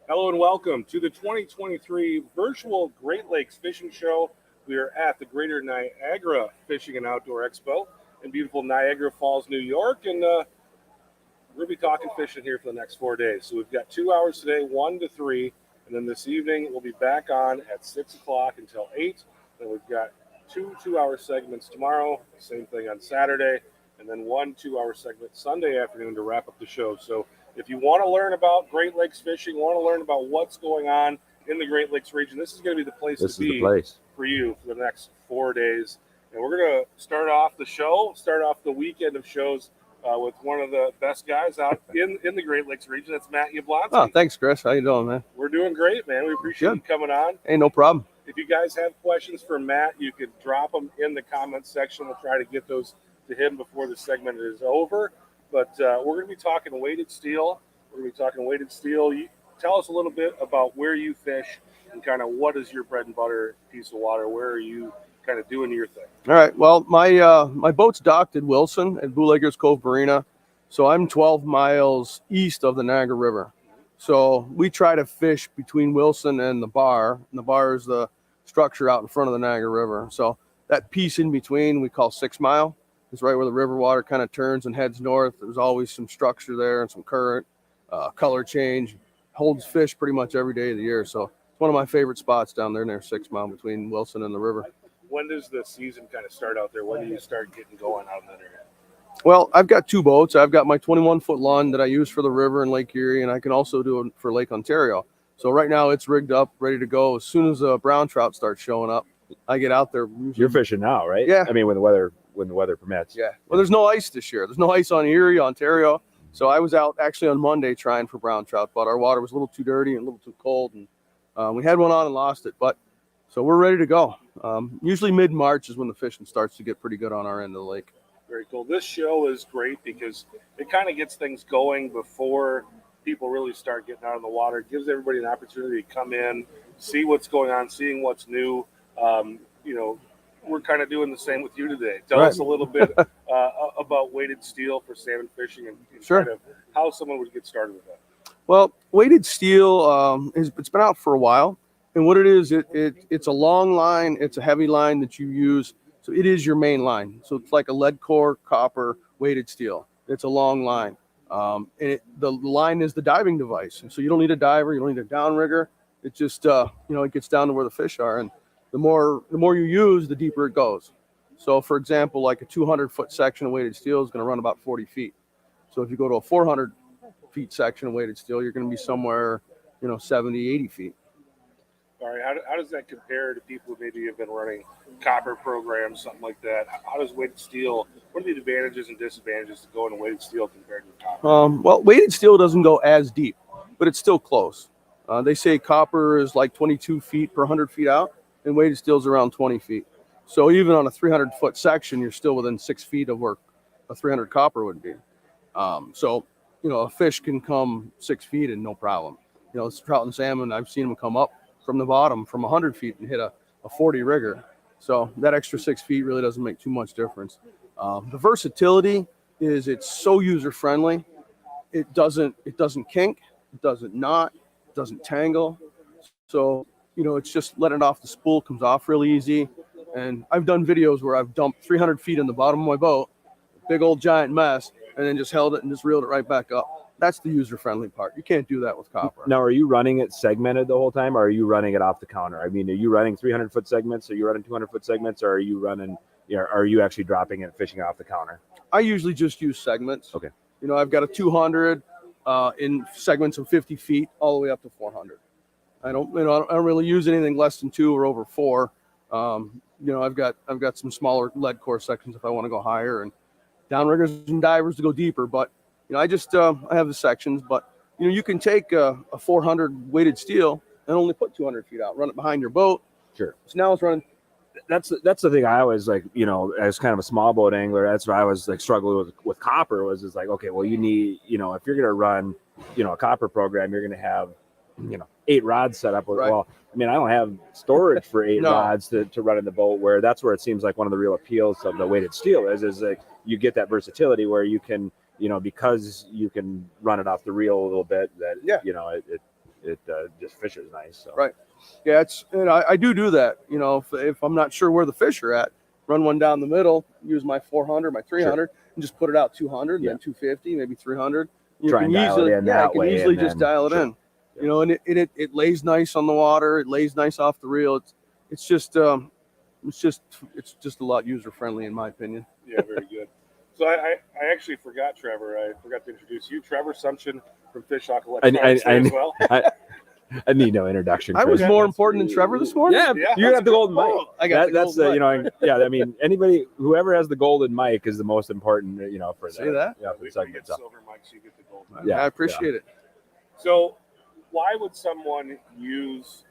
Hello and welcome to the 2023 virtual Great Lakes Fishing Show. We are at the Greater Niagara Fishing and Outdoor Expo in beautiful Niagara Falls, New York, and we're going to be talking fishing here for the next 4 days. So we've got 2 hours today, 1 to 3, and then this evening we'll be back on at 6 o'clock until 8. Then we've got two 2-hour segments tomorrow, same thing on Saturday, and then one 2-hour segment Sunday afternoon to wrap up the show. So if you want to learn about Great Lakes fishing, want to learn about what's going on in the Great Lakes region, this is going to be the place for you for the next 4 days. And we're going to start off the weekend of shows with one of the best guys out in the Great Lakes region. That's Matt Yablonsky. Oh, thanks, Chris. How you doing, man? We're doing great, man. We appreciate you coming on. Hey, no problem. If you guys have questions for Matt, you could drop them in the comments section. We'll try to get those to him before the segment is over. But we're going to be talking weighted steel. You tell us a little bit about where you fish and kind of what is your bread and butter piece of water. Where are you kind of doing your thing? All right. Well, my boat's docked at Wilson at Bootlegger's Cove Marina. So I'm 12 miles east of the Niagara River. So we try to fish between Wilson and the bar. And the bar is the structure out in front of the Niagara River. So that piece in between we call 6 Mile. It's right where the river water kind of turns and heads north. There's always some structure there and some current, color change. Holds fish pretty much every day of the year. So it's one of my favorite spots down there near 6 Mile between Wilson and the river. When does the season kind of start out there? When do you start getting going out in that area? Well, I've got two boats. I've got my 21-foot lawn that I use for the river and Lake Erie, and I can also do it for Lake Ontario. So right now it's rigged up, ready to go. As soon as brown trout starts showing up, I get out there. You're fishing now, right? Yeah. I mean, when the weather permits. Yeah. Well, there's no ice this year. There's no ice on Erie, Ontario. So I was out actually on Monday trying for brown trout, but our water was a little too dirty and a little too cold, and we had one on and lost it. But so we're ready to go. Usually mid-March is when the fishing starts to get pretty good on our end of the lake. Very cool. This show is great because it kind of gets things going before people really start getting out on the water. It gives everybody an opportunity to come in, see what's going on, seeing what's new. We're kind of doing the same with you today. Tell us a little bit about weighted steel for salmon fishing and kind of how someone would get started with that. Well, weighted steel, it's been out for a while. And what it is, it's a long line. It's a heavy line that you use. So it is your main line. So it's like a lead core, copper, weighted steel. It's a long line. And the line is the diving device. And so you don't need a diver. You don't need a downrigger. It just, it gets down to where the fish are. And the more you use, the deeper it goes. So, for example, like a 200-foot section of weighted steel is going to run about 40 feet. So if you go to a 400-feet section of weighted steel, you're going to be somewhere, 70, 80 feet. All right, how does that compare to people who maybe have been running copper programs, something like that? How does weighted steel, what are the advantages and disadvantages to going to weighted steel compared to copper? Well, weighted steel doesn't go as deep, but it's still close. They say copper is like 22 feet per 100 feet out, and weighted steel is around 20 feet. So even on a 300-foot section, you're still within 6 feet of where a 300 copper would be. A fish can come 6 feet and no problem. It's trout and salmon. I've seen them come up from the bottom from 100 feet and hit a 40 rigger. So that extra 6 feet really doesn't make too much difference. The versatility is it's so user-friendly. It doesn't kink. It doesn't knot. It doesn't tangle. So, it's just letting it off the spool comes off really easy. And I've done videos where I've dumped 300 feet in the bottom of my boat, big old giant mess, and then just held it and just reeled it right back up. That's the user-friendly part. You can't do that with copper. Now, are you running it segmented the whole time, or are you running it off the counter? I mean, are you running 300-foot segments? Are you running 200-foot segments, or are you running? Are you actually dropping it and fishing off the counter? I usually just use segments. Okay. I've got a 200 in segments of 50 feet all the way up to 400. I don't really use anything less than 2 or over 4. I've got some smaller lead core sections if I want to go higher, and downriggers and divers to go deeper, but. I have the sections, but you can take a 400 weighted steel and only put 200 feet out, run it behind your boat. Sure. So now it's running. That's the thing I always as kind of a small boat angler, that's what I was struggling with copper was okay, well, you need, if you're going to run, a copper program, you're going to have, 8 rods set up. Right. Well, I mean, I don't have storage for 8 rods to run in the boat, where that's where it seems like one of the real appeals of the weighted steel is like you get that versatility where you can, because you can run it off the reel a little bit, that, it just fishes nice. So. Right. Yeah, and I do that. You know, if I'm not sure where the fish are at, run one down the middle, use my 400, my 300, and just put it out 200, and then 250, maybe 300. You Try can and dial easily, it in that way, easily and just then- dial it in. Yeah. You know, and it lays nice on the water. It lays nice off the reel. It's just a lot user friendly in my opinion. Yeah, very good. So I actually forgot, Trevor. I forgot to introduce you, Trevor Sumption from Fish Hawk Electronics I as well. I need no introduction. I was Chris. more important than Trevor this morning. Yeah, Yeah, you have the golden mic. Oh, I got the that's golden the mic. I mean whoever has the golden mic is the most important for Say that? yeah, for the We segment. get So. silver mics, so you get the gold mic. Yeah, I appreciate it. So why would someone use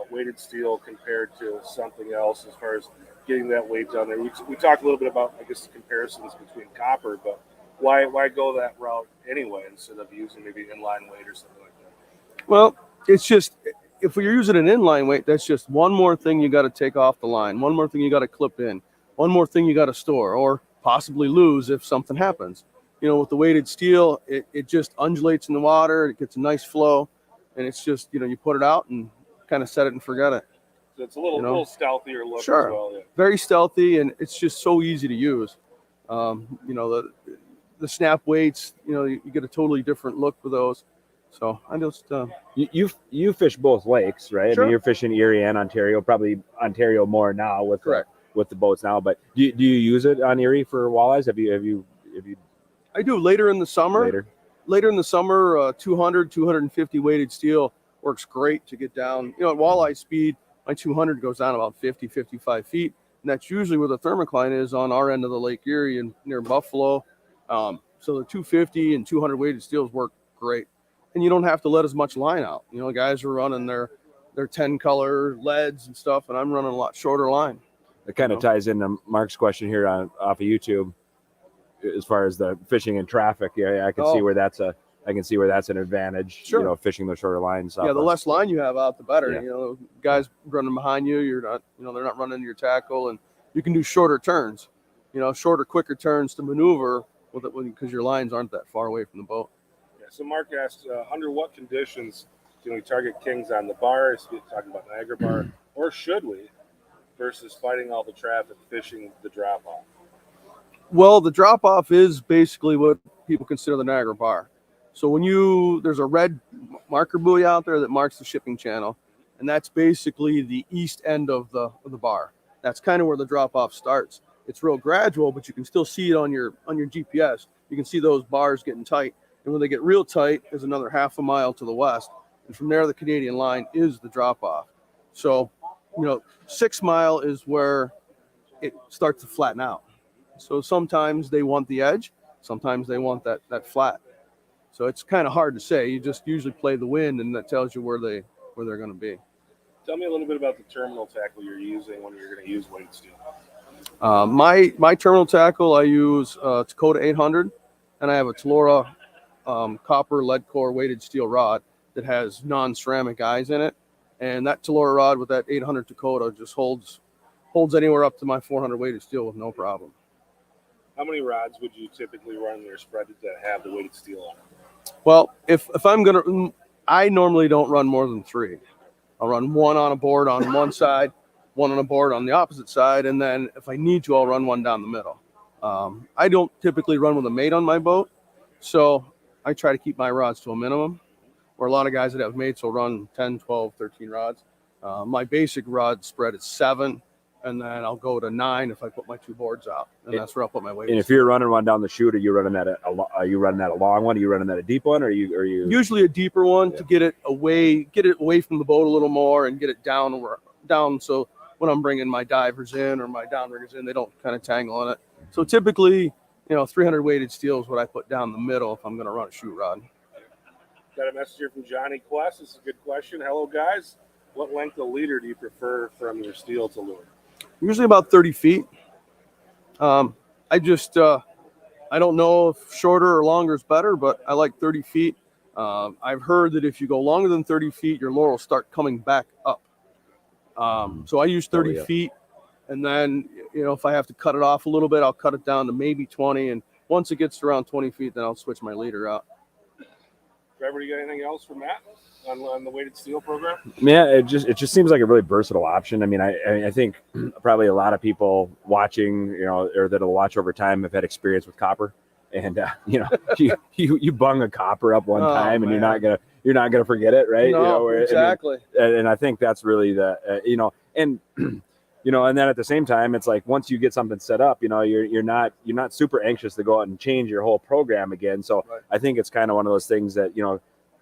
weighted steel compared to something else as far as getting that weight down there? We talked a little bit about, I guess, the comparisons between copper, but why go that route anyway instead of using maybe inline weight or something like that? Well, it's just if you're using an inline weight, that's just one more thing you got to take off the line, one more thing you got to clip in, one more thing you got to store or possibly lose if something happens. You know, with the weighted steel, it just undulates in the water, it gets a nice flow, and it's just, you put it out and kind of set it and forget it. So it's a little stealthier look as well. Yeah. Very stealthy, and it's just so easy to use. The snap weights, you get a totally different look with those. So I just you fish both lakes, right? Sure. I mean, you're fishing Erie and Ontario, probably Ontario more now with the boats now. But do you use it on Erie for walleyes? Have you? I do later in the summer. Later in the summer, 200, 250 weighted steel works great to get down. At walleye speed, my 200 goes down about 50, 55 feet. And that's usually where the thermocline is on our end of the Lake Erie and near Buffalo. So the 250 and 200 weighted steels work great. And you don't have to let as much line out. Guys are running their 10 color leads and stuff, and I'm running a lot shorter line. It kind of ties into Mark's question here off of YouTube. As far as the fishing and traffic, I can see where that's an advantage. Sure. Fishing the shorter lines. Yeah, the less line you have out, the better. Yeah. Guys running behind you, you're not, they're not running your tackle, and you can do shorter turns. Shorter, quicker turns to maneuver with it because your lines aren't that far away from the boat. Yeah. So Mark asked, under what conditions can we target kings on the bar? Is he talking about Niagara bar, or should we, versus fighting all the traffic, fishing the drop off? Well, the drop off is basically what people consider the Niagara bar. So there's a red marker buoy out there that marks the shipping channel, and that's basically the east end of the bar. That's kind of where the drop off starts. It's real gradual, but you can still see it on your GPS. You can see those bars getting tight, and when they get real tight, there's another half a mile to the west, and from there the Canadian line is the drop off. So 6 mile is where it starts to flatten out. So sometimes they want the edge, sometimes they want that flat. So it's kind of hard to say. You just usually play the wind, and that tells you where they're going to be. Tell me a little bit about the terminal tackle you're using when you're going to use weighted steel. My terminal tackle, I use Dakota 800, and I have a Tellura copper lead core weighted steel rod that has non-ceramic eyes in it. And that Tellura rod with that 800 Dakota just holds anywhere up to my 400 weighted steel with no problem. How many rods would you typically run in your spread that have the weighted steel on it? Well, if I normally don't run more than 3. I'll run one on a board on one side, one on a board on the opposite side, and then if I need to, I'll run one down the middle. I don't typically run with a mate on my boat, so I try to keep my rods to a minimum, where a lot of guys that have mates will run 10, 12, 13 rods. My basic rod spread is 7, and then I'll go to 9 if I put my 2 boards out, and that's where I'll put my weight. And if you're running one down the chute, are you running that a long one? Are you running that a deep one? Or are you usually a deeper one to get it away from the boat a little more and get it down. So when I'm bringing my divers in or my downriggers in, they don't kind of tangle on it. So typically, 300 weighted steel is what I put down the middle if I'm going to run a shoot rod. Got a message here from Johnny Quest. This is a good question. Hello, guys. What length of leader do you prefer from your steel to lure? Usually about 30 feet. I don't know if shorter or longer is better, but I like 30 feet. I've heard that if you go longer than 30 feet, your lure will start coming back up. So I use 30 feet, and then, if I have to cut it off a little bit, I'll cut it down to maybe 20. And once it gets around 20 feet, then I'll switch my leader out. Trevor, you got anything else for Matt on the weighted steel program? Yeah, it just seems like a really versatile option. I mean, I think probably a lot of people watching, or that'll watch over time have had experience with copper, and you bung a copper up one time, and man. you're not gonna forget it, right? No, exactly. And I think that's really and and then at the same time, it's like once you get something set up, you're not super anxious to go out and change your whole program again. So Right. I think it's kind of one of those things that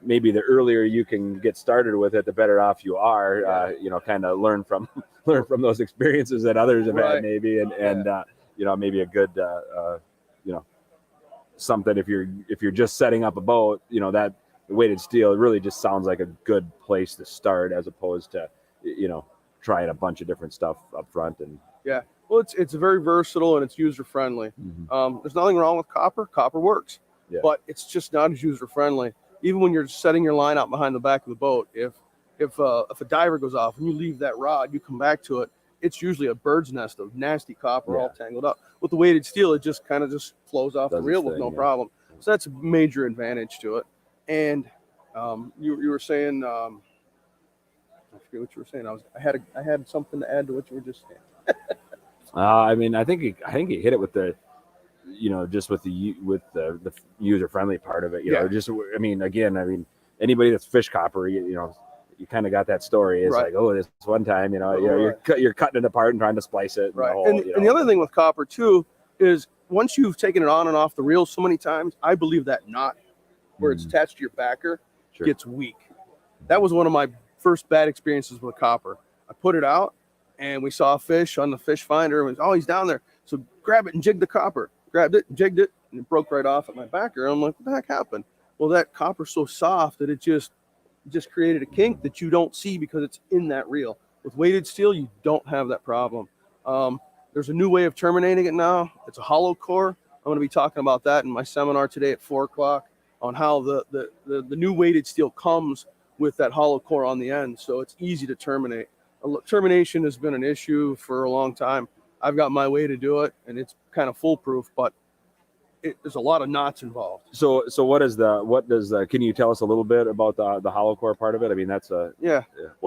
maybe the earlier you can get started with it, the better off you are. Kind of learn from those experiences that others have had, maybe, and maybe a good something if you're just setting up a boat, that weighted steel, it really just sounds like a good place to start as opposed to trying a bunch of different stuff up front. And well, it's very versatile and it's user friendly. There's nothing wrong with copper. Copper works, but it's just not as user friendly. Even when you're setting your line out behind the back of the boat, if a diver goes off and you leave that rod, you come back to it, it's usually a bird's nest of nasty copper all tangled up. With the weighted steel, it just kind of just flows off the reel with no problem. So that's a major advantage to it. And you were saying, I forget what you were saying. I had something to add to what you were just saying. I mean, I think he hit it with the, just with the user friendly part of it. Anybody that's fish copper, you kind of got that story. It's like, oh, this one time, you're cutting it apart and trying to splice it. Right. And the other thing with copper too is once you've taken it on and off the reel so many times, I believe that knot where it's attached to your backer gets weak. That was one of my first bad experiences with copper. I put it out and we saw a fish on the fish finder and he's down there. So grab it and jig the copper. Grabbed it, jigged it, and it broke right off at my backer. I'm like, what the heck happened? Well, that copper's so soft that it just created a kink that you don't see because it's in that reel. With weighted steel, you don't have that problem. There's a new way of terminating it now. It's a hollow core. I'm going to be talking about that in my seminar today at 4:00 on how the new weighted steel comes with that hollow core on the end, so it's easy to terminate. Termination has been an issue for a long time. I've got my way to do it, and it's kind of foolproof, but there's a lot of knots involved. So can you tell us a little bit about the hollow core part of it? I mean, that's well,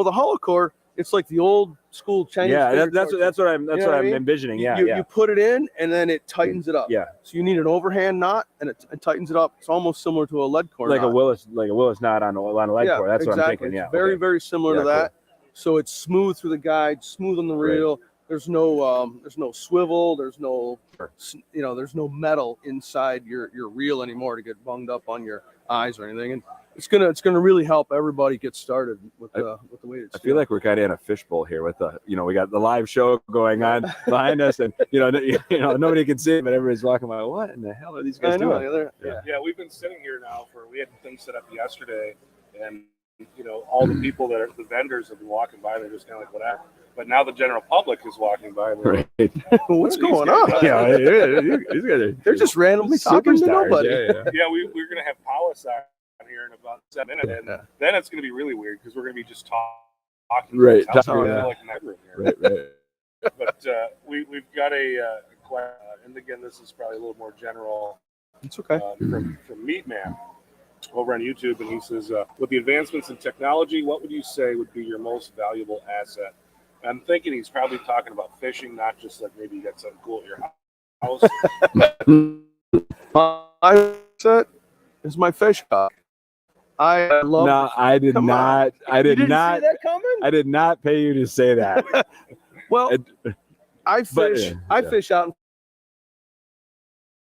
the hollow core, it's like the old school Chinese. Yeah, that's what I'm envisioning. You put it in and then it tightens it up. Yeah. So you need an overhand knot and it tightens it up. It's almost similar to a lead core. Like knot. a Willis knot on a lead core. That's what I'm thinking. Yeah. It's very similar to that. Cool. So it's smooth through the guide, smooth on the reel. Right. There's no swivel. There's no metal inside your reel anymore to get bunged up on your eyes or anything. And it's gonna really help everybody get started with the weighted steel. I feel like we're kind of in a fishbowl here with we got the live show going on behind us, and nobody can see it, but everybody's walking by. What in the hell are these guys doing? Yeah, we've been sitting here now we had things set up yesterday, and all the people that are the vendors have been walking by. They're just kind of like whatever. But now the general public is walking by. Right. What's going on? Yeah, these guys they're just randomly talking to nobody. Yeah, we're going to have Powis on here in about 7 minutes, and then it's going to be really weird because we're going to be just talking. Right. Like in that room here. Right. But we've got a question, and again, this is probably a little more general. It's okay. From Meatman over on YouTube, and he says, with the advancements in technology, what would you say would be your most valuable asset? I'm thinking he's probably talking about fishing, not just like maybe you got something cool at your house. My asset is my fish hook. I love. No, I did not. I did not. See that coming? I did not pay you to say that. Well, I fish. I fish out in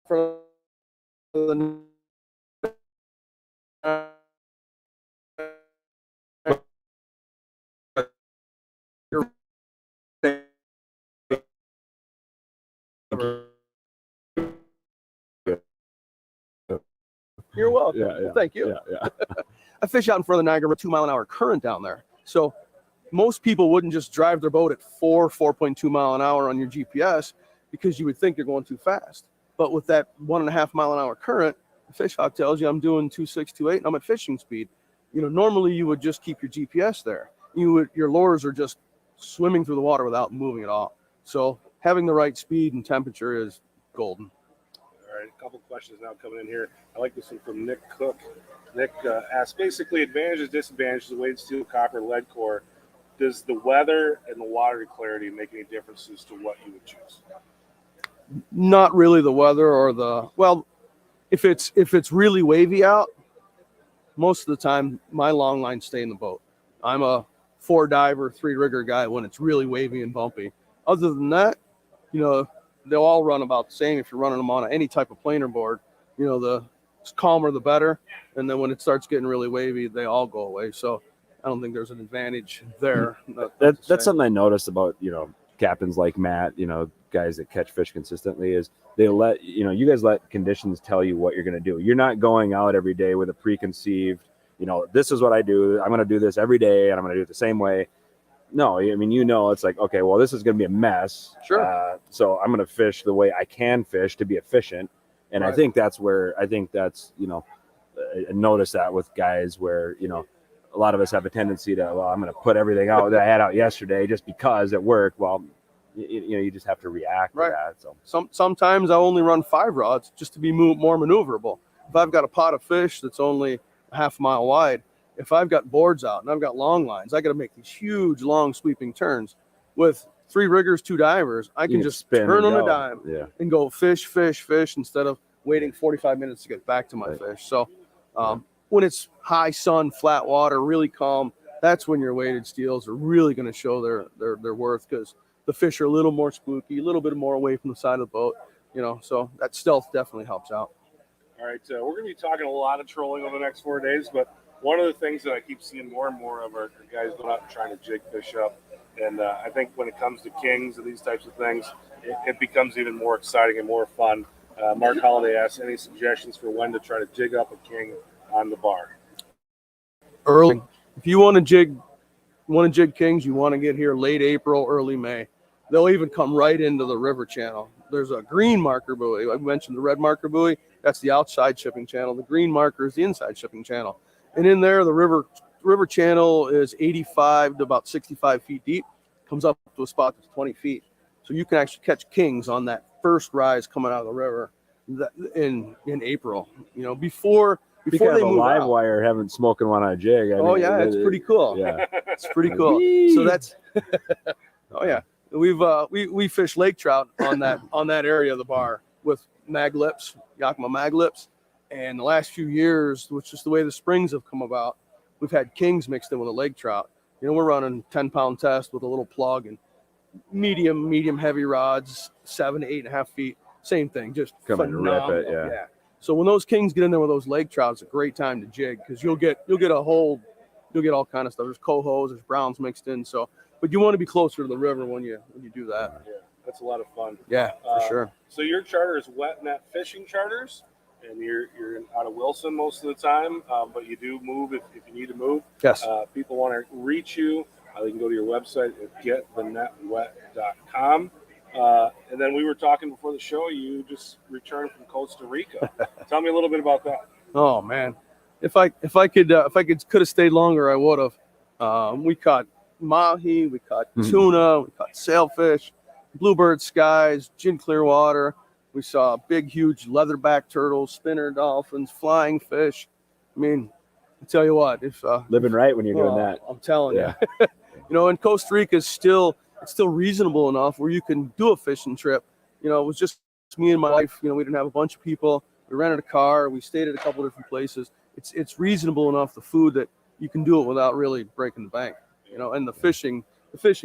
front of the. You're welcome. Yeah. Thank you. Yeah. I fish out in front of the Niagara 2 mile an hour current down there. So most people wouldn't just drive their boat at 4.2 mile an hour on your GPS because you would think you're going too fast. But with that 1.5 mile an hour current, the fish hawk tells you I'm doing 2.6, 2.8, and I'm at fishing speed. Normally you would just keep your GPS there. Your lures are just swimming through the water without moving at all. So having the right speed and temperature is golden. All right, a couple questions now coming in here. I like this one from Nick Cook. Nick asked basically advantages, disadvantages of weighted steel, copper, lead core. Does the weather and the water clarity make any difference as to what you would choose? Not really the weather or the, well, if it's really wavy out, most of the time my long lines stay in the boat. I'm a 4-diver, 3-rigger guy when it's really wavy and bumpy. Other than that, they'll all run about the same if you're running them on any type of planer board. The calmer the better, and then when it starts getting really wavy, they all go away. So I don't think there's an advantage there. That's something I noticed about captains like Matt, guys that catch fish consistently, is they let you guys let conditions tell you what you're going to do. You're not going out every day with a preconceived, this is what I do, I'm going to do this every day and I'm going to do it the same way. No, I mean, it's like, okay, well, this is going to be a mess. Sure. So I'm going to fish the way I can fish to be efficient. And Right. I think that's I notice that with guys where, a lot of us have a tendency to, well, I'm going to put everything out that I had out yesterday just because it worked. Well, you just have to react Right. to that. So Sometimes I only run 5 rods just to be more maneuverable. If I've got a pot of fish that's only a half mile wide, if I've got boards out and I've got long lines, I got to make these huge, long sweeping turns. With 3 riggers, 2 divers, I can just spin turn and on a go. dime Yeah. and go fish instead of waiting 45 minutes to get back to my fish. So when it's high sun, flat water, really calm, that's when your weighted steels are really going to show their worth, because the fish are a little more spooky, a little bit more away from the side of the boat, so that stealth definitely helps out. All right, we're going to be talking a lot of trolling over the next 4 days, but one of the things that I keep seeing more and more of are guys going out and trying to jig fish up. And I think when it comes to kings and these types of things, it becomes even more exciting and more fun. Mark Holiday asked any suggestions for when to try to jig up a king on the bar. Early. If you want to jig kings, you want to get here late April, early May. They'll even come right into the river channel. There's a green marker buoy. I mentioned the red marker buoy. That's the outside shipping channel. The green marker is the inside shipping channel. And in there, the river channel is 85 to about 65 feet deep. Comes up to a spot that's 20 feet. So you can actually catch kings on that first rise coming out of the river in April. Before Be they kind of a move live out. wire having smoking one on a jig. It's pretty cool. Yeah. It's pretty cool. So that's we fish lake trout on that area of the bar with mag lips, Yakima mag lips. And the last few years, which is the way the springs have come about, we've had kings mixed in with a lake trout. We're running 10-pound test with a little plug and medium heavy rods, 7 to 8.5 feet. Same thing, just Come and rip it, phenomenal. yeah. So when those kings get in there with those lake trout, it's a great time to jig, because you'll get all kind of stuff. There's cohos, there's browns mixed in. So, but you want to be closer to the river when you do that. Yeah, that's a lot of fun. Yeah, for sure. So your charter is wet net fishing charters, and you're out of Wilson most of the time, but you do move if you need to move. Yes. People want to reach you. They can go to your website at getthenetwet.com. And then we were talking before the show, you just returned from Costa Rica. Tell me a little bit about that. Oh man, if I could have stayed longer, I would have. We caught mahi, we caught tuna, we caught sailfish, bluebird skies, gin clear water. We saw big, huge leatherback turtles, spinner dolphins, flying fish. I mean, I tell you what, if living right when you're doing that. I'm telling you. And Costa Rica is still reasonable enough where you can do a fishing trip. It was just me and my wife. We didn't have a bunch of people. We rented a car. We stayed at a couple different places. It's reasonable enough, the food, that you can do it without really breaking the bank. And the fishing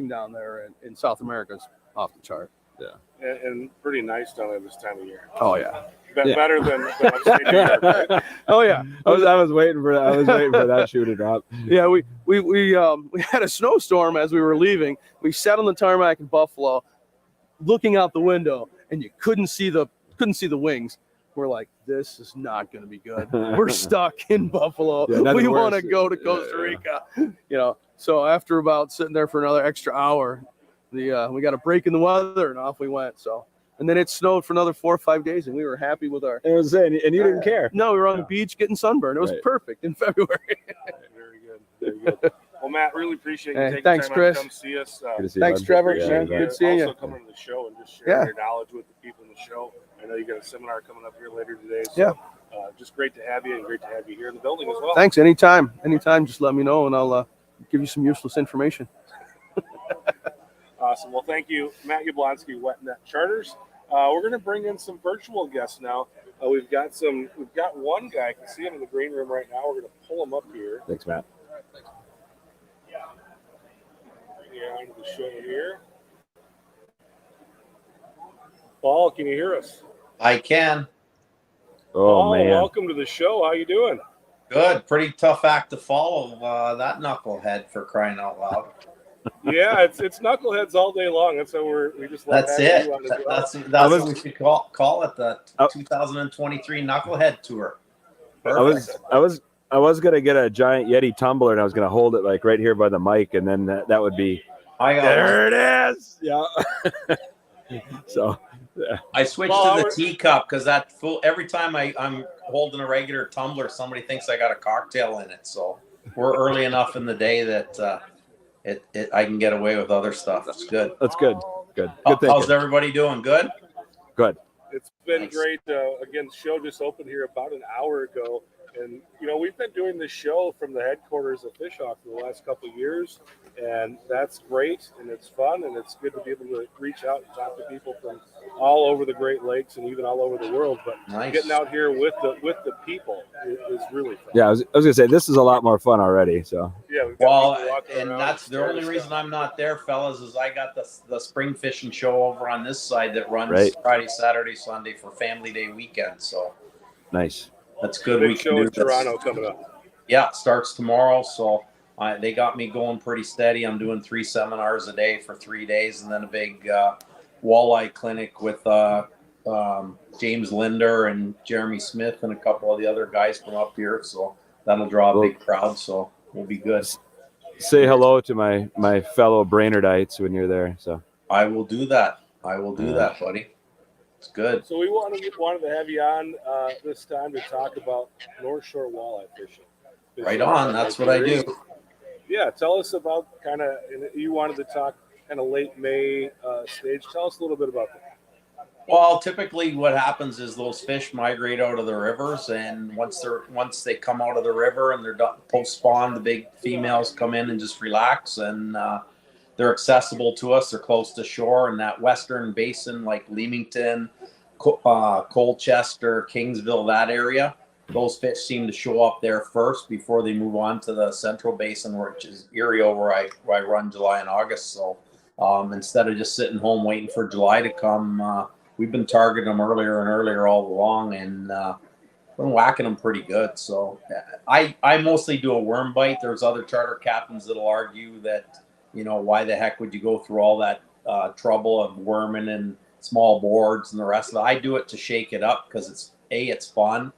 down there in South America is off the chart. Yeah. And pretty nice down there this time of year. Oh yeah. Better than upstate New York, right? Oh yeah. I was waiting for that shoe to drop. Yeah, we had a snowstorm as we were leaving. We sat on the tarmac in Buffalo, looking out the window, and you couldn't see the wings. We're like, this is not going to be good. We're stuck in Buffalo. Yeah, we want to go to Costa Rica. So after about sitting there for another extra hour, we got a break in the weather, and off we went. So. And then it snowed for another 4 or 5 days, and we were happy with our. And you didn't care. No, we were on the beach getting sunburned. It was perfect in February. Very good. Well, Matt, really appreciate you taking thanks, time Chris. out to come see us. Good to see you, Thanks, bud. Trevor. Yeah, Man, good seeing you. Also coming to the show and just sharing your knowledge with the people in the show. I know you got a seminar coming up here later today. So, just great to have you, and great to have you here in the building as well. Thanks. Anytime. Just let me know, and I'll give you some useless information. Awesome. Well, thank you, Matt Yablonsky, WetNet Charters. We're going to bring in some virtual guests now. We've got one guy. I can see him in the green room right now. We're going to pull him up here. Thanks, Matt. Bring you onto the show here. Paul, can you hear us? I can. Oh, Paul, man. welcome to the show. How you doing? Good. Pretty tough act to follow. That knucklehead, for crying out loud. Yeah, it's knuckleheads all day long. That's how we just love That's having it. you on as well. That's what we should call it, the 2023 Knucklehead Tour. Perfect. I was gonna get a giant Yeti tumbler, and I was gonna hold it like right here by the mic, and then that would be. I got There it is. Yeah. So. Yeah. I switched to the teacup because every time I'm holding a regular tumbler, somebody thinks I got a cocktail in it. So we're early enough in the day that I can get away with other stuff. That's good. That's good. Good. How's everybody doing? Good. Good. It's been great. Again, the show just opened here about an hour ago. And, we've been doing this show from the headquarters of Fishhawk for the last couple of years. And that's great. And it's fun. And it's good to be able to reach out and talk to people from all over the Great Lakes and even all over the world. But getting out here with the people is really fun. Yeah, I was going to say, this is a lot more fun already. So. Yeah. And that's the only reason I'm not there, fellas, is I got the spring fishing show over on this side that runs Friday, Saturday, Sunday for Family Day weekend. So nice. That's good. Big show in Toronto coming up. Yeah, it starts tomorrow. So they got me going pretty steady. I'm doing 3 seminars a day for 3 days, and then a big walleye clinic with James Linder and Jeremy Smith and a couple of the other guys from up here. So that'll draw a big crowd. So we'll be good. Say hello to my fellow Brainardites when you're there. So I will do that. Buddy. It's good. So we wanted to have you on this time to talk about North Shore walleye fishing. Right on. That's what I do. Yeah. Tell us about you wanted to talk kind of late May stage. Tell us a little bit about that. Well, typically what happens is those fish migrate out of the rivers, and once they come out of the river and they're done post spawn, the big females come in and just relax, and they're accessible to us. They're close to shore, and that western basin like Leamington, Colchester, Kingsville, that area, those fish seem to show up there first before they move on to the central basin, which is Erie, where I run July and August. So instead of just sitting home waiting for July to come, we've been targeting them earlier and earlier all along, and been whacking them pretty good. So I mostly do a worm bite. There's other charter captains that'll argue that, why the heck would you go through all that trouble of worming and small boards and the rest of it. I do it to shake it up because it's fun.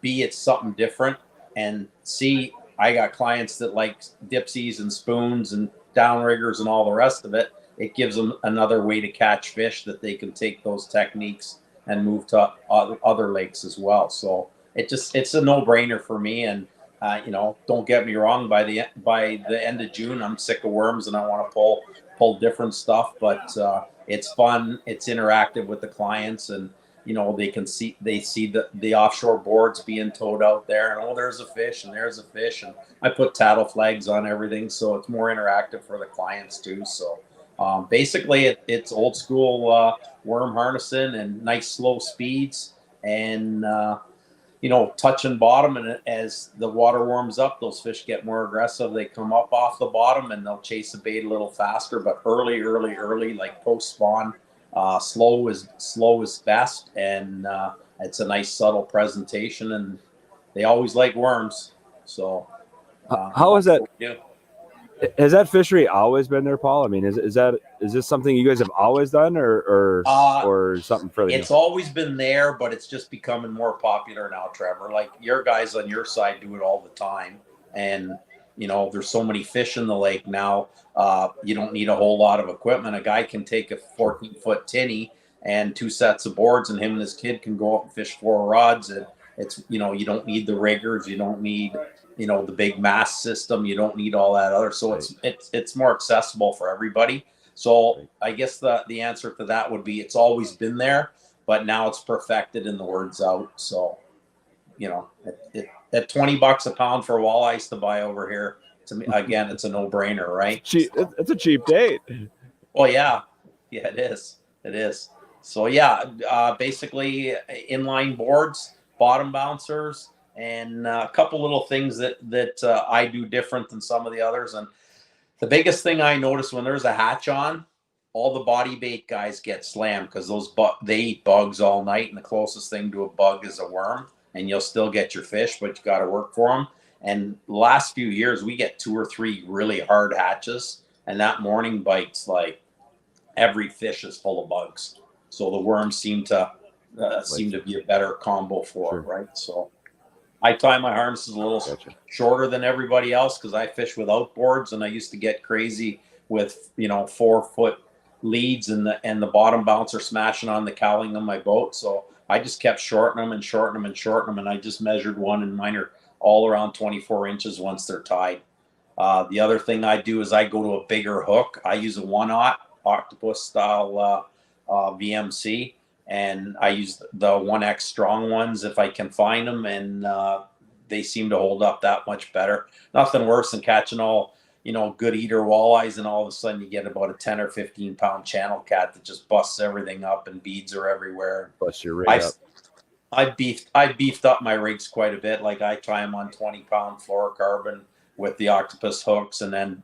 B, it's something different. And C, I got clients that like dipsies and spoons and downriggers and all the rest of it. It gives them another way to catch fish that they can take those techniques and move to other lakes as well. So it's a no-brainer for me. And don't get me wrong, by the end of June, I'm sick of worms and I want to pull different stuff. But it's fun. It's interactive with the clients, and they see the offshore boards being towed out there, and there's a fish and there's a fish, and I put tattle flags on everything, so it's more interactive for the clients too. So basically, it's old school worm harnessing and nice slow speeds, and touching bottom, and as the water warms up, those fish get more aggressive. They come up off the bottom and they'll chase the bait a little faster, but early, like post spawn, slow is best, and it's a nice subtle presentation, and they always like worms. So how is that? Has that fishery always been there, Paul? I mean, is this something you guys have always done, or something further? It's always been there, but it's just becoming more popular now, Trevor. Like your guys on your side do it all the time, and there's so many fish in the lake now. You don't need a whole lot of equipment. A guy can take a 14-foot tinny and 2 sets of boards, and him and his kid can go up and fish 4 rods. And it's you don't need the riggers, you don't need the big mast system, you don't need all that other. So it's more accessible for everybody. So I guess the answer to that would be it's always been there, but now it's perfected and the word's out. So you know, at $20 a pound for walleyes to buy over here, to me, again, it's a no-brainer, right? It's a cheap date. Oh yeah, yeah, it is. It is. So yeah, basically inline boards, bottom bouncers, and a couple little things that I do different than some of the others. And the biggest thing I notice when there's a hatch on, all the body bait guys get slammed because they eat bugs all night, and the closest thing to a bug is a worm, and you'll still get your fish, but you got to work for them. And the last few years, we get 2 or 3 really hard hatches, and that morning bite's like every fish is full of bugs. So the worms seem to be a better combo for it, right? So I tie my harnesses a little shorter than everybody else because I fish without boards, and I used to get crazy with 4-foot leads and the bottom bouncer smashing on the cowling on my boat. So I just kept shortening them and shortening them and shortening them, and I just measured one, and mine are all around 24 inches once they're tied. The other thing I do is I go to a bigger hook. I use a 1/0 octopus style VMC, and I use the 1X strong ones if I can find them, and they seem to hold up that much better. Nothing worse than catching all good eater walleyes, and all of a sudden you get about a 10 or 15 pound channel cat that just busts everything up and beads are everywhere. Bust your rig up. I beefed up my rigs quite a bit. Like I tie them on 20-pound fluorocarbon with the octopus hooks, and then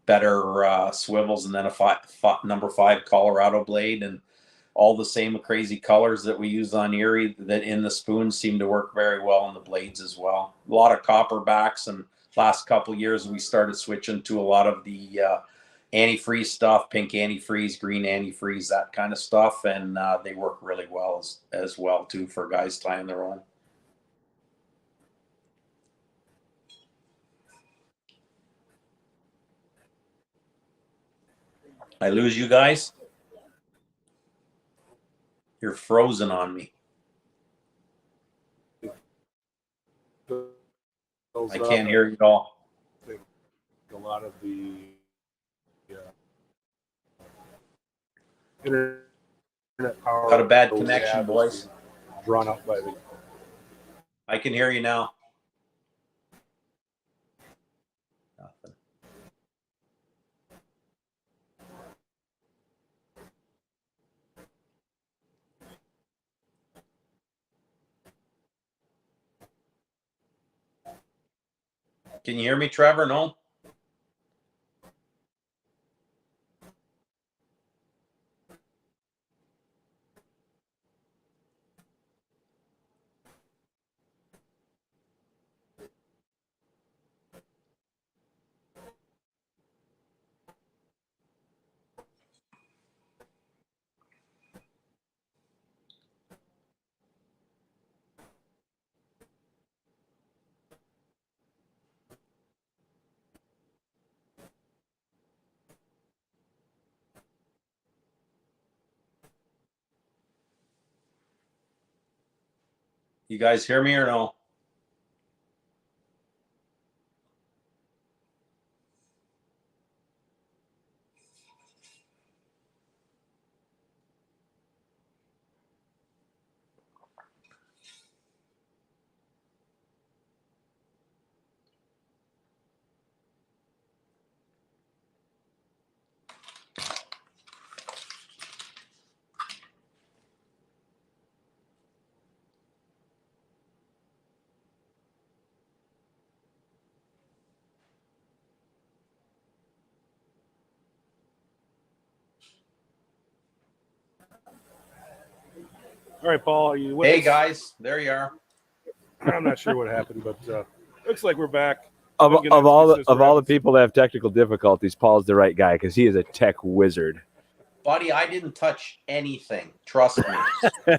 better swivels, and then a number 5 Colorado blade, and all the same crazy colors that we use on Erie that in the spoons seem to work very well in the blades as well. A lot of copper backs, and last couple of years we started switching to a lot of the antifreeze stuff, pink antifreeze, green antifreeze, that kind of stuff, and they work really well as well too for guys tying their own. I lose you guys? You're frozen on me. I can't hear you at all. A lot of the internet power. Got a bad connection, boys. Drawn up by the. I can hear you now. Nothing. Can you hear me, Trevor? No? You guys hear me or no? All right, Paul, are you with Hey us? guys, there you are. I'm not sure what happened, but looks like we're back. Of all the people that have technical difficulties, Paul's the right guy because he is a tech wizard. Buddy, I didn't touch anything. Trust me.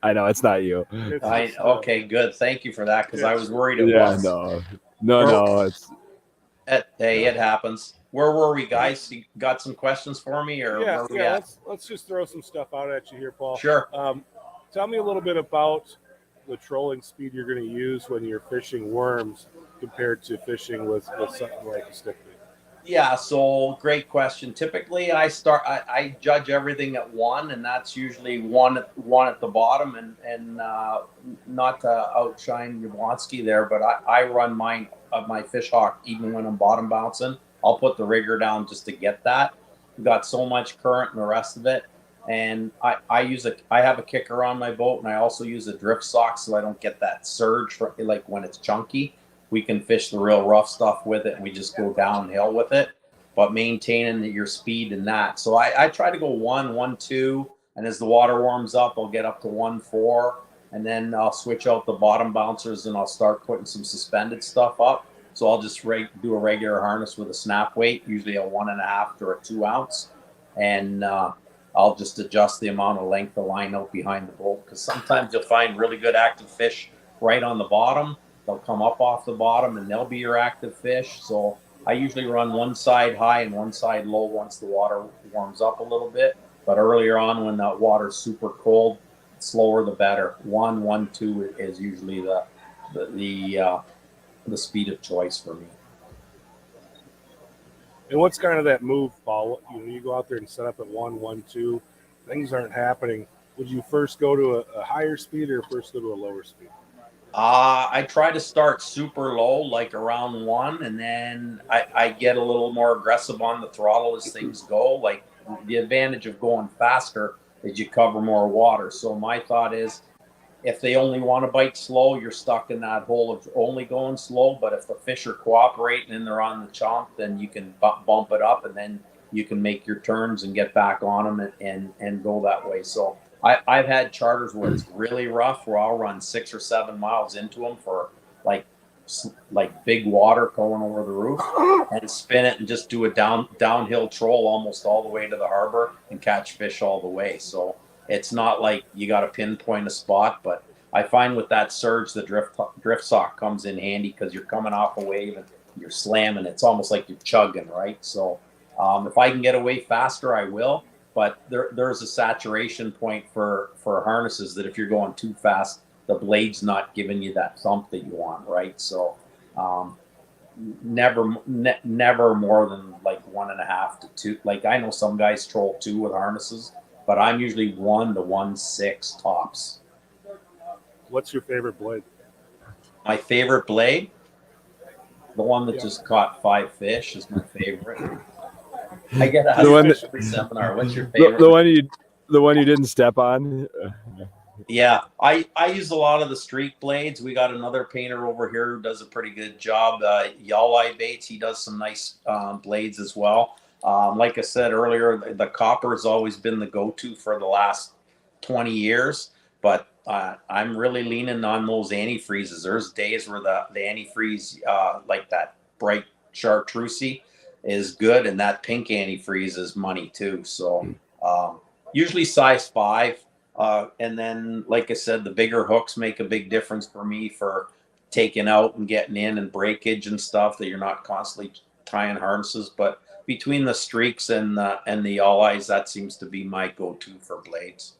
I know it's not you. Okay, good. Thank you for that, because I was worried it was. No. Hey, it happens. Where were we, guys? You got some questions for me, or where were we at? Let's just throw some stuff out at you here, Paul. Sure. Tell me a little bit about the trolling speed you're going to use when you're fishing worms compared to fishing with something like a stick bait. Yeah, so great question. Typically, I judge everything at one, and that's usually one at the bottom, and not to outshine Yablonsky there, but I run mine of my fish hawk even when I'm bottom bouncing. I'll put the rigger down just to get that. We've got so much current and the rest of it, and I have a kicker on my boat, and I also use a drift sock so I don't get that surge like when it's chunky. We can fish the real rough stuff with it and we just go downhill with it, but maintaining your speed in that. So I try to go 1-1-2, and as the water warms up, I'll get up to 1-4, and then I'll switch out the bottom bouncers and I'll start putting some suspended stuff up. So I'll just do a regular harness with a snap weight, usually a 1.5 or a 2 ounce, and I'll just adjust the amount of length of line out behind the boat, because sometimes you'll find really good active fish right on the bottom. They'll come up off the bottom and they'll be your active fish. So I usually run one side high and one side low once the water warms up a little bit. But earlier on, when that water's super cold, slower the better. 1-1-2 is usually the speed of choice for me. And what's kind of that move, Paul? You go out there and set up at 1-1-2. Things aren't happening. Would you first go to a higher speed or first go to a lower speed? I try to start super low, like around 1, and then I get a little more aggressive on the throttle as things go. Like, the advantage of going faster is you cover more water. So my thought is, if they only want to bite slow, you're stuck in that hole of only going slow. But if the fish are cooperating and they're on the chomp, then you can bump it up, and then you can make your turns and get back on them and go that way. So I've had charters where it's really rough, where I'll run 6 or 7 miles into them for like big water going over the roof, and spin it and just do a downhill troll almost all the way to the harbor and catch fish all the way. So it's not like you got to pinpoint a spot, but I find with that surge, the drift sock comes in handy, because you're coming off a wave and you're slamming. It's almost like you're chugging, right? So if I can get away faster, I will. But there's a saturation point for harnesses that if you're going too fast, the blade's not giving you that thump that you want, right? So never more than like 1.5 to 2. Like, I know some guys troll 2 with harnesses, but I'm usually 1 to 1.6 tops. What's your favorite blade? My favorite blade, the one that just caught 5 fish, is my favorite. I get asked every seminar, what's your favorite? The one you didn't step on. Yeah, I use a lot of the streak blades. We got another painter over here who does a pretty good job. Walleye baits, he does some nice blades as well. Like I said earlier, the copper has always been the go-to for the last 20 years, but I'm really leaning on those antifreezes. There's days where the antifreeze, like that bright chartreusey, is good, and that pink antifreeze is money too. So usually size 5, and then, like I said, the bigger hooks make a big difference for me for taking out and getting in and breakage and stuff, that you're not constantly tying harnesses. But between the streaks and the Walleyes, that seems to be my go-to for blades.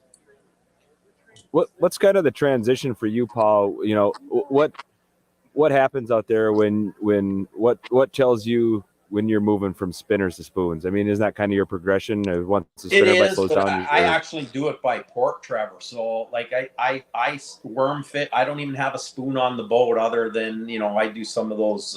What's kind of the transition for you, Paul? You know, what happens out there when what tells you when you're moving from spinners to spoons? I mean, isn't that kind of your progression? Once the spinner bite slows down, I actually do it by port, Trevor. So like I worm fit. I don't even have a spoon on the boat, other than, you know, I do some of those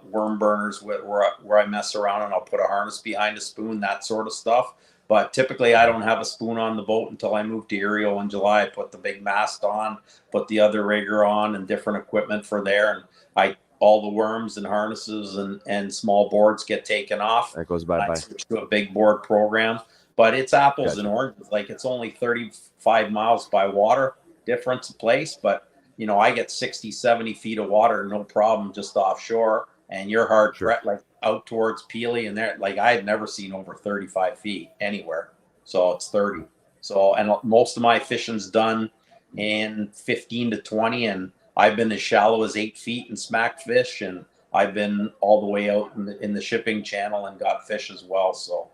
worm burners where I mess around and I'll put a harness behind a spoon, that sort of stuff. But typically, I don't have a spoon on the boat until I move to Erie in July. I put the big mast on, put the other rigger on, and different equipment for there, and all the worms and harnesses and small boards get taken off. That goes bye-bye. I switch to a big board program. But it's apples and oranges. Like, it's only 35 miles by water difference of place. But, you know, I get 60, 70 feet of water, no problem, just offshore. And you're hard threat, like out towards Peely and there. Like, I had never seen over 35 feet anywhere. So it's 30. So, and most of my fishing's done in 15 to 20. And I've been as shallow as 8 feet and smacked fish, and I've been all the way out in the shipping channel and got fish as well. So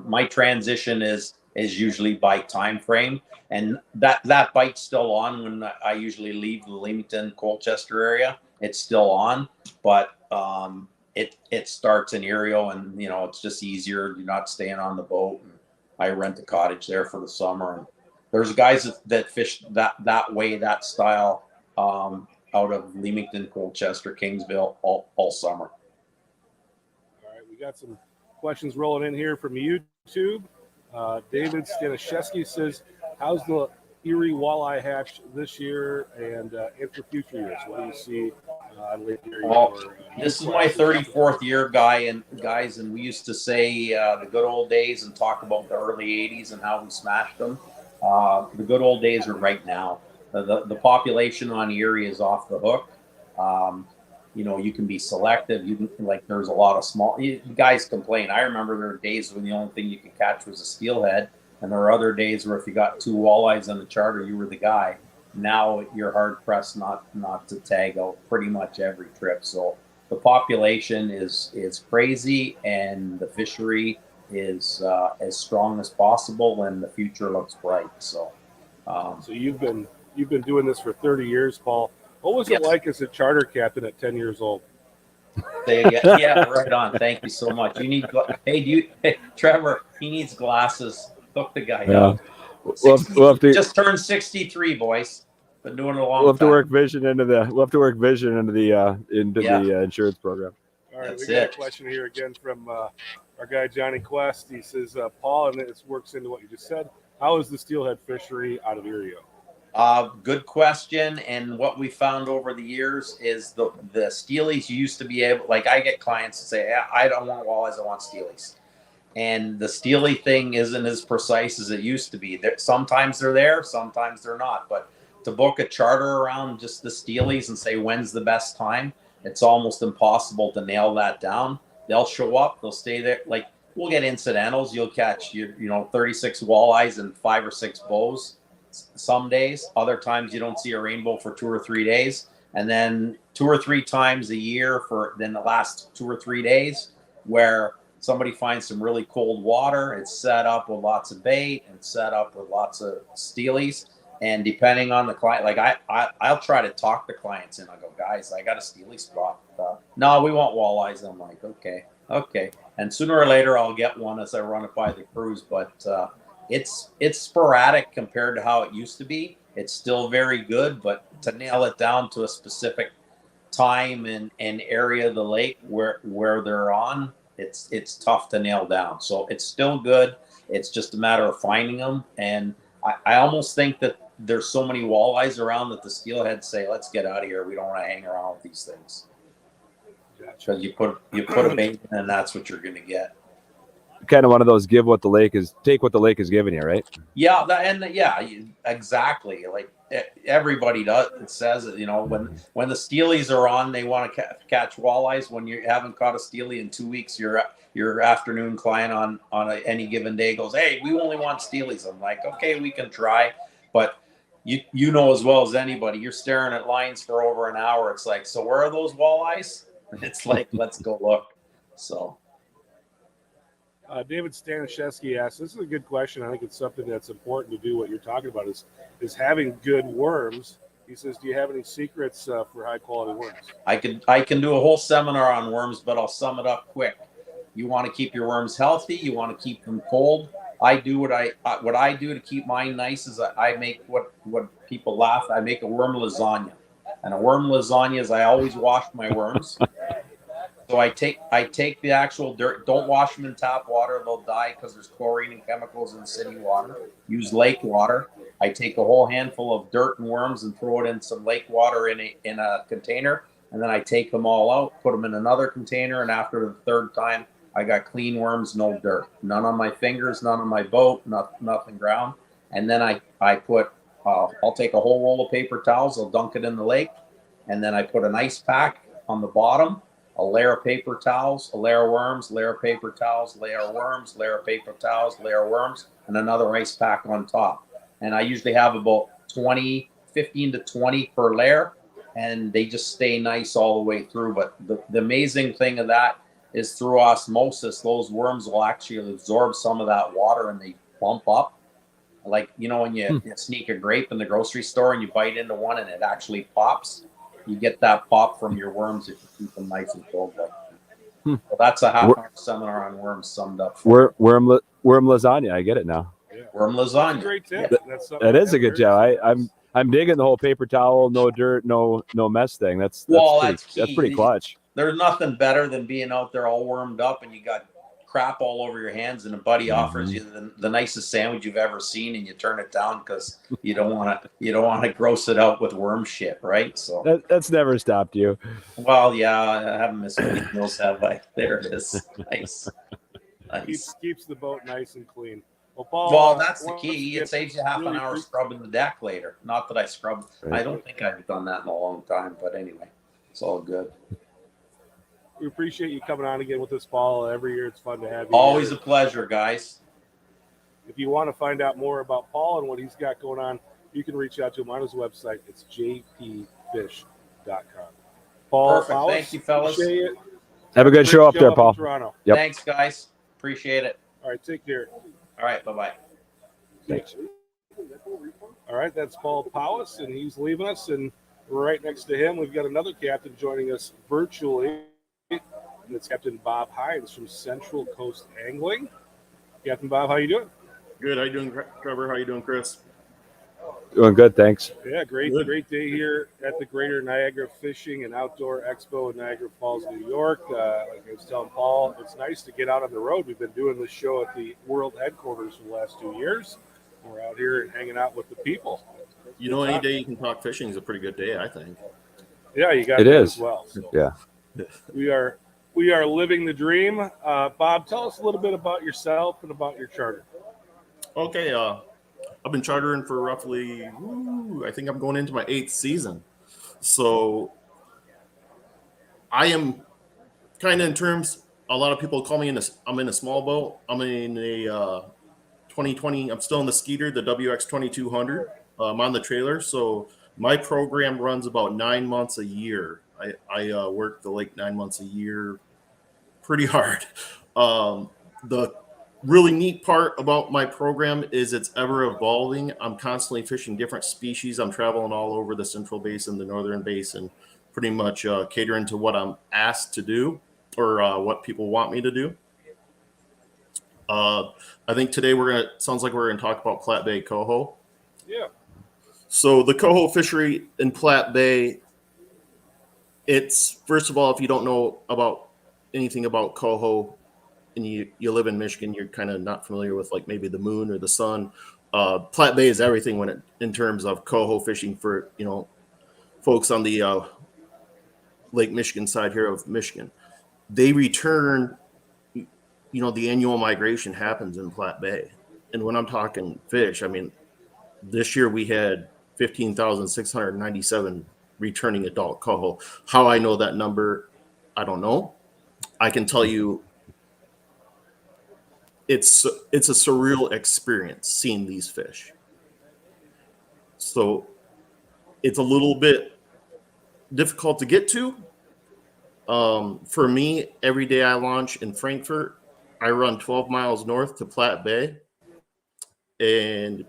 my transition is usually by time frame, and that bite's still on when I usually leave the Leamington, Colchester area. It's still on, but it starts in Erie, and it's just easier. You're not staying on the boat. And I rent a cottage there for the summer. And there's guys that fish that way, that style, out of Leamington, Colchester, Kingsville all summer. All right, we got some questions rolling in here from YouTube. David Staniszewski says, how's the Erie walleye hatch this year and for future years? What do you see on Lake Erie? Well, this is my 34th year, guys, and we used to say the good old days and talk about the early 80s and how we smashed them. The good old days are right now. The population on Erie is off the hook. You can be selective. There's a lot of small. You guys complain. I remember there were days when the only thing you could catch was a steelhead, and there were other days where if you got 2 walleyes on the charter, you were the guy. Now you're hard pressed not to tag out pretty much every trip. So the population is crazy, and the fishery is as strong as possible, and the future looks bright. So, so you've been doing this for 30 years, Paul. What was it Yes. like as a charter captain at 10 years old? Yeah, right on. Thank you so much. You need. Trevor? He needs glasses. Hook the guy up. We'll have to Just turned 63, boys. Been doing it a long we'll have to time. work vision into the the insurance program. All right, That's we got it. a question here again from our guy Johnny Quest. He says, Paul, and this works into what you just said, how is the steelhead fishery out of Erie? Good question. And what we found over the years is the steelies used to be able, like I get clients that say, I don't want walleyes, I want steelies. And the steely thing isn't as precise as it used to be. Sometimes they're there, sometimes they're not. But to book a charter around just the steelies and say, when's the best time? It's almost impossible to nail that down. They'll show up, they'll stay there. Like we'll get incidentals. You'll catch, 36 walleyes and 5 or 6 bows. Some days, other times you don't see a rainbow for 2 or 3 days, and then 2 or 3 times a year for then the last 2 or 3 days where somebody finds some really cold water. It's set up with lots of bait and set up with lots of steelies, and depending on the client, like I'll try to talk the clients in. I go, guys, I got a steely spot. No, we want walleyes. I'm like, okay, and sooner or later I'll get one as I run it by the crews, but it's sporadic compared to how it used to be. It's still very good, but to nail it down to a specific time and area of the lake where they're on, it's tough to nail down. So it's still good. It's just a matter of finding them. And I almost think that there's so many walleyes around that the steelheads say, let's get out of here. We don't want to hang around with these things. Because you put a bait in and that's what you're going to get. Kind of one of those take what the lake is giving you, right? Yeah, exactly. Like everybody does. It says it. When the steelies are on, they want to catch walleyes. When you haven't caught a steely in 2 weeks, your afternoon client on any given day goes, "Hey, we only want steelies." I'm like, "Okay, we can try," but you know as well as anybody, you're staring at lines for over an hour. It's like, so where are those walleyes? It's like, let's go look. So. David Staniszewski asks, this is a good question. I think it's something that's important to do what you're talking about is having good worms. He says, do you have any secrets for high quality worms? I can do a whole seminar on worms, but I'll sum it up quick. You want to keep your worms healthy. You want to keep them cold. I do what I do to keep mine nice is I make what people laugh. I make a worm lasagna, and a worm lasagna is I always wash my worms. So I take the actual dirt. Don't wash them in tap water; they'll die because there's chlorine and chemicals in city water. Use lake water. I take a whole handful of dirt and worms and throw it in some lake water in a container, and then I take them all out, put them in another container, and after the 3rd time, I got clean worms, no dirt, none on my fingers, none on my boat, nothing ground. And then I put I'll take a whole roll of paper towels, I'll dunk it in the lake, and then I put an ice pack on the bottom. A layer of paper towels, a layer of worms, layer of paper towels, layer of worms, layer of paper towels, layer of worms, and another ice pack on top. And I usually have about 15 to 20 per layer, and they just stay nice all the way through. But the amazing thing of that is through osmosis, those worms will actually absorb some of that water and they bump up. Like, when you sneak a grape in the grocery store and you bite into one and it actually pops. You get that pop from your worms if you keep them nice and cold. Well, that's a half-hour seminar on worms summed up. Worm lasagna. I get it now. Yeah. Worm That's a lasagna. great tip. Yeah. That is a good job. I'm digging the whole paper towel, no dirt, no mess thing. That's key. pretty clutch. There's nothing better than being out there all wormed up and you got crap all over your hands, and a buddy offers you the nicest sandwich you've ever seen, and you turn it down because you don't want to gross it out with worm shit, right? So that's never stopped you. well, yeah, I haven't missed many meals, have I? There it is. Nice. Keeps the boat nice and clean. Well, Paul, well, that's the key. It saves you half an hour scrubbing the deck later. Not that I scrub. Right. I don't think I've done that in a long time, but anyway, it's all good. We appreciate you coming on again with us, Paul. Every year it's fun to have you. Always here. a pleasure, guys. If you want to find out more about Paul and what he's got going on, you can reach out to him on his website. It's jpfish.com. Paul, Perfect. Powis, Thank you, fellas. appreciate it. Have a good show up there, in Paul. Toronto. Yep. Thanks, guys. Appreciate it. All right, take care. All right, bye-bye. Thanks. All right, that's Paul Powis, and he's leaving us. And right next to him, we've got another captain joining us virtually. And it's Captain Bob Hinds from Central Coast Angling. Captain Bob, how you doing? Good. How you doing, Trevor? How you doing, Chris? Doing good, thanks. Yeah, great day here at the Greater Niagara Fishing and Outdoor Expo in Niagara Falls, New York. Like I was telling Paul, it's nice to get out on the road. We've been doing this show at the world headquarters for the last 2 years. We're out here and hanging out with the people. You know, any day you can talk fishing is a pretty good day, I think. Yeah, you got It that is. as well. So Yeah. we are living the dream. Bob, tell us a little bit about yourself and about your charter. Okay. I've been chartering for roughly, I think I'm going into my 8th season. So I am kind of in terms, a lot of people call me I'm in a small boat. I'm in a 2020, I'm still in the Skeeter, the WX 2200. I'm on the trailer. So my program runs about 9 months a year. I work the lake 9 months a year pretty hard. The really neat part about my program is it's ever evolving. I'm constantly fishing different species. I'm traveling all over the Central Basin, the Northern Basin, pretty much catering to what I'm asked to do or what people want me to do. I think today sounds like we're gonna talk about Platte Bay Coho. Yeah. So the coho fishery in Platte Bay, it's, first of all, if you don't know about anything about coho and you live in Michigan, you're kind of not familiar with like maybe the moon or the sun. Platte Bay is everything in terms of coho fishing for, folks on the Lake Michigan side here of Michigan. They return, the annual migration happens in Platte Bay. And when I'm talking fish, I mean, this year we had 15,697 returning adult coho. How I know that number, I don't know. I can tell you it's a surreal experience seeing these fish. So it's a little bit difficult to get to. For me, every day I launch in Frankfurt, I run 12 miles north to Platte Bay. And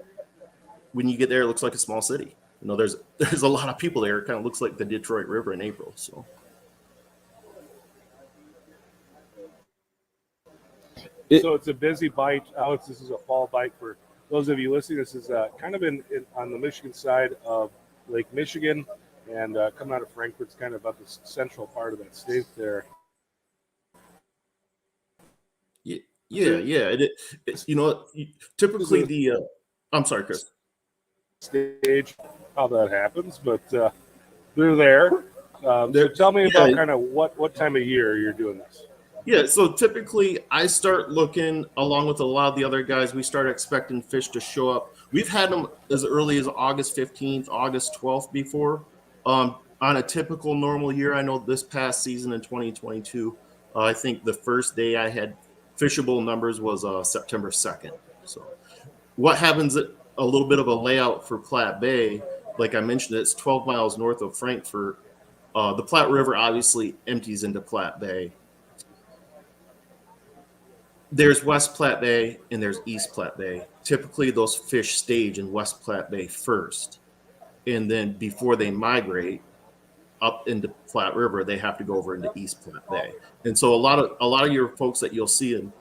when you get there, it looks like a small city. There's a lot of people there. It kind of looks like the Detroit River in April. So it's a busy bite. Alex, this is a fall bite for those of you listening. This is kind of on the Michigan side of Lake Michigan, and coming out of Frankfurt, it's kind of about the central part of that state there. Yeah. Typically I'm sorry, Chris. Stage how that happens, but they're there. So tell me about kind of what time of year you're doing this. Yeah, so typically I start looking, along with a lot of the other guys, we start expecting fish to show up. We've had them as early as August 15th, August 12th before. On a typical normal year, I know this past season in 2022, I think the first day I had fishable numbers was September 2nd. So what happens at a little bit of a layout for Platte Bay, like I mentioned, it's 12 miles north of Frankfurt. The Platte River obviously empties into Platte Bay. There's West Platte Bay and there's East Platte Bay. Typically, those fish stage in West Platte Bay first. And then before they migrate, up into Platte River, they have to go over into East Platte Bay. And so a lot of your folks that you'll see in,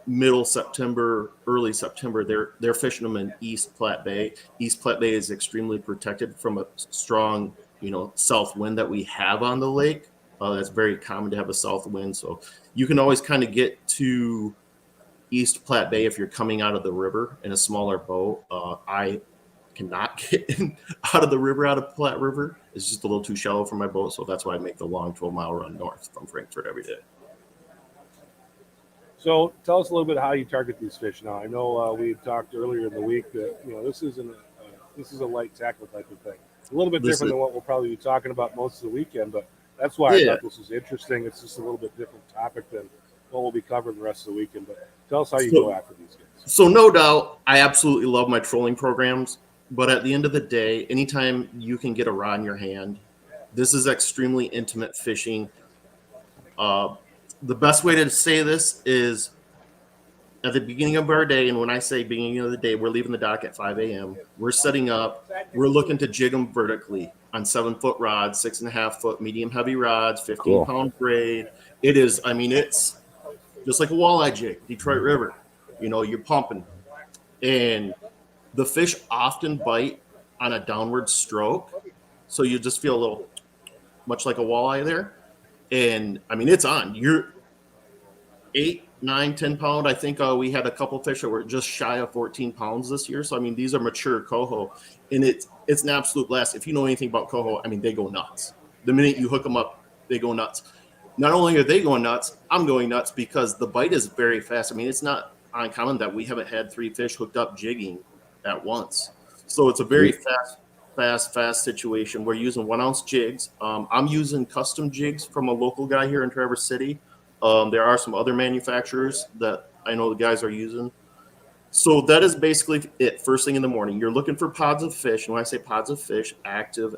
middle September, early September, they're fishing them in East Platte Bay. East Platte Bay is extremely protected from a strong, south wind that we have on the lake. That's very common to have a south wind. So you can always kind of get to East Platte Bay if you're coming out of the river in a smaller boat. I cannot get out of the river, out of Platte River. It's just a little too shallow for my boat. So that's why I make the long 12-mile run north from Frankfurt every day. So tell us a little bit how you target these fish. Now, I know we talked earlier in the week that, this is a light tackle type of thing. A little bit different than what we'll probably be talking about most of the weekend, but that's why I thought this was interesting. It's just a little bit different topic than what we'll be covering the rest of the weekend. But tell us how you go after these guys. So no doubt, I absolutely love my trolling programs. But at the end of the day, anytime you can get a rod in your hand, this is extremely intimate fishing. The best way to say this is at the beginning of our day, and when I say beginning of the day, we're leaving the dock at 5 a.m. We're setting up. We're looking to jig them vertically on 7-foot rods, 6.5-foot medium heavy rods, 15-pound braid. It's just like a walleye jig, Detroit River. You're pumping. And the fish often bite on a downward stroke. So you just feel a little, much like a walleye there. And it's on. You're 8, 9, 10 pound. I think we had a couple fish that were just shy of 14 pounds this year. So, these are mature coho. And it's an absolute blast. If you know anything about coho, they go nuts. The minute you hook them up, they go nuts. Not only are they going nuts, I'm going nuts because the bite is very fast. It's not uncommon that we haven't had 3 fish hooked up jigging at once. So it's a very fast situation. We're using 1-ounce jigs. I'm using custom jigs from a local guy here in Traverse City. There are some other manufacturers that I know the guys are using. So that is basically it. First thing in the morning, you're looking for pods of fish. And when I say pods of fish, active,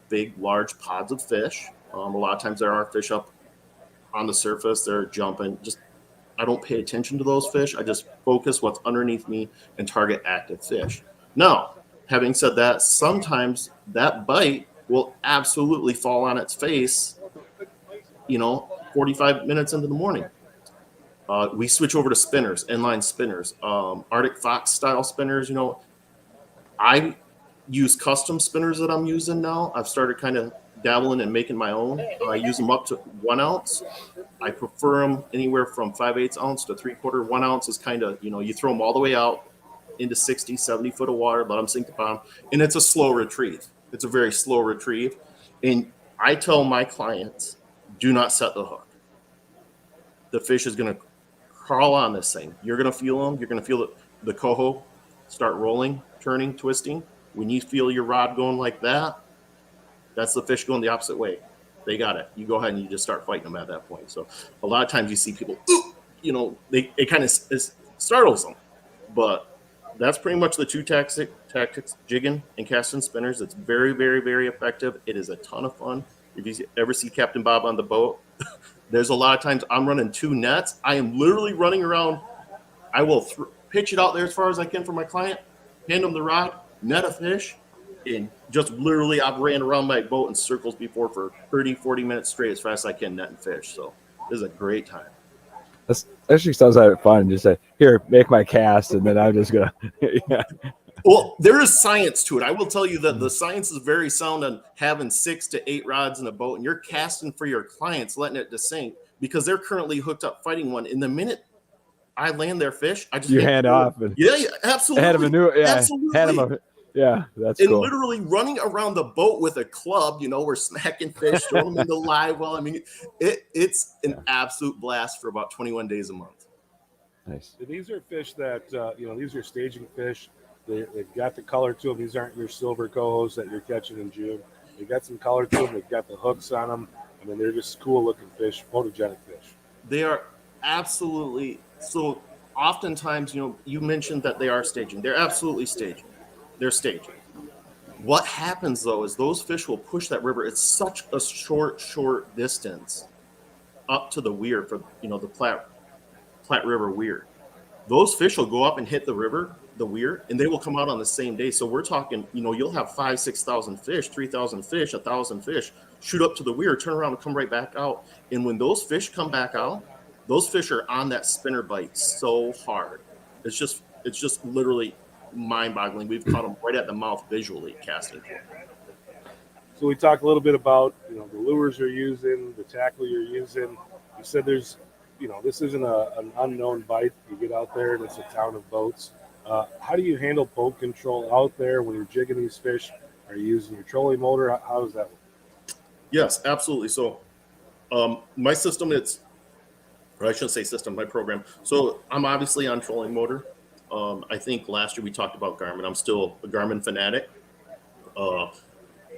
big, large pods of fish. A lot of times there are fish up on the surface. They're jumping. I don't pay attention to those fish. I just focus what's underneath me and target active fish. Now, having said that, sometimes that bite will absolutely fall on its face, 45 minutes into the morning. We switch over to spinners, inline spinners, Arctic Fox style spinners. I use custom spinners that I'm using now. I've started kind of dabbling and making my own. I use them up to 1 ounce. I prefer them anywhere from 5/8 ounce to 3/4. 1 ounce is kind of, you throw them all the way out into 60, 70 foot of water, let them sink the bottom. And it's a slow retrieve. It's a very slow retrieve. And I tell my clients, do not set the hook. The fish is going to crawl on this thing. You're going to feel them. You're going to feel the coho start rolling, turning, twisting. When you feel your rod going like that, that's the fish going the opposite way. They got it. You go ahead and you just start fighting them at that point. So a lot of times you see people, it kind of startles them. But that's pretty much the 2 tactics, jigging and casting spinners. It's very, very, very effective. It is a ton of fun. If you ever see Captain Bob on the boat, there's a lot of times I'm running 2 nets. I am literally running around. I will pitch it out there as far as I can for my client, hand them the rod, net a fish, and just literally I've ran around my boat in circles before for 30, 40 minutes straight as fast as I can netting fish. So this is a great time. That actually sounds like fun. Just say, here, make my cast, and then I'm just going to, yeah. Well, there is science to it. I will tell you that the science is very sound on having 6 to 8 rods in a boat, and you're casting for your clients, letting it desync because they're currently hooked up fighting one. In the minute I land their fish, I just hand off. And yeah, absolutely. Had him a new, yeah, absolutely. had him a, yeah, that's and cool. Literally running around the boat with a club, we're smacking fish, throwing them in the live well. It's an absolute blast for about 21 days a month. Nice. These are fish that, these are staging fish. They've got the color to them. These aren't your silver cohos that you're catching in June. They've got some color to them. They've got the hooks on them. They're just cool looking fish, photogenic fish. They are absolutely. So oftentimes, you mentioned that they are staging. They're absolutely staging. They're staging. What happens though is those fish will push that river. It's such a short distance up to the weir for the Platte River weir. Those fish will go up and hit the river the weir, and they will come out on the same day. So we're talking, you'll have 5,000, 6,000 fish, 3,000 fish, 1,000 fish shoot up to the weir, turn around and come right back out. And when those fish come back out, those fish are on that spinner bite so hard. It's just literally mind-boggling. We've caught them right at the mouth visually casting. So we talked a little bit about, the lures you're using, the tackle you're using. You said there's, this isn't an unknown bite. You get out there and it's a town of boats. How do you handle boat control out there when you're jigging these fish? Are you using your trolling motor? How does that work? Yes, absolutely. So my system, I shouldn't say system, my program. So I'm obviously on trolling motor. I think last year we talked about Garmin. I'm still a Garmin fanatic.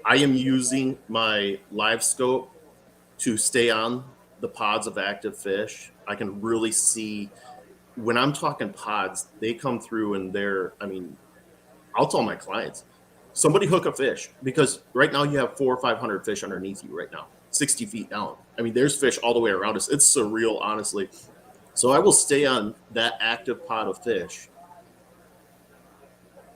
I am using my live scope to stay on the pods of active fish. I can really see when I'm talking pods, they come through and I'll tell my clients, somebody hook a fish, because right now you have 400 or 500 fish underneath you right now, 60 feet down. There's fish all the way around us. It's surreal, honestly. So I will stay on that active pod of fish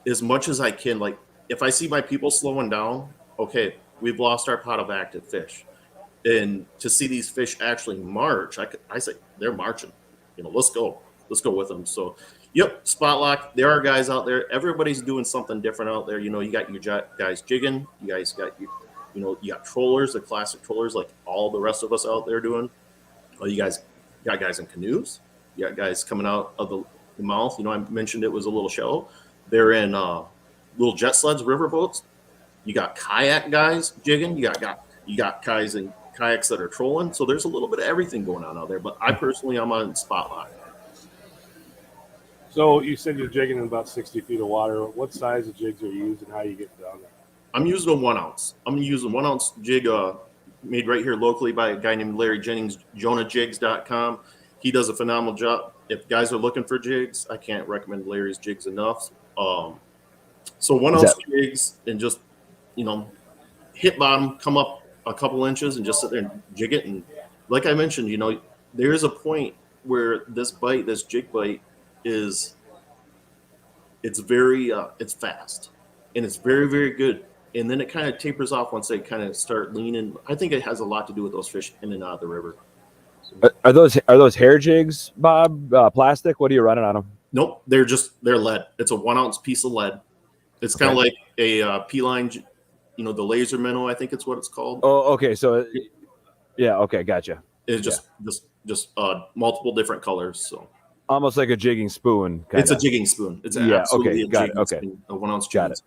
as much as I can. Like if I see my people slowing down, okay, we've lost our pot of active fish. And to see these fish actually march, I say they're marching. Let's go with them. So, yep, spot lock. There are guys out there. Everybody's doing something different out there. You got your guys jigging. You guys got you got trollers, the classic trollers, like all the rest of us out there doing. You guys got guys in canoes. You got guys coming out of the mouth. I mentioned it was a little shallow. They're in little jet sleds, river boats. You got kayak guys jigging. You got guys in kayaks that are trolling. So there's a little bit of everything going on out there. But I personally, I'm on spot lock. So you said you're jigging in about 60 feet of water. What size of jigs are you using? How you get down there? I'm using a 1 ounce. I'm using 1 ounce jig made right here locally by a guy named Larry Jennings, jonahjigs.com. He does a phenomenal job. If guys are looking for jigs, I can't recommend Larry's jigs enough. So 1 ounce jigs, and just, hit bottom, come up a couple inches and just sit there and jig it. And like I mentioned, there is a point where this jig bite it's fast and it's very, very good. And then it kind of tapers off once they kind of start leaning. I think it has a lot to do with those fish in and out of the river. Are those hair jigs, Bob? Plastic? What are you running on them? Nope, they're lead. It's a 1 ounce piece of lead. It's kind of like a P-line, the laser minnow, I think it's what it's called. Oh, okay. So, yeah, okay, gotcha. It's just multiple different colors. So almost like a jigging spoon. It's a jigging spoon. It's absolutely got it. Okay, spoon, a 1 ounce. Got it.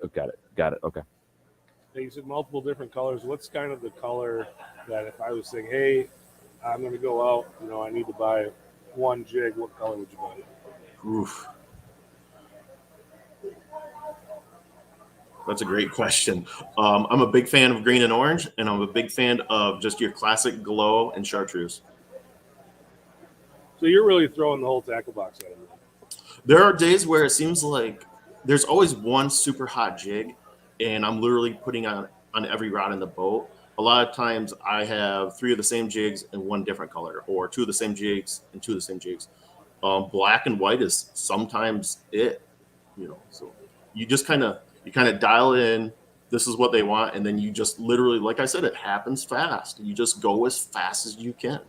Okay. You said multiple different colors. What's kind of the color that if I was saying, hey, I'm going to go out, I need to buy one jig, what color would you buy? Oof. That's a great question. I'm a big fan of green and orange, and I'm a big fan of just your classic glow and chartreuse. So you're really throwing the whole tackle box at it. There are days where it seems like there's always one super hot jig, and I'm literally putting on every rod in the boat. A lot of times I have 3 of the same jigs and 1 different color, or 2 of the same jigs and 2 of the same jigs. Black and white is sometimes it, so you just kind of dial in, this is what they want. And then you just literally, like I said, it happens fast. You just go as fast as you can.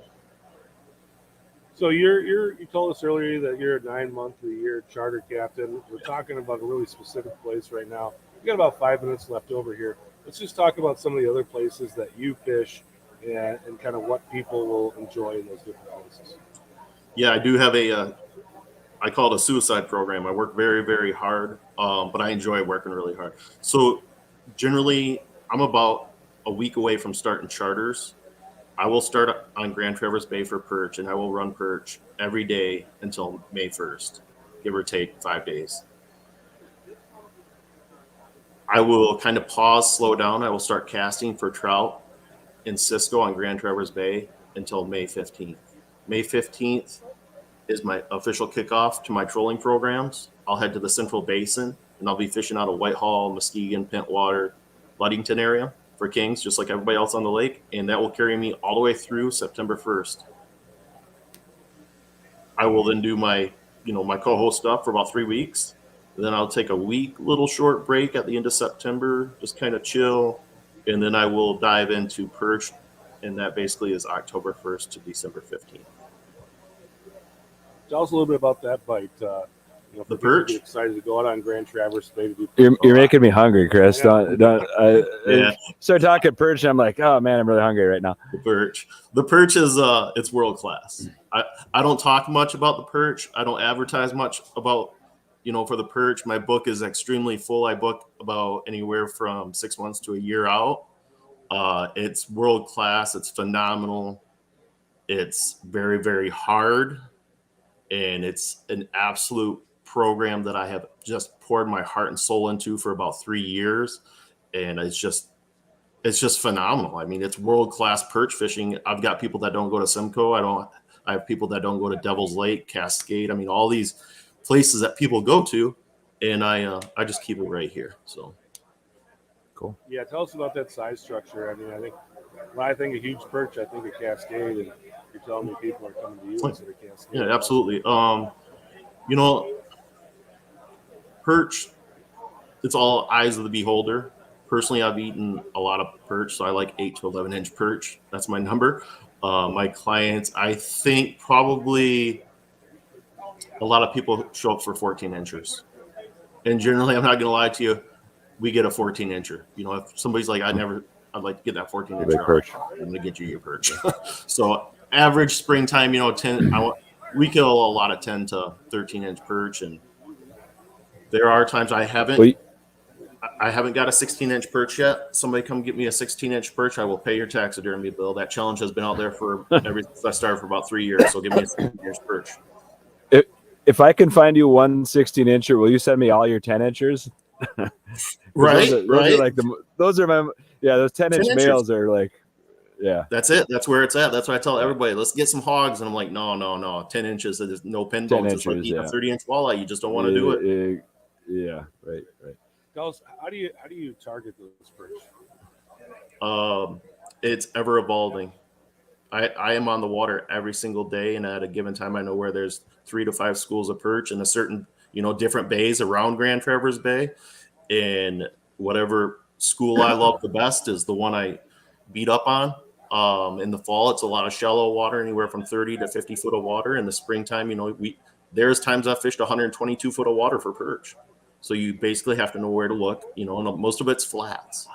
So you told us earlier that you're a 9-month-a-year charter captain. We're talking about a really specific place right now. We got about 5 minutes left over here. Let's just talk about some of the other places that you fish and kind of what people will enjoy in those different places. Yeah, I do have I call it a suicide program. I work very, very hard, but I enjoy working really hard. So generally, I'm about a week away from starting charters. I will start on Grand Traverse Bay for perch, and I will run perch every day until May 1st, give or take 5 days. I will kind of pause, slow down. I will start casting for trout in Cisco on Grand Traverse Bay until May 15th. May 15th is my official kickoff to my trolling programs. I'll head to the Central Basin, and I'll be fishing out of Whitehall, Muskegon, Pentwater, Ludington area for kings, just like everybody else on the lake, and that will carry me all the way through September 1st. I will then do my coho stuff for about 3 weeks, Then I'll take a little short break at the end of September, just kind of chill. And then I will dive into perch. And that basically is October 1st to December 15th. Tell us a little bit about that bite. The perch? Excited to go out on Grand Traverse Bay to do. You're making me hungry, Chris. Yeah. Don't start talking perch. And I'm like, oh man, I'm really hungry right now. The perch is it's world class. I don't talk much about the perch. I don't advertise much about, for the perch. My book is extremely full. I book about anywhere from 6 months to a year out. It's world class. It's phenomenal. It's very, very hard. And it's an absolute program that I have just poured my heart and soul into for about 3 years. And it's just phenomenal. I mean, it's world-class perch fishing. I've got people that don't go to Simcoe. I have people that don't go to Devil's Lake, Cascade. I mean, all these places that people go to, and I just keep it right here. So cool. Yeah, tell us about that size structure. I mean, I think when I think of huge perch, I think of Cascade, and you're telling me people are coming to you instead of Cascade. Yeah, absolutely. Perch, it's all eyes of the beholder. Personally, I've eaten a lot of perch, so I like 8 to 11 inch perch. That's my number. My clients, I think probably a lot of people show up for 14 inchers. And generally, I'm not going to lie to you, we get a 14 incher. If somebody's like, I'd like to get that 14 incher, perch. I'm going to get you your perch. So average springtime, 10. We kill a lot of 10 to 13 inch perch, and there are times I haven't got a 16 inch perch yet. Somebody come get me a 16 inch perch, I will pay your taxidermy bill. That challenge has been out there for since I started for about 3 years. So give me a 16 inch perch. If I can find you one 16 incher, will you send me all your 10 inchers? Right. Those are my those 10 inch males are like. Yeah, that's it. That's where it's at. That's why I tell everybody, let's get some hogs. And I'm like, no, 10 inches. There's no pin bones. It's like eating a 30 inch walleye. You just don't want to do it. Yeah, right. Tell us, how do you target those perch? It's ever evolving. I am on the water every single day, and at a given time, I know where there's 3 to 5 schools of perch in a certain, different bays around Grand Traverse Bay, and whatever school I love the best is the one I beat up on. In the fall, it's a lot of shallow water, anywhere from 30 to 50 foot of water. In the springtime, there's times I've fished 122 foot of water for perch. So you basically have to know where to look, and most of it's flats.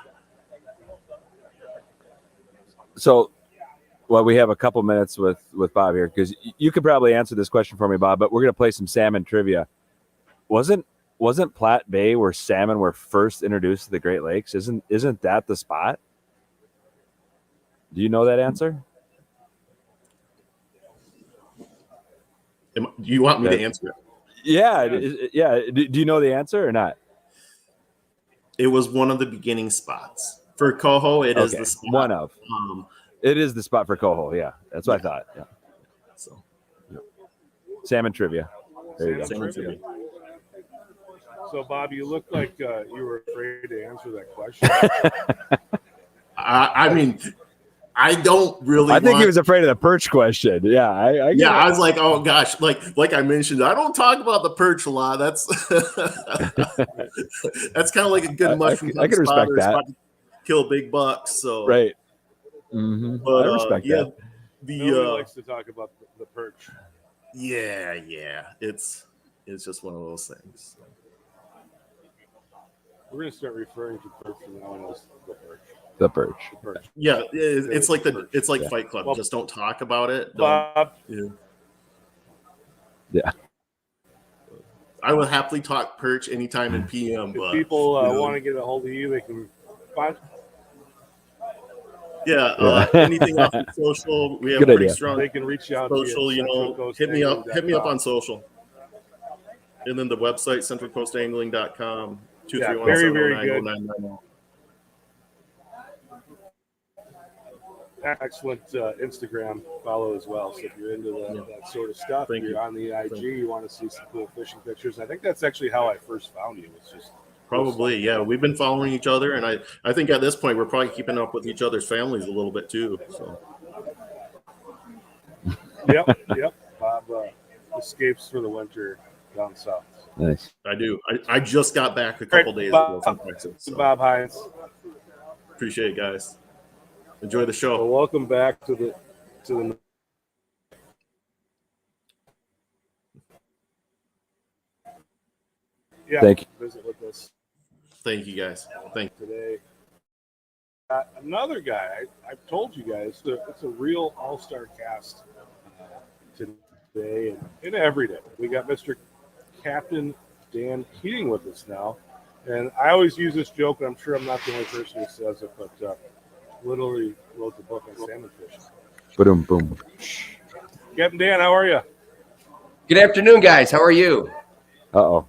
So, we have a couple minutes with Bob here, because you could probably answer this question for me, Bob, but we're going to play some salmon trivia. Wasn't Platte Bay where salmon were first introduced to the Great Lakes? Isn't that the spot? Do you know that answer? Do you want me to answer it? Yeah. Do you know the answer or not? It was one of the beginning spots. For Coho, it is the spot. One of. It is the spot for Coho, yeah. That's what I thought. Yeah. So, salmon trivia. There you go. Salmon trivia. So, Bob, you look like you were afraid to answer that question. I mean, I don't really. I think he was afraid of the perch question. Yeah, I was like, oh gosh, like I mentioned, I don't talk about the perch a lot. That's that's kind of like a good mushroom. I can respect that. Kill big bucks, so right. Mm-hmm. But, I respect that. Nobody likes to talk about the perch. Yeah, it's just one of those things. We're gonna start referring to perch from now on as the perch. The perch. Yeah, it's like it's like Fight Club. Well, just don't talk about it. Bob. Yeah. I will happily talk perch anytime in PM. If people want to get a hold of you, they can find. Yeah, anything off of social. We have pretty strong. They can reach out. Social, hit me up. Hit me up on social. And then the website centralcoastangling.com. 231 very, very good. Excellent Instagram follow as well. So if you're into that sort of stuff, if you're on the IG, you want to see some cool fishing pictures. I think that's actually how I first found you. It's just probably, yeah. We've been following each other, and I think at this point we're probably keeping up with each other's families a little bit too. So. Yep. Bob escapes for the winter down south. Nice. I do. I just got back a couple days ago from Texas. So Bob Hinds. appreciate it, guys. Enjoy the So show. welcome back to the. Yeah, Thank you. visit with us Thank you, guys. Thank you. today. Another guy, I've told you guys, it's a real all-star cast today and every day. We got Mr. Captain Dan Keating with us now. And I always use this joke, and I'm sure I'm not the only person who says it, but literally wrote the book on salmon fishing. Boom, boom. Captain Dan, how are you? Good afternoon, guys. How are you? Uh-oh.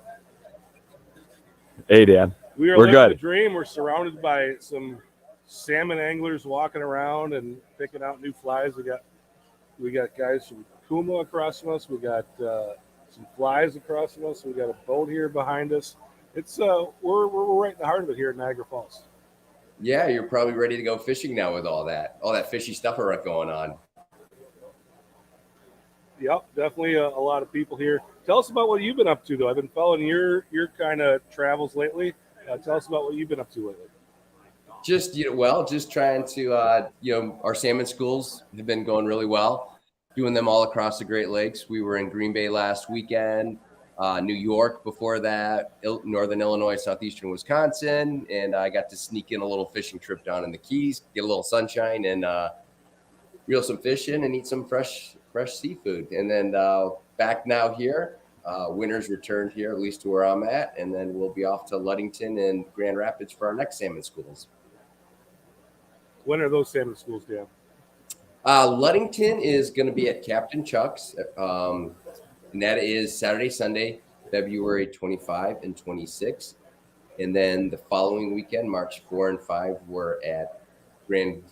Hey, Dan. We're We're living good. the dream. We're surrounded by some salmon anglers walking around and picking out new flies. We got guys from Kuma across from us. We got some flies across from us. We got a boat here behind us. It's we're right in the heart of it here in Niagara Falls. Yeah, you're probably ready to go fishing now with all that fishy stuff going on. Yep, definitely a lot of people here. Tell us about what you've been up to, though. I've been following your kind of travels lately. Tell us about what you've been up to lately. Just trying to our salmon schools have been going really well, doing them all across the Great Lakes. We were in Green Bay last weekend, New York before that, Northern Illinois, Southeastern Wisconsin, and I got to sneak in a little fishing trip down in the Keys, get a little sunshine, and reel some fish in and eat some fresh seafood. And then back now here, winter's returned here, at least to where I'm at, and then we'll be off to Ludington and Grand Rapids for our next salmon schools. When are those salmon schools, Dan? Ludington is going to be at Captain Chuck's, and that is Saturday, Sunday, February 25 and 26. And then the following weekend, March 4 and 5, we're at in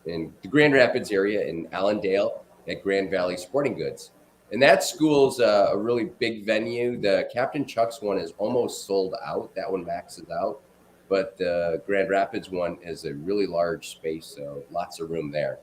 the Grand Rapids area in Allendale at Grand Valley Sporting Goods. And that school's a really big venue. The Captain Chuck's one is almost sold out. That one maxes out. But the Grand Rapids one is a really large space, so lots of room there.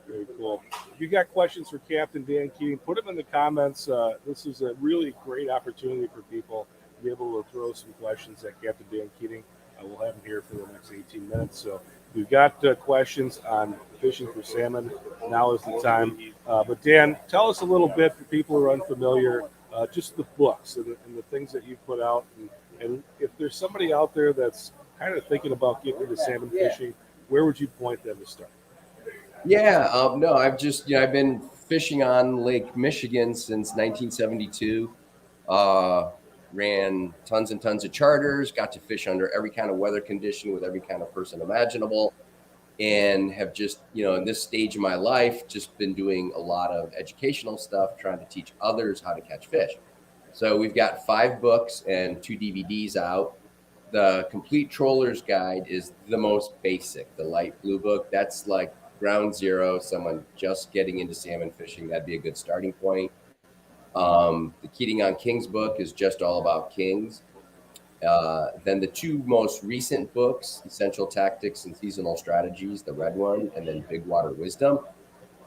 Very cool. If you got questions for Captain Dan Keating, put them in the comments. This is a really great opportunity for people to be able to throw some questions at Captain Dan Keating. We'll have him here for the next 18 minutes. So if you've got questions on fishing for salmon, now is the time. But Dan, tell us a little bit for people who are unfamiliar, just the books and the things that you put out. And if there's somebody out there that's kind of thinking about getting into salmon fishing, where would you point them to start? Yeah, no, I've been fishing on Lake Michigan since 1972. Ran tons and tons of charters, got to fish under every kind of weather condition with every kind of person imaginable, and have just, in this stage of my life, just been doing a lot of educational stuff, trying to teach others how to catch fish. So we've got 5 books and 2 DVDs out. The Complete Troller's Guide is the most basic, the light blue book. That's like ground zero, someone just getting into salmon fishing. That'd be a good starting point. The Keating on Kings book is just all about kings. Then the 2 most recent books, Essential Tactics and Seasonal Strategies, the red one, and then Big Water Wisdom.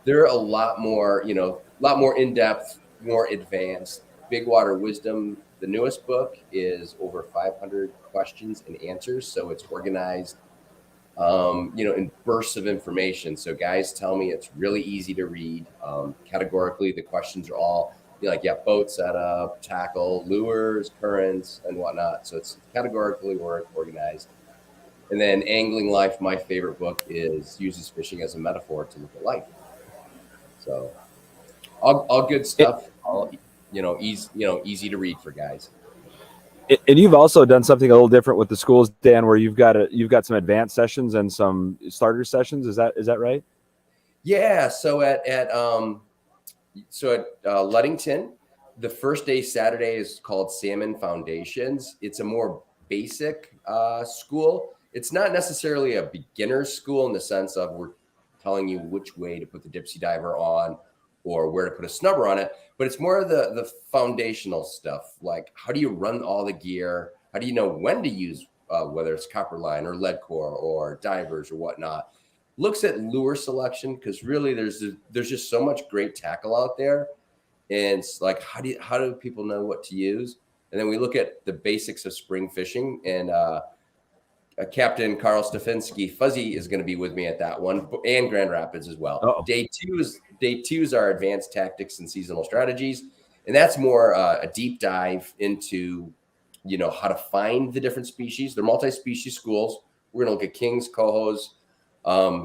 They're a lot more in-depth, more advanced. Big Water Wisdom, the newest book, is over 500 questions and answers. So it's organized, in bursts of information. So guys tell me it's really easy to read. Categorically, the questions are all boat setup, tackle, lures, currents, and whatnot. So it's categorically organized. And then Angling Life, my favorite book, uses fishing as a metaphor to look at life. So all good stuff. Easy to read for guys. And you've also done something a little different with the schools, Dan, where you've got some advanced sessions and some starter sessions. Is that right? Yeah. So at Ludington, the first day, Saturday, is called Salmon Foundations. It's a more basic school. It's not necessarily a beginner's school in the sense of we're telling you which way to put the Dipsy Diver on or where to put a snubber on it, but it's more of the foundational stuff. Like, how do you run all the gear? How do you know when to use, whether it's copper line or lead core or divers or whatnot? Looks at lure selection, because really there's just so much great tackle out there. And it's like, how do people know what to use? And then we look at the basics of spring fishing, and Captain Carl Stefanski, Fuzzy, is going to be with me at that one, and Grand Rapids as well. Uh-oh. Day two is our advanced tactics and seasonal strategies, and that's more a deep dive into, how to find the different species. They're multi-species schools. We're going to look at kings, cohos,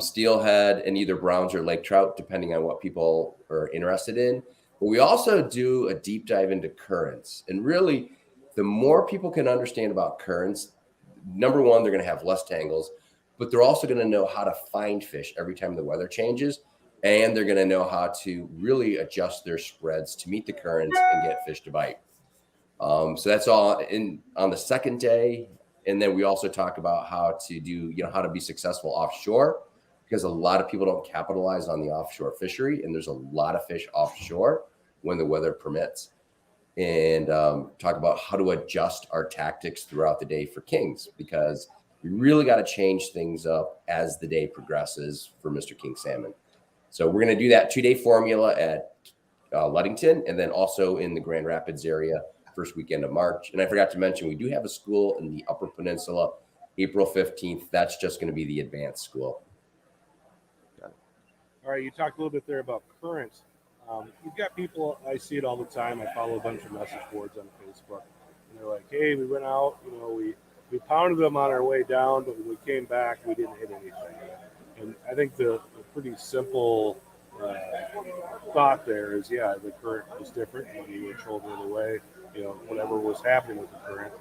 steelhead, and either browns or lake trout, depending on what people are interested in. But we also do a deep dive into currents. And really, the more people can understand about currents, number one, they're going to have less tangles, but they're also going to know how to find fish every time the weather changes. And they're going to know how to really adjust their spreads to meet the currents and get fish to bite. So that's all on the second day. And then we also talk about how to do, how to be successful offshore, because a lot of people don't capitalize on the offshore fishery, and there's a lot of fish offshore when the weather permits. And talk about how to adjust our tactics throughout the day for kings, because we really got to change things up as the day progresses for Mr. King salmon. So we're going to do that 2-day formula at Ludington, and then also in the Grand Rapids area first weekend of March. And I forgot to mention, we do have a school in the Upper Peninsula, April 15th. That's just going to be the advanced school. All right, you talked a little bit there about currents. You've got people, I see it all the time. I follow a bunch of message boards on Facebook, and they're like, hey, we went out, we pounded them on our way down, but when we came back, we didn't hit anything. And I think the pretty simple thought there is, the current was different when you were trolled the other way. Whatever was happening with the current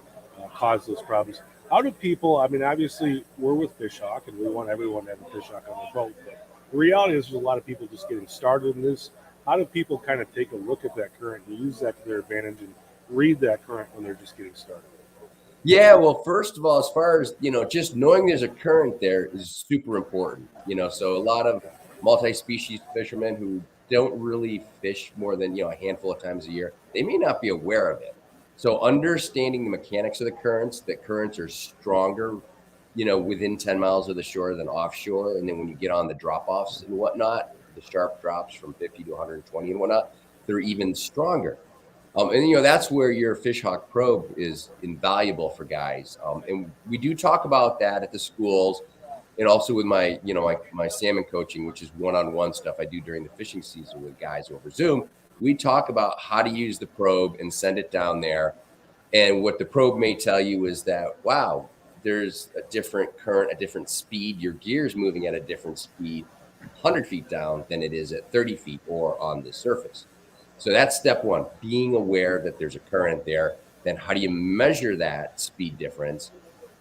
caused those problems. How do people, obviously we're with Fishhawk, and we want everyone to have a Fishhawk on their boat, but the reality is there's a lot of people just getting started in this. How do people kind of take a look at that current and use that to their advantage and read that current when they're just getting started? Yeah, well, first of all, as far as, just knowing there's a current there is super important. So a lot of multi-species fishermen who don't really fish more than, a handful of times a year, they may not be aware of it. So understanding the mechanics of the currents, that currents are stronger, within 10 miles of the shore than offshore. And then when you get on the drop-offs and whatnot, the sharp drops from 50 to 120 and whatnot, they're even stronger. And that's where your Fishhawk probe is invaluable for guys. And we do talk about that at the schools, and also with my, my salmon coaching, which is one-on-one stuff I do during the fishing season with guys over Zoom. We talk about how to use the probe and send it down there. And what the probe may tell you is that, wow, there's a different current, a different speed. Your gear's moving at a different speed 100 feet down than it is at 30 feet or on the surface. So that's step one, being aware that there's a current there. Then how do you measure that speed difference?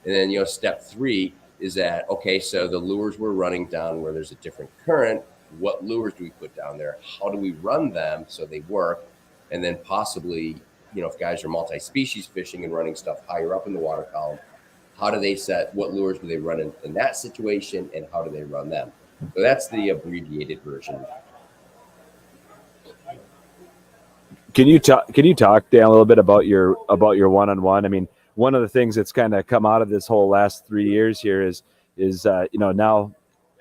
And then, step three is that, okay, so the lures we're running down where there's a different current, what lures do we put down there? How do we run them so they work? And then possibly, if guys are multi-species fishing and running stuff higher up in the water column, how do they set, what lures do they run in that situation, and how do they run them? So that's the abbreviated version. Can you talk, Dan, a little bit about your one-on-one? One of the things that's kind of come out of this whole last 3 years here is now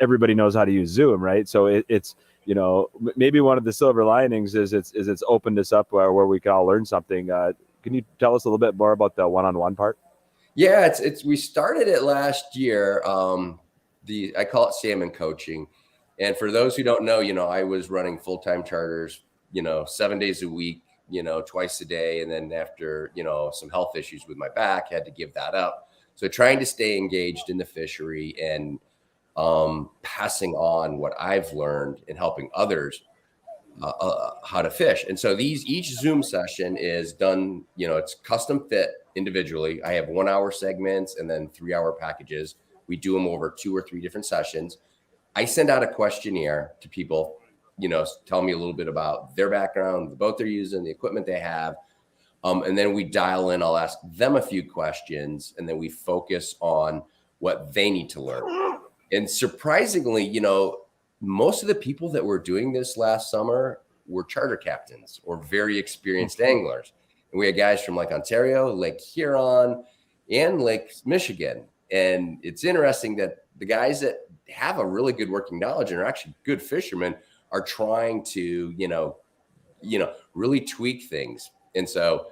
everybody knows how to use Zoom, right? So it's maybe one of the silver linings is it's opened us up where we can all learn something. Can you tell us a little bit more about the one-on-one part? Yeah, we started it last year. I call it salmon coaching. And for those who don't know, I was running full-time charters, 7 days a week, twice a day. And then after, some health issues with my back, had to give that up. So trying to stay engaged in the fishery and passing on what I've learned and helping others how to fish. And so each Zoom session is done, it's custom fit individually. I have 1 hour segments and then 3 hour packages. We do them over 2 or 3 different sessions. I send out a questionnaire to people, tell me a little bit about their background, the boat they're using, the equipment they have. And then we dial in, I'll ask them a few questions, and then we focus on what they need to learn. And surprisingly, most of the people that were doing this last summer were charter captains or very experienced anglers. And we had guys from Lake Ontario, Lake Huron, and Lake Michigan. And it's interesting that the guys that have a really good working knowledge and are actually good fishermen are trying to, really tweak things. And so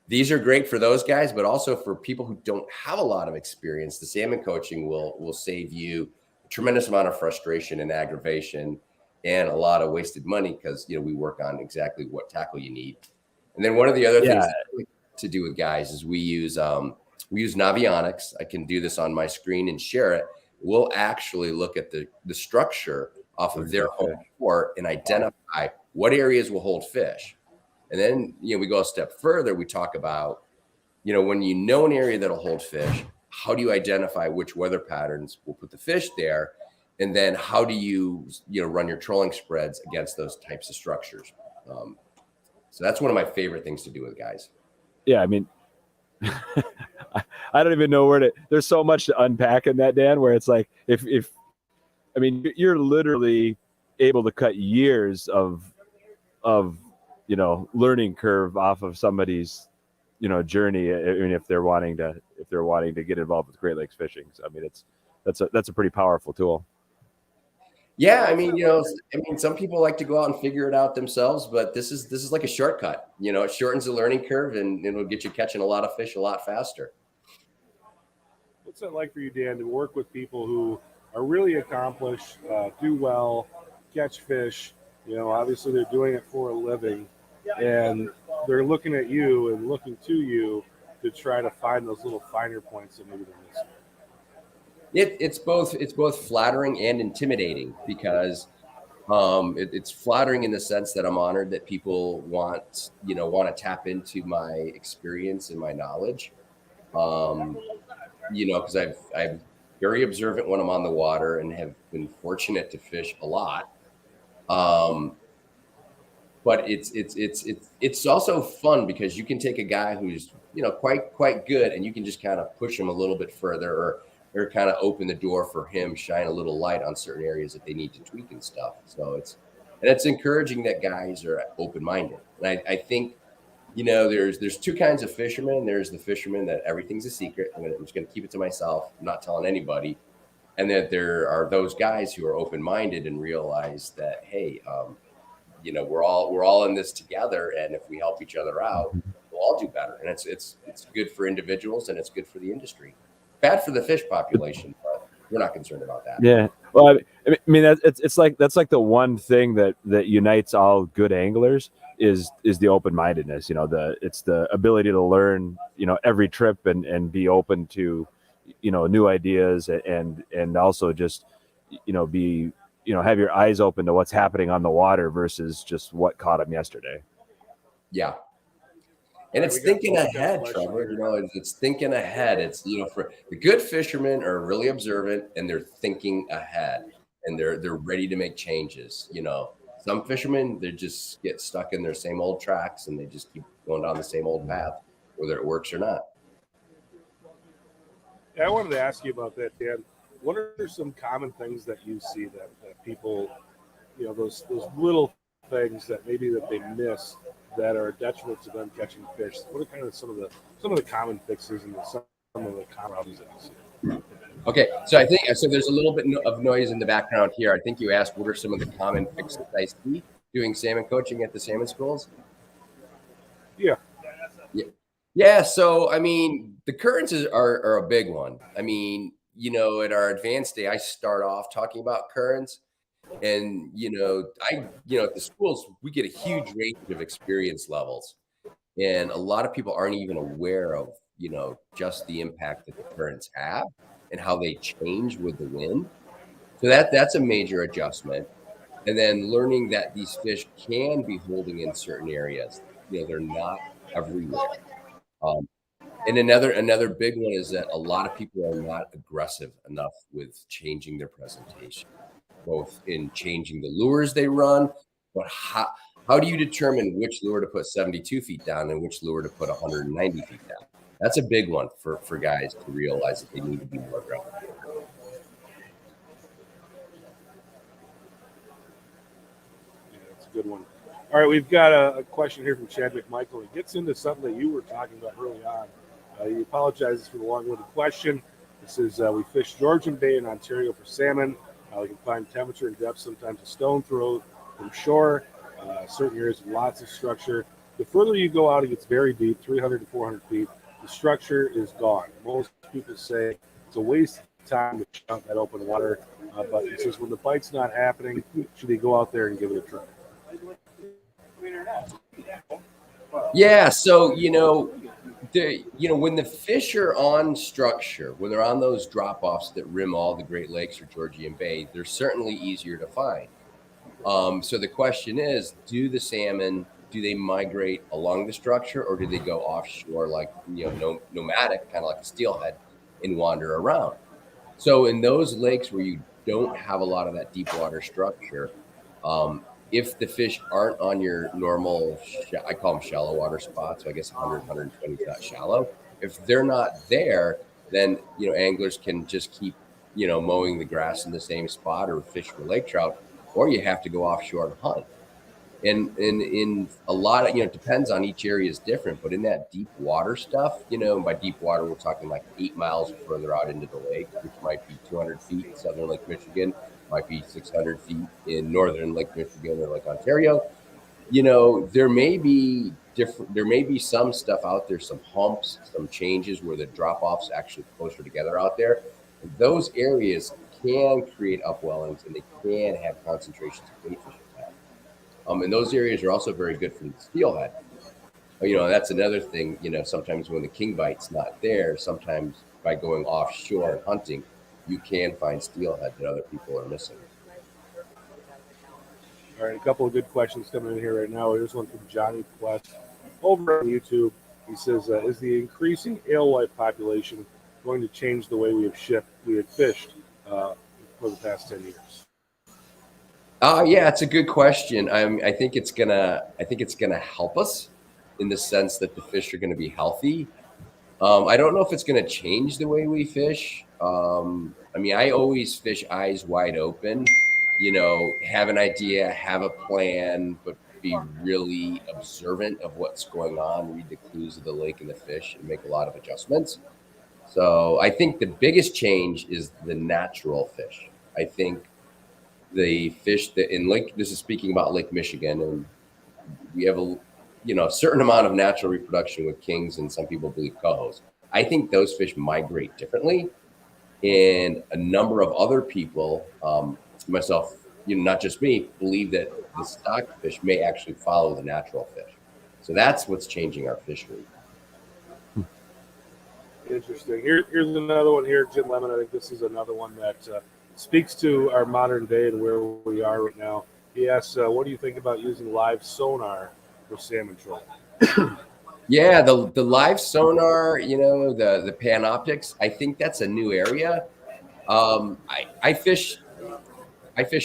these are great for those guys, but also for people who don't have a lot of experience. The salmon coaching will save you a tremendous amount of frustration and aggravation and a lot of wasted money, because we work on exactly what tackle you need. And then one of the other things to do with guys is we use Navionics. I can do this on my screen and share it. We'll actually look at the structure off of their home port and identify what areas will hold fish. And then, we go a step further. We talk about, when an area that'll hold fish, how do you identify which weather patterns will put the fish there? And then how do you, run your trolling spreads against those types of structures? So that's one of my favorite things to do with guys. Yeah, I mean, I don't even know there's so much to unpack in that, Dan, where it's like, you're literally able to cut years of learning curve off of somebody's, journey. I mean, if they're wanting to get involved with Great Lakes fishing. So, I mean, that's a pretty powerful tool. Yeah, some people like to go out and figure it out themselves, but this is like a shortcut. It shortens the learning curve and it'll get you catching a lot of fish a lot faster. What's that like for you, Dan, to work with people who are really accomplished, do well, catch fish? Obviously they're doing it for a living, and they're looking at you and looking to you to try to find those little finer points that maybe they're missing. It's both flattering and intimidating, because it's flattering in the sense that I'm honored that people want to tap into my experience and my knowledge. Because I'm very observant when I'm on the water and have been fortunate to fish a lot. But it's also fun, because you can take a guy who's quite good, and you can just kind of push him a little bit further, or kind of open the door for him, shine a little light on certain areas that they need to tweak and stuff. So it's encouraging that guys are open-minded. And I think, there's two kinds of fishermen. There's the fisherman that everything's a secret. I'm just going to keep it to myself. I'm not telling anybody. And that there are those guys who are open-minded and realize that, hey, we're all in this together. And if we help each other out, we'll all do better. And it's good for individuals, and it's good for the industry. Bad for the fish population, but we're not concerned about that. Yeah. Well, I mean, that's like the one thing that unites all good anglers is the open-mindedness. It's the ability to learn, every trip and be open to, new ideas, and also just, be, have your eyes open to what's happening on the water versus just what caught them yesterday. Yeah. And it's thinking ahead, Trevor. It's thinking ahead. It's, for the good fishermen are really observant, and they're thinking ahead, and they're ready to make changes. Some fishermen, they just get stuck in their same old tracks, and they just keep going down the same old path, whether it works or not. Yeah, I wanted to ask you about that, Dan. What are some common things that you see that people, those little things that maybe that they miss that are a detriment to them catching fish? What are kind of some of the common fixes and some of the common problems that you see? Okay, so there's a little bit of noise in the background here. I think you asked what are some of the common fixes I see doing salmon coaching at the salmon schools? Yeah. Yeah. So, the currents are a big one. At our advanced day, I start off talking about currents. And, at the schools, we get a huge range of experience levels. And a lot of people aren't even aware of, just the impact that the currents have and how they change with the wind. So that's a major adjustment. And then learning that these fish can be holding in certain areas. They're not everywhere. And another big one is that a lot of people are not aggressive enough with changing their presentation, both in changing the lures they run, but how do you determine which lure to put 72 feet down and which lure to put 190 feet down? That's a big one for guys to realize that they need to be more aggressive. Yeah, that's a good one. All right, we've got a question here from Chad McMichael. He gets into something that you were talking about early on. He apologizes for the long-winded question. This is, we fish Georgian Bay in Ontario for salmon. We can find temperature and depth, sometimes a stone throw from shore. certain areas with lots of structure. The further you go out, it gets very deep, 300 to 400 feet. The structure is gone. Most people say it's a waste of time to shoot out that open water, but it says when the bite's not happening, should they go out there and give it a try? Yeah, so when the fish are on structure, when they're on those drop-offs that rim all the Great Lakes or Georgian Bay, they're certainly easier to find. So the question is, do the salmon, do they migrate along the structure, or do they go offshore like nomadic, kind of like a steelhead, and wander around? So in those lakes where you don't have a lot of that deep water structure, if the fish aren't on your normal, I call them shallow water spots, so I guess 100, 120 is not shallow. If they're not there, then, anglers can just keep, mowing the grass in the same spot or fish for lake trout, or you have to go offshore and hunt. And in a lot of, it depends on each area is different, but in that deep water stuff, and by deep water, we're talking like 8 miles further out into the lake, which might be 200 feet in southern Lake Michigan, might be 600 feet in northern Lake Michigan or Lake Ontario. There may be some stuff out there, some humps, some changes where the drop-offs actually closer together out there. And those areas can create upwellings and they can have concentrations of bait fish. And those areas are also very good for the steelhead. That's another thing, sometimes when the king bite's not there, sometimes by going offshore and hunting, you can find steelhead that other people are missing. All right, a couple of good questions coming in here right now. Here's one from Johnny Quest over on YouTube. He says, is the increasing alewife population going to change the way we have fished for the past 10 years? Yeah, it's a good question. I think it's gonna help us in the sense that the fish are gonna be healthy. I don't know if it's gonna change the way we fish. I always fish eyes wide open. Have an idea, have a plan, but be really observant of what's going on. Read the clues of the lake and the fish, and make a lot of adjustments. So I think the biggest change is the natural fish. I think the fish that in Lake, this is speaking about Lake Michigan, and we have a certain amount of natural reproduction with kings and some people believe cohos. I think those fish migrate differently, and a number of other people, myself, not just me, believe that the stock fish may actually follow the natural fish. So that's what's changing our fishery. Interesting. Here's another one here, Jim Lemon. I think this is another one that speaks to our modern day and where we are right now. He asks, what do you think about using live sonar for salmon trolling? Yeah, the live sonar, the panoptics, I think that's a new area. I fish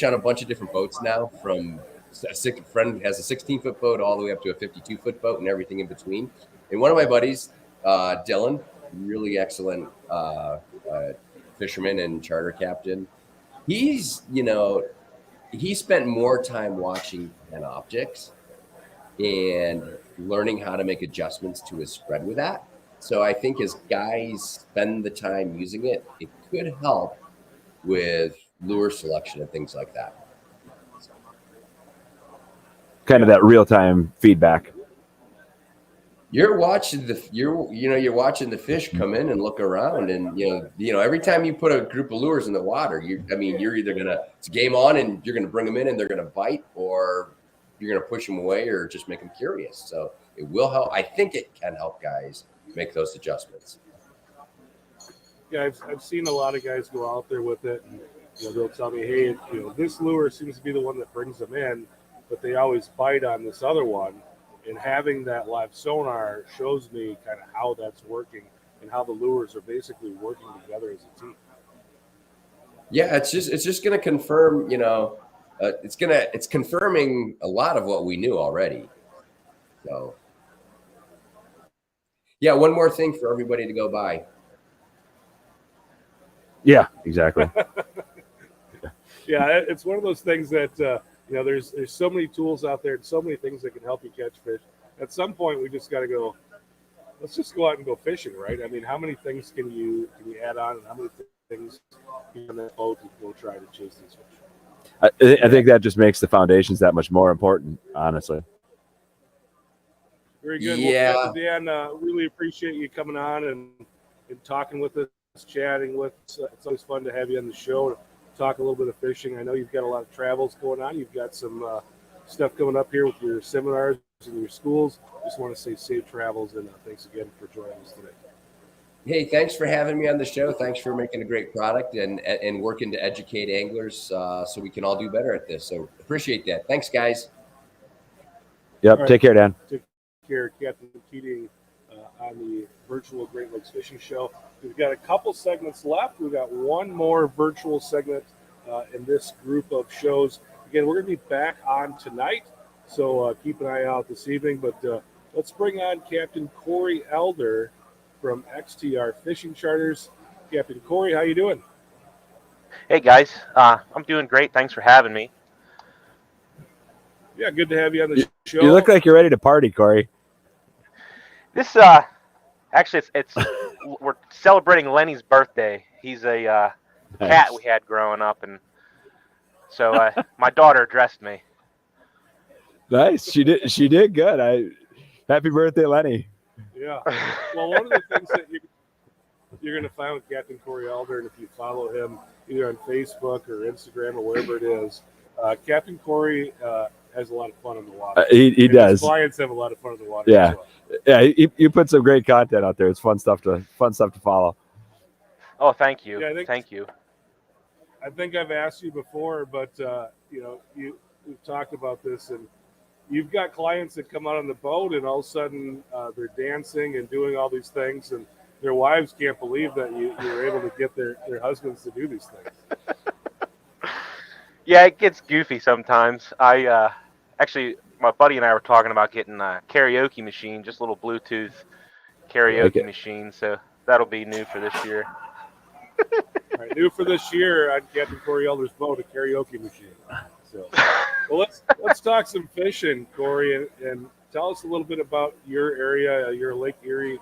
on a bunch of different boats now, from a friend has a 16-foot boat all the way up to a 52-foot boat and everything in between. And one of my buddies, Dylan, really excellent fisherman and charter captain, he spent more time watching panoptics and learning how to make adjustments to his spread with that. So I think as guys spend the time using it, it could help with lure selection and things like that. Kind of that real-time feedback. You're watching you're watching the fish come in and look around, and every time you put a group of lures in the water, you're either it's game on and you're gonna bring them in and they're gonna bite, or you're gonna push them away or just make them curious. So it will help. I think it can help guys make those adjustments. Yeah, I've seen a lot of guys go out there with it, and they'll tell me, hey, this lure seems to be the one that brings them in, but they always bite on this other one. And having that live sonar shows me kind of how that's working and how the lures are basically working together as a team. Yeah, it's just going to confirm, it's confirming a lot of what we knew already. So, yeah, one more thing for everybody to go by. Yeah, exactly. Yeah, it's one of those things that there's so many tools out there and so many things that can help you catch fish. At some point, we just got to go. Let's just go out and go fishing, right? I mean, how many things can you add on, and how many things can you on that boat and go try to chase these fish? I think that just makes the foundations that much more important, honestly. Very good. Yeah. Well, Captain Dan, really appreciate you coming on and talking with us, chatting with us. It's always fun to have you on the show to talk a little bit of fishing. I know you've got a lot of travels going on. You've got some stuff coming up here with your seminars and your schools. Just want to say safe travels, and thanks again for joining us today. Hey, thanks for having me on the show. Thanks for making a great product and working to educate anglers so we can all do better at this. So appreciate that. Thanks, guys. Yep. All right. Take care, Dan. Take care, Captain Keating, on the virtual Great Lakes Fishing Show. We've got a couple segments left. We've got one more virtual segment in this group of shows. Again, we're going to be back on tonight, so keep an eye out this evening. But let's bring on Captain Cory Elder from XTR Fishing Charters. Captain Cory, how you doing? Hey guys, I'm doing great. Thanks for having me. Yeah, good to have you on the show. You look like you're ready to party, Cory. This actually it's we're celebrating Lenny's birthday. He's a cat we had growing up, and so my daughter dressed me. Nice. She did good. Happy birthday, Lenny. Yeah. Well, one of the things that you're going to find with Captain Cory Elder, and if you follow him either on Facebook or Instagram or wherever it is, Captain Cory has a lot of fun in the water. He does. His clients have a lot of fun in the water. Yeah. As well. Yeah. You put some great content out there. It's fun stuff to follow. Oh, thank you. Yeah, Thank you. I think I've asked you before, but we've talked about this, and you've got clients that come out on the boat, and all of a sudden they're dancing and doing all these things, and their wives can't believe that you were able to get their husbands to do these things. Yeah, it gets goofy sometimes. I actually, my buddy and I were talking about getting a karaoke machine, just a little Bluetooth karaoke machine. So that'll be new for this year. All right, new for this year on Captain Cory Elder's boat, a karaoke machine. So, well, let's talk some fishing, Cory, and tell us a little bit about your area. You're a Lake Erie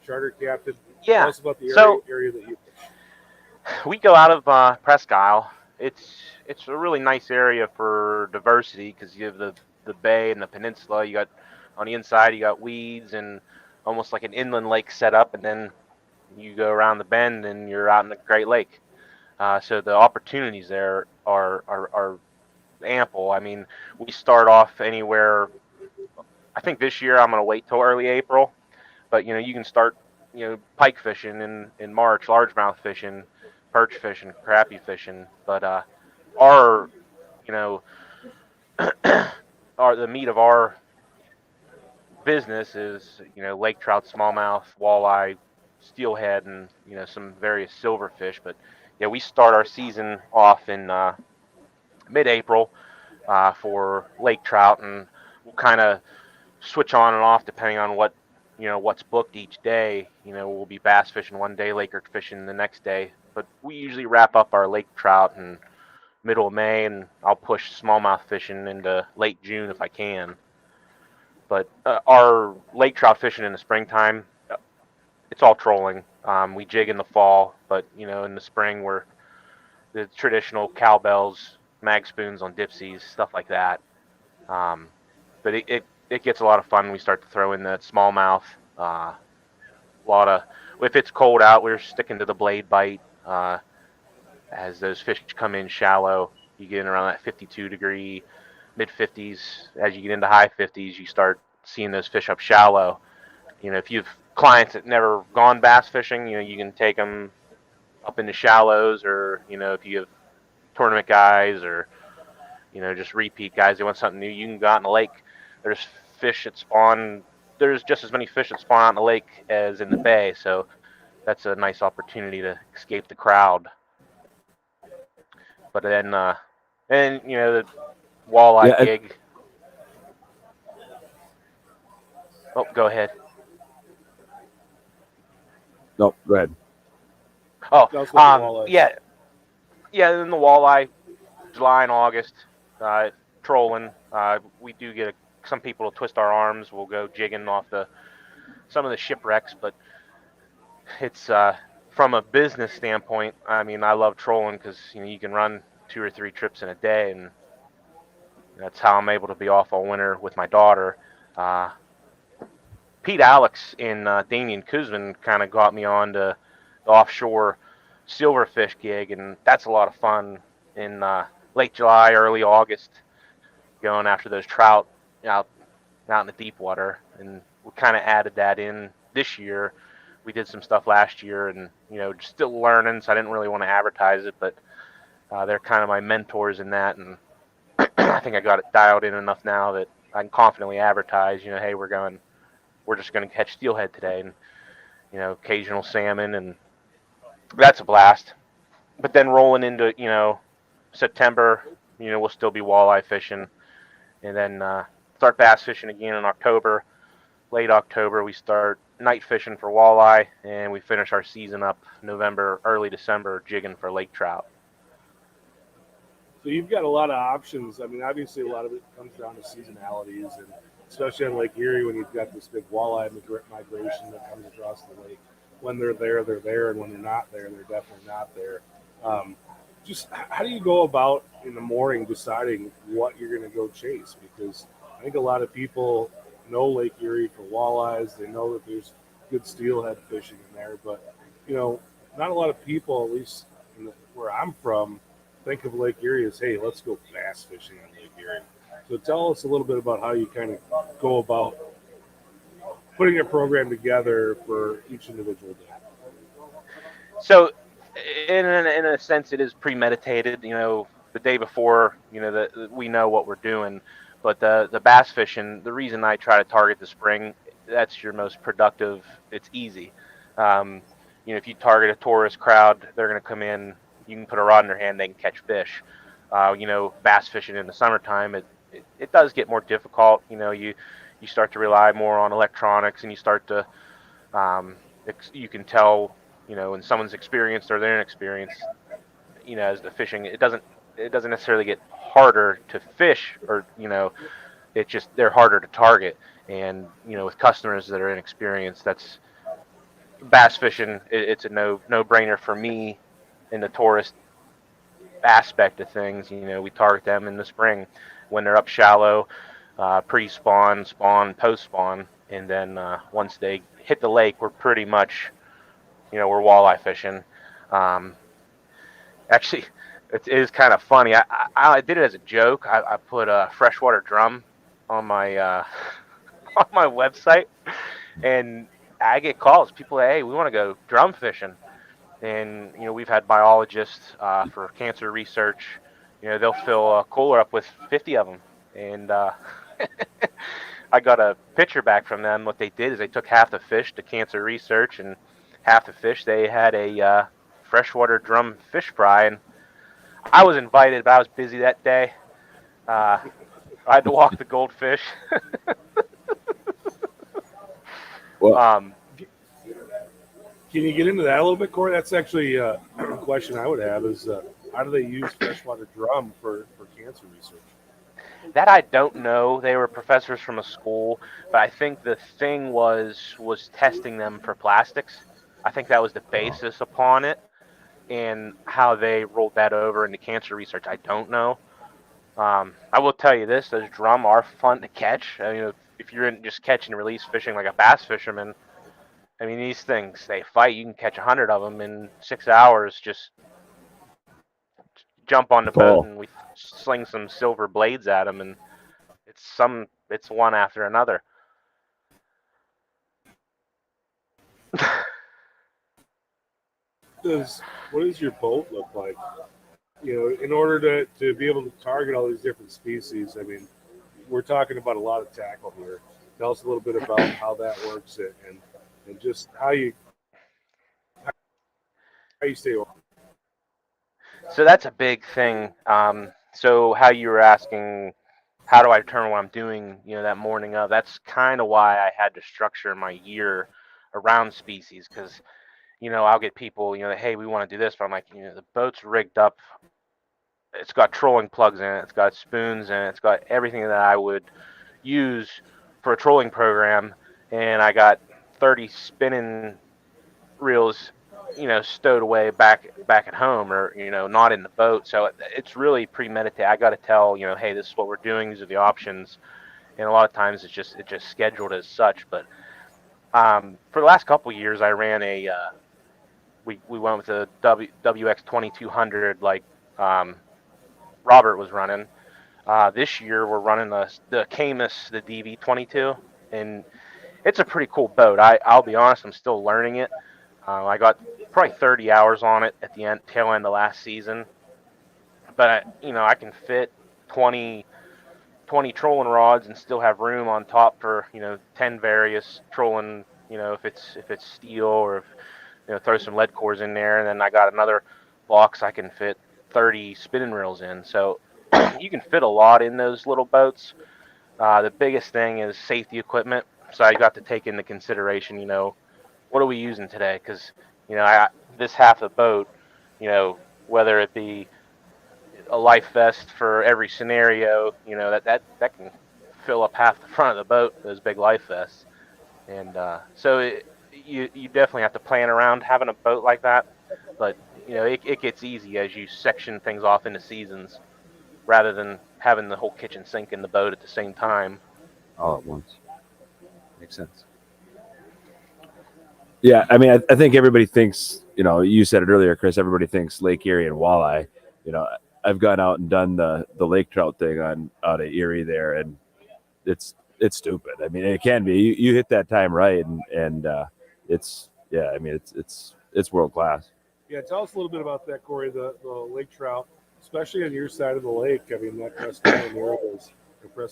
charter captain. Yeah. Tell us about the area that you fish. We go out of Presque Isle. It's a really nice area for diversity because you have the bay and the peninsula. You got on the inside, you got weeds and almost like an inland lake set up, and then you go around the bend and you're out in the Great Lake. So the opportunities there are ample. I mean, we start off anywhere. I think this year I'm going to wait till early April, but you can start pike fishing in March, largemouth fishing, perch fishing, crappie fishing. But our the meat of our business is lake trout, smallmouth, walleye, steelhead, and some various silverfish. But yeah, we start our season off in mid-April for lake trout, and we'll kind of switch on and off depending on what's booked each day. We'll be bass fishing one day, lake fishing the next day, but we usually wrap up our lake trout in middle of May, and I'll push smallmouth fishing into late June if I can. But our lake trout fishing in the springtime, it's all trolling. We jig in the fall, but in the spring we're the traditional cowbells, mag spoons on dipsies, stuff like that. But it gets a lot of fun. We start to throw in the smallmouth. If it's cold out, we're sticking to the blade bite. As those fish come in shallow, you get in around that 52 degree, mid 50s. As you get into high 50s, you start seeing those fish up shallow. If you've clients that never gone bass fishing, you can take them up into shallows, or if you have tournament guys or just repeat guys, they want something new, you can go out in the lake. There's fish that spawn. There's just as many fish that spawn out in the lake as in the bay, so that's a nice opportunity to escape the crowd. But then the walleye gig. Oh, go ahead. No, go ahead. Oh, yeah. Then the walleye, July and August, trolling. We do get some people to twist our arms. We'll go jigging off some of the shipwrecks, but it's from a business standpoint. I mean, I love trolling because you can run 2 or 3 trips in a day, and that's how I'm able to be off all winter with my daughter. Pete Alex and Damian Kuzman kind of got me on to the offshore silverfish gig, and that's a lot of fun in late July, early August, going after those trout out in the deep water. And we kind of added that in this year. We did some stuff last year, and just still learning, so I didn't really want to advertise it, but they're kind of my mentors in that, and I think I got it dialed in enough now that I can confidently advertise, hey, we're just going to catch steelhead today, and occasional salmon, and that's a blast. But then rolling into September, we'll still be walleye fishing, and then start bass fishing again in October. Late October, we start night fishing for walleye, and we finish our season up November, early December, jigging for lake trout. So you've got a lot of options. I mean, obviously, a lot of it comes down to seasonalities, and especially on Lake Erie when you've got this big walleye migration that comes across the lake. When they're there, and when they're not there, they're definitely not there. Just how do you go about in the morning deciding what you're going to go chase? Because I think a lot of people know Lake Erie for walleyes. They know that there's good steelhead fishing in there, but not a lot of people, at least where I'm from, think of Lake Erie as, hey, let's go bass fishing on Lake Erie. So tell us a little bit about how you kind of go about putting a program together for each individual day. So in a sense, it is premeditated. The day before, we know what we're doing. But the bass fishing, the reason I try to target the spring, that's your most productive. It's easy. If you target a tourist crowd, they're going to come in. You can put a rod in their hand, they can catch fish. Bass fishing in the summertime, it does get more difficult. You start to rely more on electronics, and you start to you can tell when someone's experienced or they're inexperienced. As the fishing, it doesn't necessarily get harder to fish, or it's just they're harder to target. And with customers that are inexperienced, that's bass fishing. It's a no-brainer for me in the tourist aspect of things. We target them in the spring when they're up shallow, pre-spawn, spawn, post-spawn, and then once they hit the lake, we're pretty much, we're walleye fishing. Actually, it is kind of funny. I did it as a joke. I put a freshwater drum on my on my website, and I get calls. People say, hey, we want to go drum fishing. And we've had biologists for cancer research. They'll fill a cooler up with 50 of them, and I got a picture back from them. What they did is they took half the fish to cancer research, and half the fish they had a freshwater drum fish fry. And I was invited, but I was busy that day. I had to walk the goldfish. Well, Can you get into that a little bit, Cory? That's actually a question I would have is how do they use freshwater drum for cancer research? That I don't know. They were professors from a school, but I think the thing was testing them for plastics. I think that was the basis upon it, and how they rolled that over into cancer research, I don't know. I will tell you this: those drum are fun to catch. If you're in just catch and release fishing like a bass fisherman, these things, they fight. You can catch 100 of them in 6 hours. Just jump on the boat and we sling some silver blades at them, and it's one after another. What does your boat look like? In order to be able to target all these different species, we're talking about a lot of tackle here. Tell us a little bit about how that works and just how you stay on. So that's a big thing. So how you were asking, how do I determine what I'm doing, that morning of, that's kind of why I had to structure my year around species. Because, I'll get people, hey, we want to do this, but I'm like, the boat's rigged up. It's got trolling plugs in it. It's got spoons in it. It's got everything that I would use for a trolling program. And I got 30 spinning reels stowed away back at home, or not in the boat. So it's really premeditated. I got to tell hey, this is what we're doing. These are the options, and a lot of times it's just scheduled as such. But for the last couple of years, I ran we went with the WX 2200 like Ruppert was running. This year we're running the Camus, the DV 22, and it's a pretty cool boat. I'll be honest, I'm still learning it. I got probably 30 hours on it at the tail end of last season, but I can fit 20 trolling rods and still have room on top for 10 various trolling. If it's steel, or if, throw some lead cores in there, and then I got another box I can fit 30 spinning reels in. So you can fit a lot in those little boats. The biggest thing is safety equipment. So I got to take into consideration, what are we using today? Because this half the boat, whether it be a life vest for every scenario, that can fill up half the front of the boat, those big life vests. And you definitely have to plan around having a boat like that. But it gets easy as you section things off into seasons, rather than having the whole kitchen sink in the boat at the same time. All at once. Makes sense. Yeah, I mean, I think everybody thinks, you said it earlier, Chris, everybody thinks Lake Erie and walleye. I've gone out and done the lake trout thing out of Erie there, and it's stupid. I mean, it can be. You hit that time right, and it's world class. Yeah, tell us a little bit about that, Cory. The lake trout, especially on your side of the lake. I mean, that Presque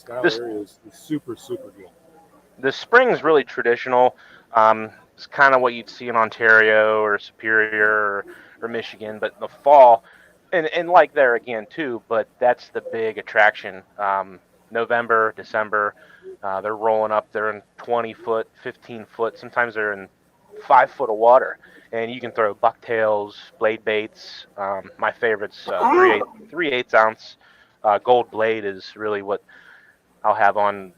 Isle area is super, super good. The spring's really traditional. It's kind of what you'd see in Ontario or Superior or Michigan, but the fall, and like there again too, but that's the big attraction. November, December, they're rolling up. They're in 20-foot, 15-foot. Sometimes they're in 5 foot of water, and you can throw bucktails, blade baits. My favorite's 3/8 ounce gold blade is really what I'll have on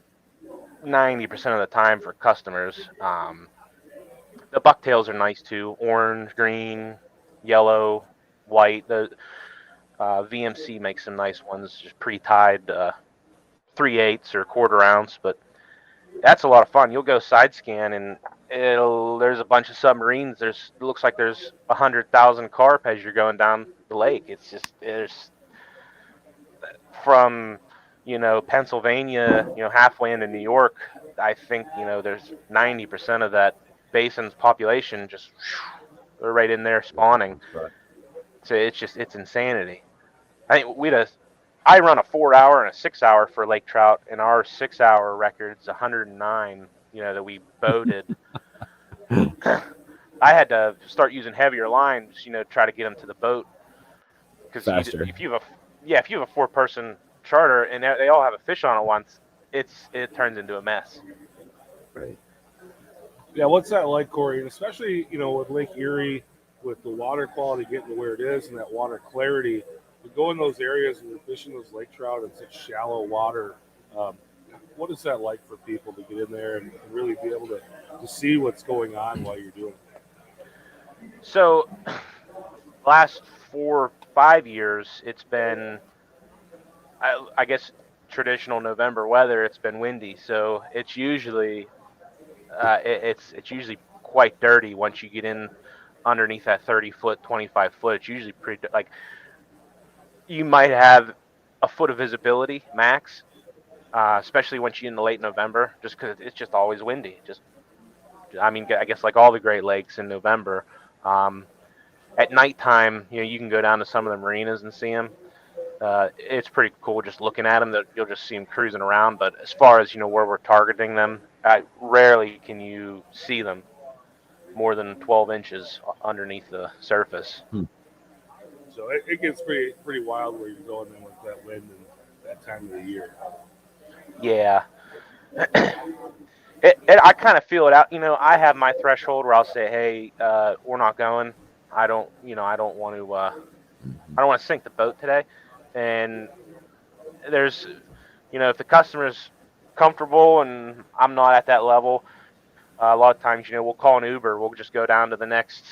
90% of the time for customers. The bucktails are nice too. Orange, green, yellow, white. The VMC makes some nice ones, just pre-tied 3/8 or 1/4 ounce. But that's a lot of fun. You'll go side scan, and there's a bunch of submarines. It looks like there's 100,000 carp as you're going down the lake. It's just there's from Pennsylvania, halfway into New York. I think there's 90% of that basin's population just they're right in there spawning. Right. So it's insanity. I think I run a 4-hour and a 6-hour for lake trout, and our 6-hour record's 109. That we boated. I had to start using heavier lines, try to get them to the boat. Because if you have a 4-person charter and they all have a fish on it once, it turns into a mess. Right. Yeah, what's that like, Cory? And especially, with Lake Erie, with the water quality getting to where it is and that water clarity, to go in those areas and you're fishing those lake trout in such shallow water. What is that like for people to get in there and really be able to see what's going on while you're doing it? So, last 4 or 5 years, it's been, I guess, traditional November weather. It's been windy, so it's usually it's usually quite dirty once you get in underneath that 30-foot, 25-foot. It's usually pretty you might have a foot of visibility max, especially once you're in the late November, just because it's just always windy. I guess like all the Great Lakes in November. At nighttime, you can go down to some of the marinas and see them. It's pretty cool just looking at them. That you'll just see them cruising around. But as far as where we're targeting them, rarely can you see them more than 12 inches underneath the surface. So it gets pretty wild where you're going in with that wind and that time of the year. Yeah. I kind of feel it out. I have my threshold where I'll say, hey, we're not going. I don't want to sink the boat today. And there's, if the customer's comfortable and I'm not at that level, a lot of times, we'll call an Uber. We'll just go down to the next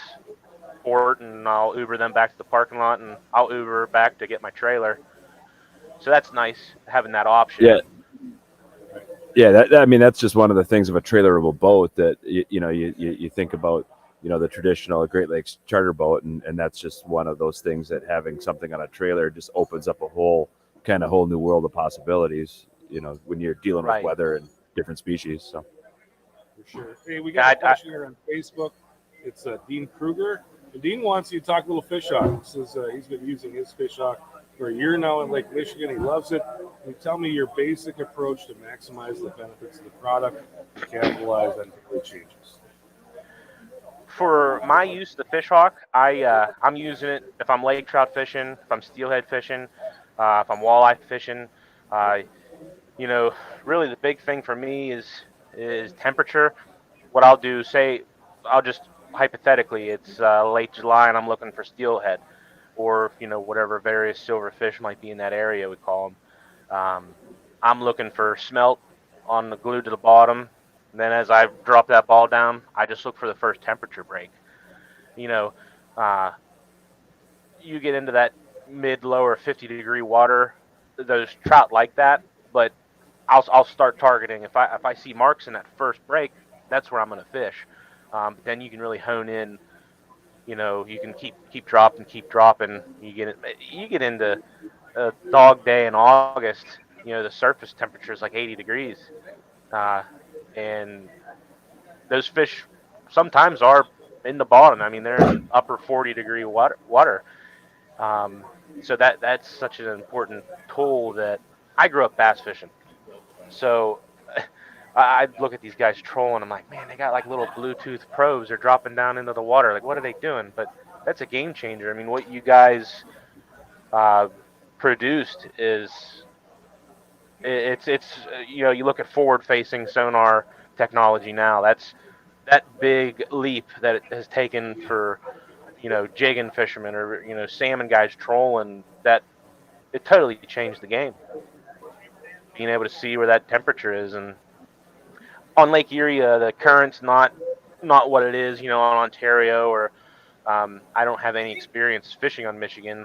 port, and I'll Uber them back to the parking lot, and I'll Uber back to get my trailer. So that's nice having that option. Yeah. Yeah, I mean, that's just one of the things of a trailerable boat that you think about, the traditional Great Lakes charter boat, and that's just one of those things that having something on a trailer just opens up a whole new world of possibilities. When you're dealing with Right. weather and different species. So For sure. Hey, we got a question here on Facebook. It's Dean Kruger. And Dean wants you to talk a little fish hawk. He says he's been using his fish hawk for a year now in Lake Michigan. He loves it. Can you tell me your basic approach to maximize the benefits of the product and capitalize on daily changes? For my use of the fish hawk, I'm using it if I'm lake trout fishing, if I'm steelhead fishing, if I'm walleye fishing. Really the big thing for me is temperature. What I'll do, I'll just hypothetically, it's late July and I'm looking for steelhead, or whatever various silver fish might be in that area, we call them. I'm looking for smelt on the glue to the bottom. And then as I drop that ball down, I just look for the first temperature break. You get into that mid-lower 50-degree water, those trout like that, but I'll start targeting. If I see marks in that first break, that's where I'm going to fish. Then you can really hone in. You can keep dropping. You get into a dog day in August. The surface temperature is like 80 degrees. And those fish sometimes are in the bottom. I mean, they're in upper 40-degree water. So that's such an important tool that I grew up bass fishing. So I look at these guys trolling. I'm like, man, they got like little Bluetooth probes. They're dropping down into the water. Like, what are they doing? But that's a game changer. I mean, what you guys produced is it's you look at forward-facing sonar technology now. That's that big leap that it has taken for jigging fishermen or salmon guys trolling. That it totally changed the game. Being able to see where that temperature is, and on Lake Erie, the current's not what it is, on Ontario, or I don't have any experience fishing on Michigan,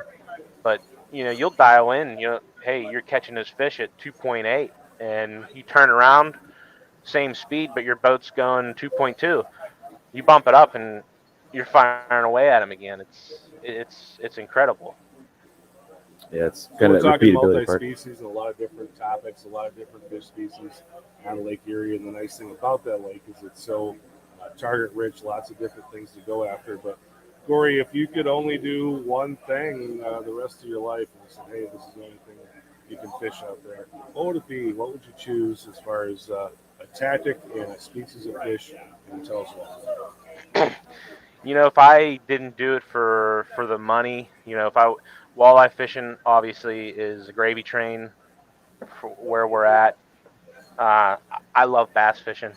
but you'll dial in, hey, you're catching this fish at 2.8, and you turn around, same speed, but your boat's going 2.2. You bump it up, and you're firing away at him again. It's incredible. Yeah, it's So kind we're of talking repeatability part. multi-species and a lot of different topics, a lot of different fish species on Lake Erie. And the nice thing about that lake is it's so target rich, lots of different things to go after. But Cory, if you could only do one thing the rest of your life, and you said, hey, this is the only thing that you can fish out there, what would it be? What would you choose as far as a tactic and a species of fish? And tell us what. If I didn't do it for the money, walleye fishing obviously is a gravy train for where we're at. I love bass fishing.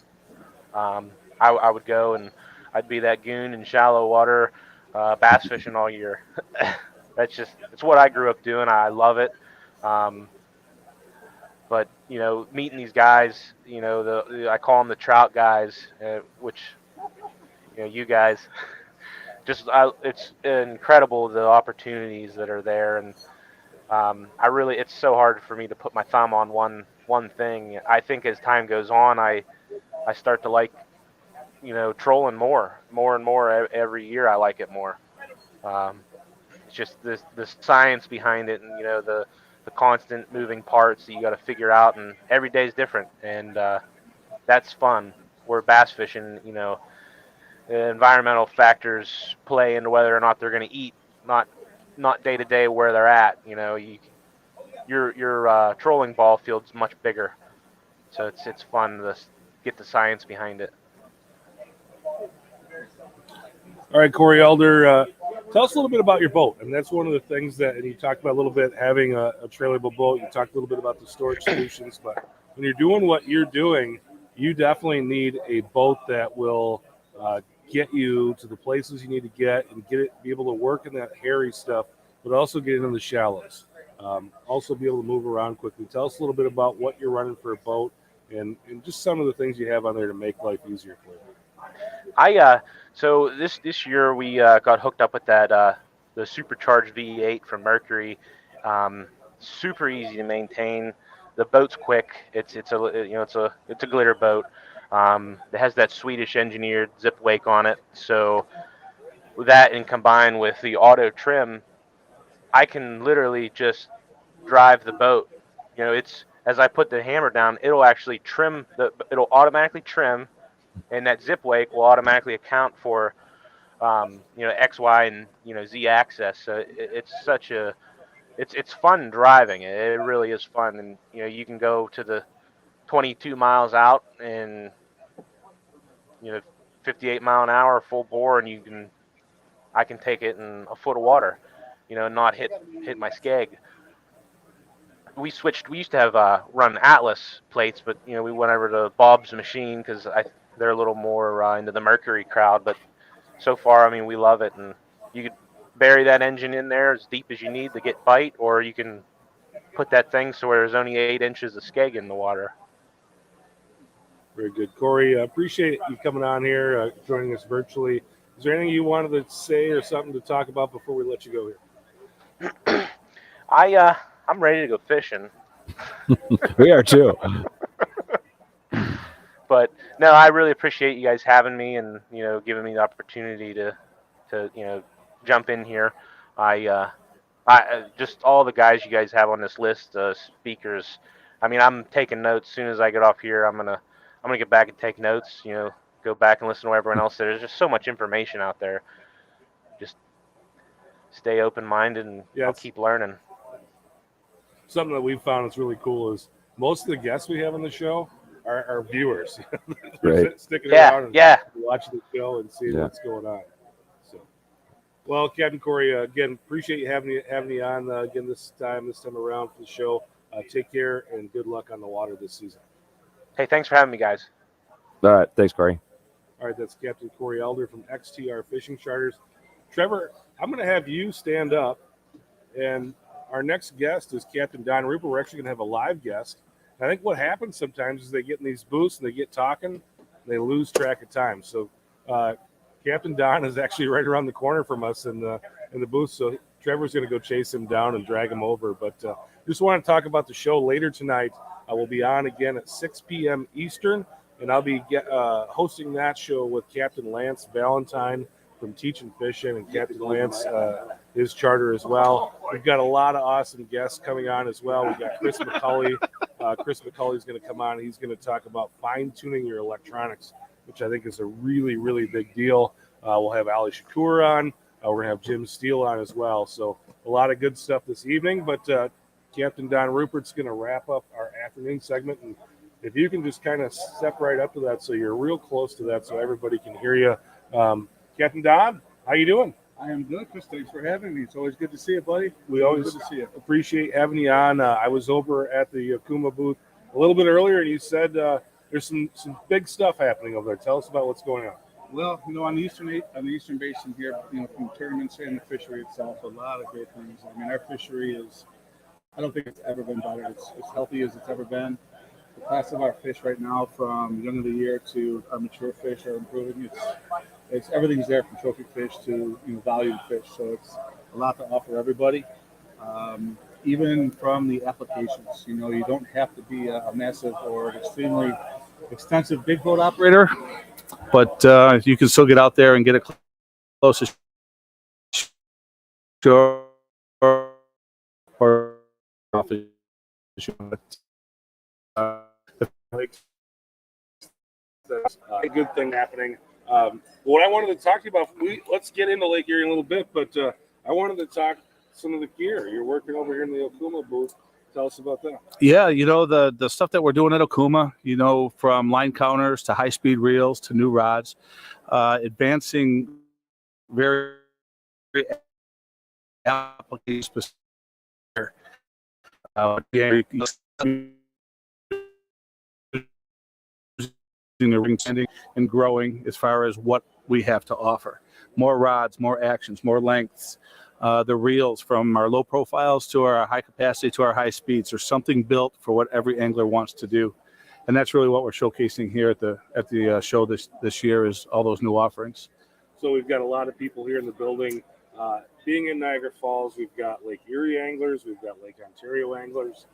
I would go and I'd be that goon in shallow water, bass fishing all year. It's what I grew up doing. I love it. But meeting these guys, I call them the trout guys, which you guys. It's incredible the opportunities that are there, and it's so hard for me to put my thumb on one thing. I think as time goes on, I start to like trolling more and more every year. I like it more. It's just the science behind it, and the constant moving parts that you got to figure out, and every day is different, and that's fun. Where bass fishing, environmental factors play into whether or not they're going to eat, not day to day where they're at. Your trolling ball field's much bigger, so it's fun to get the science behind it. All right, Cory Elder, tell us a little bit about your boat. I mean, that's one of the things and you talked about a little bit having a trailerable boat. You talked a little bit about the storage solutions, but when you're doing what you're doing, you definitely need a boat that will get you to the places you need to get and be able to work in that hairy stuff, but also get into the shallows. Also be able to move around quickly. Tell us a little bit about what you're running for a boat and just some of the things you have on there to make life easier for you. So this year we got hooked up with that the supercharged V8 from Mercury. Super easy to maintain. The boat's quick. It's a glitter boat. It has that Swedish engineered zip wake on it. So with that and combined with the auto trim, I can literally just drive the boat. It's as I put the hammer down, it'll automatically trim, and that zip wake will automatically account for X, Y, and Z axis. So it's fun driving. It really is fun, and you can go to the 22 miles out and 58 mile an hour full bore, and I can take it in a foot of water, not hit my skeg. We used to have run Atlas plates, but we went over to Bob's machine because they're a little more into the Mercury crowd. But so far, I mean, we love it, and you could bury that engine in there as deep as you need to get bite, or you can put that thing so where there's only 8 inches of skeg in the water. Very good, Cory. Appreciate you coming on here, joining us virtually. Is there anything you wanted to say or something to talk about before we let you go here? I'm ready to go fishing. We are too. But no, I really appreciate you guys having me and giving me the opportunity to jump in here. I just all the guys you guys have on this list, speakers. I mean, I'm taking notes. As soon as I get off here, I'm gonna get back and take notes. Go back and listen to everyone else. There's just so much information out there. Just stay open-minded, and I'll keep learning. Something that we've found that's really cool is most of the guests we have on the show are viewers. Right. Sticking around and watching the show and seeing what's going on. So, well, Captain Cory, again, appreciate you having me on again this time around for the show. Take care and good luck on the water this season. Hey, thanks for having me, guys. All right. Thanks, Cory. All right, that's Captain Cory Elder from XTR Fishing Charters. Trevor, I'm going to have you stand up, and our next guest is Captain Don Ruppert. We're actually going to have a live guest. I think what happens sometimes is they get in these booths and they get talking, and they lose track of time. So Captain Don is actually right around the corner from us in the booth. So Trevor's going to go chase him down and drag him over. But just want to talk about the show later tonight. I will be on again at 6 p.m. Eastern, and I'll be hosting that show with Captain Lance Valentine from Teaching Fishing, and Captain Lance, his charter as well. We've got a lot of awesome guests coming on as well. We've got Chris McCully. Chris McCully is going to come on. He's going to talk about fine-tuning your electronics, which I think is a really, really big deal. We'll have Ali Shakur on. We're going to have Jim Steele on as well. So a lot of good stuff this evening. But Captain Don Ruppert's going to wrap up our afternoon segment. And if you can just kind of step right up to that so you're real close to that so everybody can hear you. Captain Don, how you doing? I am good, Chris. Thanks for having me. It's always good to see you, buddy. We always good to see you. Appreciate having you on. I was over at the Okuma booth a little bit earlier, and you said there's some big stuff happening over there. Tell us about what's going on. Well, on the eastern basin here, from tournaments and the fishery itself, a lot of great things. I mean, our fishery I don't think it's ever been better. It's as healthy as it's ever been. The class of our fish right now, from young of the year to our mature fish, are improving. It's everything's there from trophy fish to valued fish. So it's a lot to offer everybody. Even from the applications, you don't have to be a massive or extremely extensive big boat operator, but you can still get out there and get it close to shore or off the shore. That's a good thing happening. What I wanted to talk to you about, let's get into Lake Erie in a little bit, but I wanted to talk some of the gear. You're working over here in the Okuma booth. Tell us about that. Yeah, the stuff that we're doing at Okuma, from line counters to high-speed reels to new rods, advancing very, very application specific. The ring standing and growing as far as what we have to offer. More rods, more actions, more lengths. The reels, from our low profiles to our high capacity to our high speeds. There's something built for what every angler wants to do, and that's really what we're showcasing here at the show this year, is all those new offerings. So we've got a lot of people here in the building. Being in Niagara Falls, we've got Lake Erie anglers, we've got Lake Ontario anglers.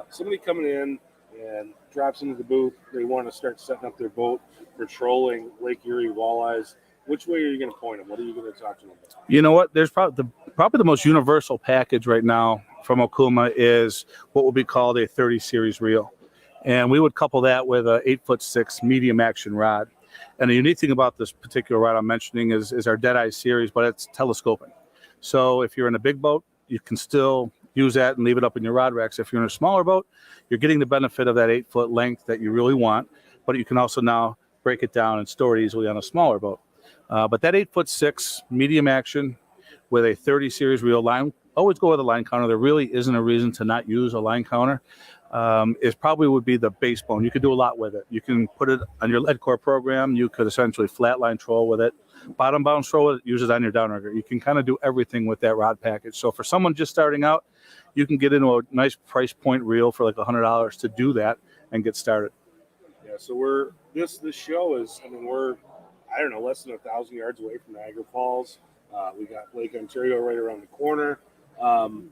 Somebody coming in and drops into the booth, they want to start setting up their boat for trolling Lake Erie walleyes. Which way are you going to point them? What are you going to talk to them about? You know what? There's probably the most universal package right now from Okuma is what would be called a 30 series reel. And we would couple that with a 8'6" medium action rod. And the unique thing about this particular rod I'm mentioning is our Deadeye series, but it's telescoping. So if you're in a big boat, you can still use that and leave it up in your rod racks. If you're in a smaller boat, you're getting the benefit of that 8-foot length that you really want, but you can also now break it down and store it easily on a smaller boat. But that 8'6" medium action with a 30 series reel line, always go with a line counter. There really isn't a reason to not use a line counter. It probably would be the base bone. You could do a lot with it. You can put it on your lead core program. You could essentially flatline troll with it. Bottom bounce troll with it, use it on your downrigger. You can kind of do everything with that rod package. So for someone just starting out, you can get into a nice price point reel for like $100 to do that and get started. Yeah, so this show is, we're, I don't know, less than 1,000 yards away from Niagara Falls. We got Lake Ontario right around the corner. I'm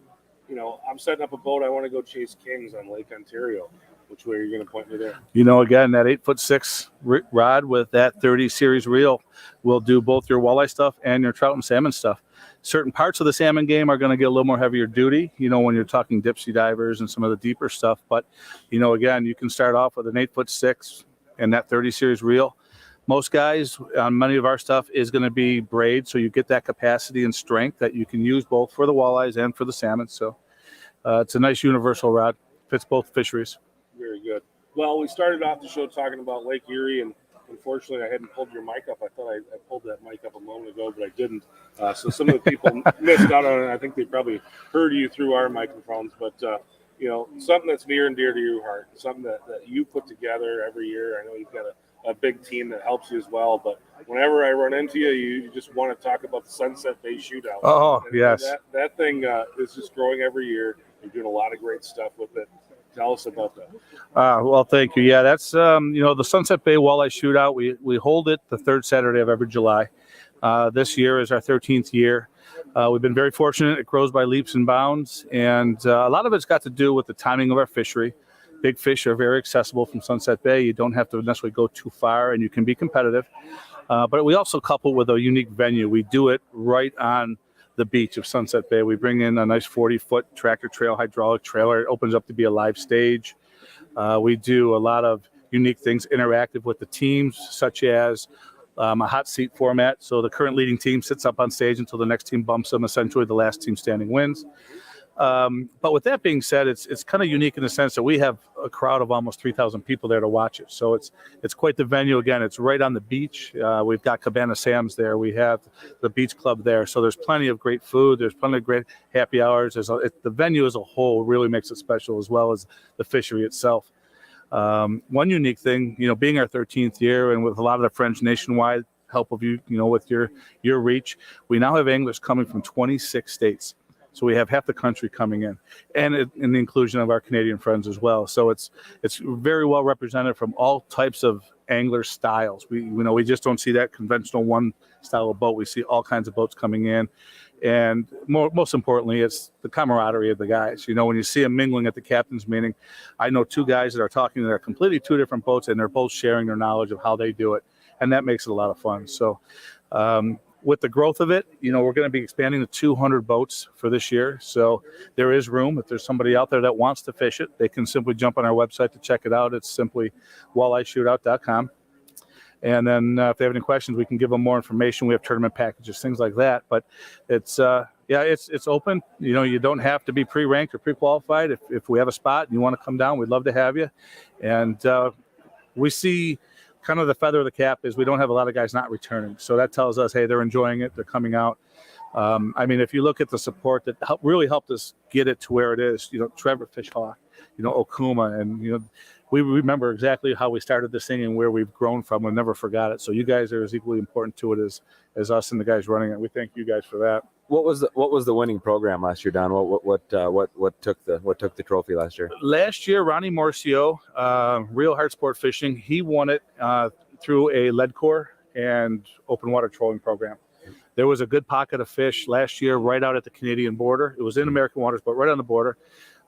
setting up a boat. I want to go chase kings on Lake Ontario. Which way are you going to point me there? Again, that 8'6" rod with that 30 series reel will do both your walleye stuff and your trout and salmon stuff. Certain parts of the salmon game are going to get a little more heavier duty, when you're talking dip sea divers and some of the deeper stuff. But, again, you can start off with an 8'6" and that 30 series reel. Most guys on many of our stuff is going to be braid, so you get that capacity and strength that you can use both for the walleyes and for the salmon. So it's a nice universal rod. Fits both fisheries. Very good. Well, we started off the show talking about Lake Erie, and unfortunately, I hadn't pulled your mic up. I thought I pulled that mic up a moment ago, but I didn't. So some of the people missed out on it. I think they probably heard you through our microphones, but something that's near and dear to your heart, something that you put together every year. I know you've got a big team that helps you as well, but whenever I run into you, you just want to talk about the Sunset Bay Shootout. Oh, and yes. That thing is just growing every year. You're doing a lot of great stuff with it. Tell us about that. Well, thank you. Yeah, that's, the Sunset Bay Walleye Shootout. We hold it the third Saturday of every July. This year is our 13th year. We've been very fortunate. It grows by leaps and bounds. And a lot of it's got to do with the timing of our fishery. Big fish are very accessible from Sunset Bay. You don't have to necessarily go too far, and you can be competitive. But we also couple with a unique venue. We do it right on the beach of Sunset Bay. We bring in a nice 40-foot tractor trail hydraulic trailer. It opens up to be a live stage. We do a lot of unique things interactive with the teams, such as a hot seat format. So the current leading team sits up on stage until the next team bumps them. Essentially, the last team standing wins. But with that being said, it's kind of unique in the sense that we have a crowd of almost 3,000 people there to watch it. So it's quite the venue. Again, it's right on the beach. We've got Cabana Sam's there. We have the beach club there. So there's plenty of great food. There's plenty of great happy hours. The venue as a whole really makes it special, as well as the fishery itself. One unique thing, being our 13th year, and with a lot of the friends nationwide help of you, with your reach, we now have anglers coming from 26 states. So we have half the country coming in, and in the inclusion of our Canadian friends as well. So it's very well represented from all types of angler styles. We just don't see that conventional one style of boat. We see all kinds of boats coming in, and most importantly, it's the camaraderie of the guys. When you see them mingling at the captain's meeting, I know two guys that are talking that are completely two different boats, and they're both sharing their knowledge of how they do it, and that makes it a lot of fun. So. With the growth of it, we're going to be expanding to 200 boats for this year. So there is room. If there's somebody out there that wants to fish it, they can simply jump on our website to check it out. It's simply walleyeshootout.com. And then if they have any questions, we can give them more information. We have tournament packages, things like that. But it's open. You don't have to be pre-ranked or pre-qualified. If we have a spot and you want to come down, we'd love to have you. And we see kind of the feather of the cap is we don't have a lot of guys not returning. So that tells us, hey, they're enjoying it. They're coming out. If you look at the support that really helped us get it to where it is, Trevor Fishhawk, Okuma, and, we remember exactly how we started this thing and where we've grown from. We'll never forgot it. So you guys are as equally important to it as us and the guys running it. We thank you guys for that. What was the winning program last year, Don? What took the trophy last year? Last year, Ronnie Morcio, Real Hard Sport Fishing, he won it through a lead core and open water trolling program. There was a good pocket of fish last year right out at the Canadian border. It was in American waters, but right on the border.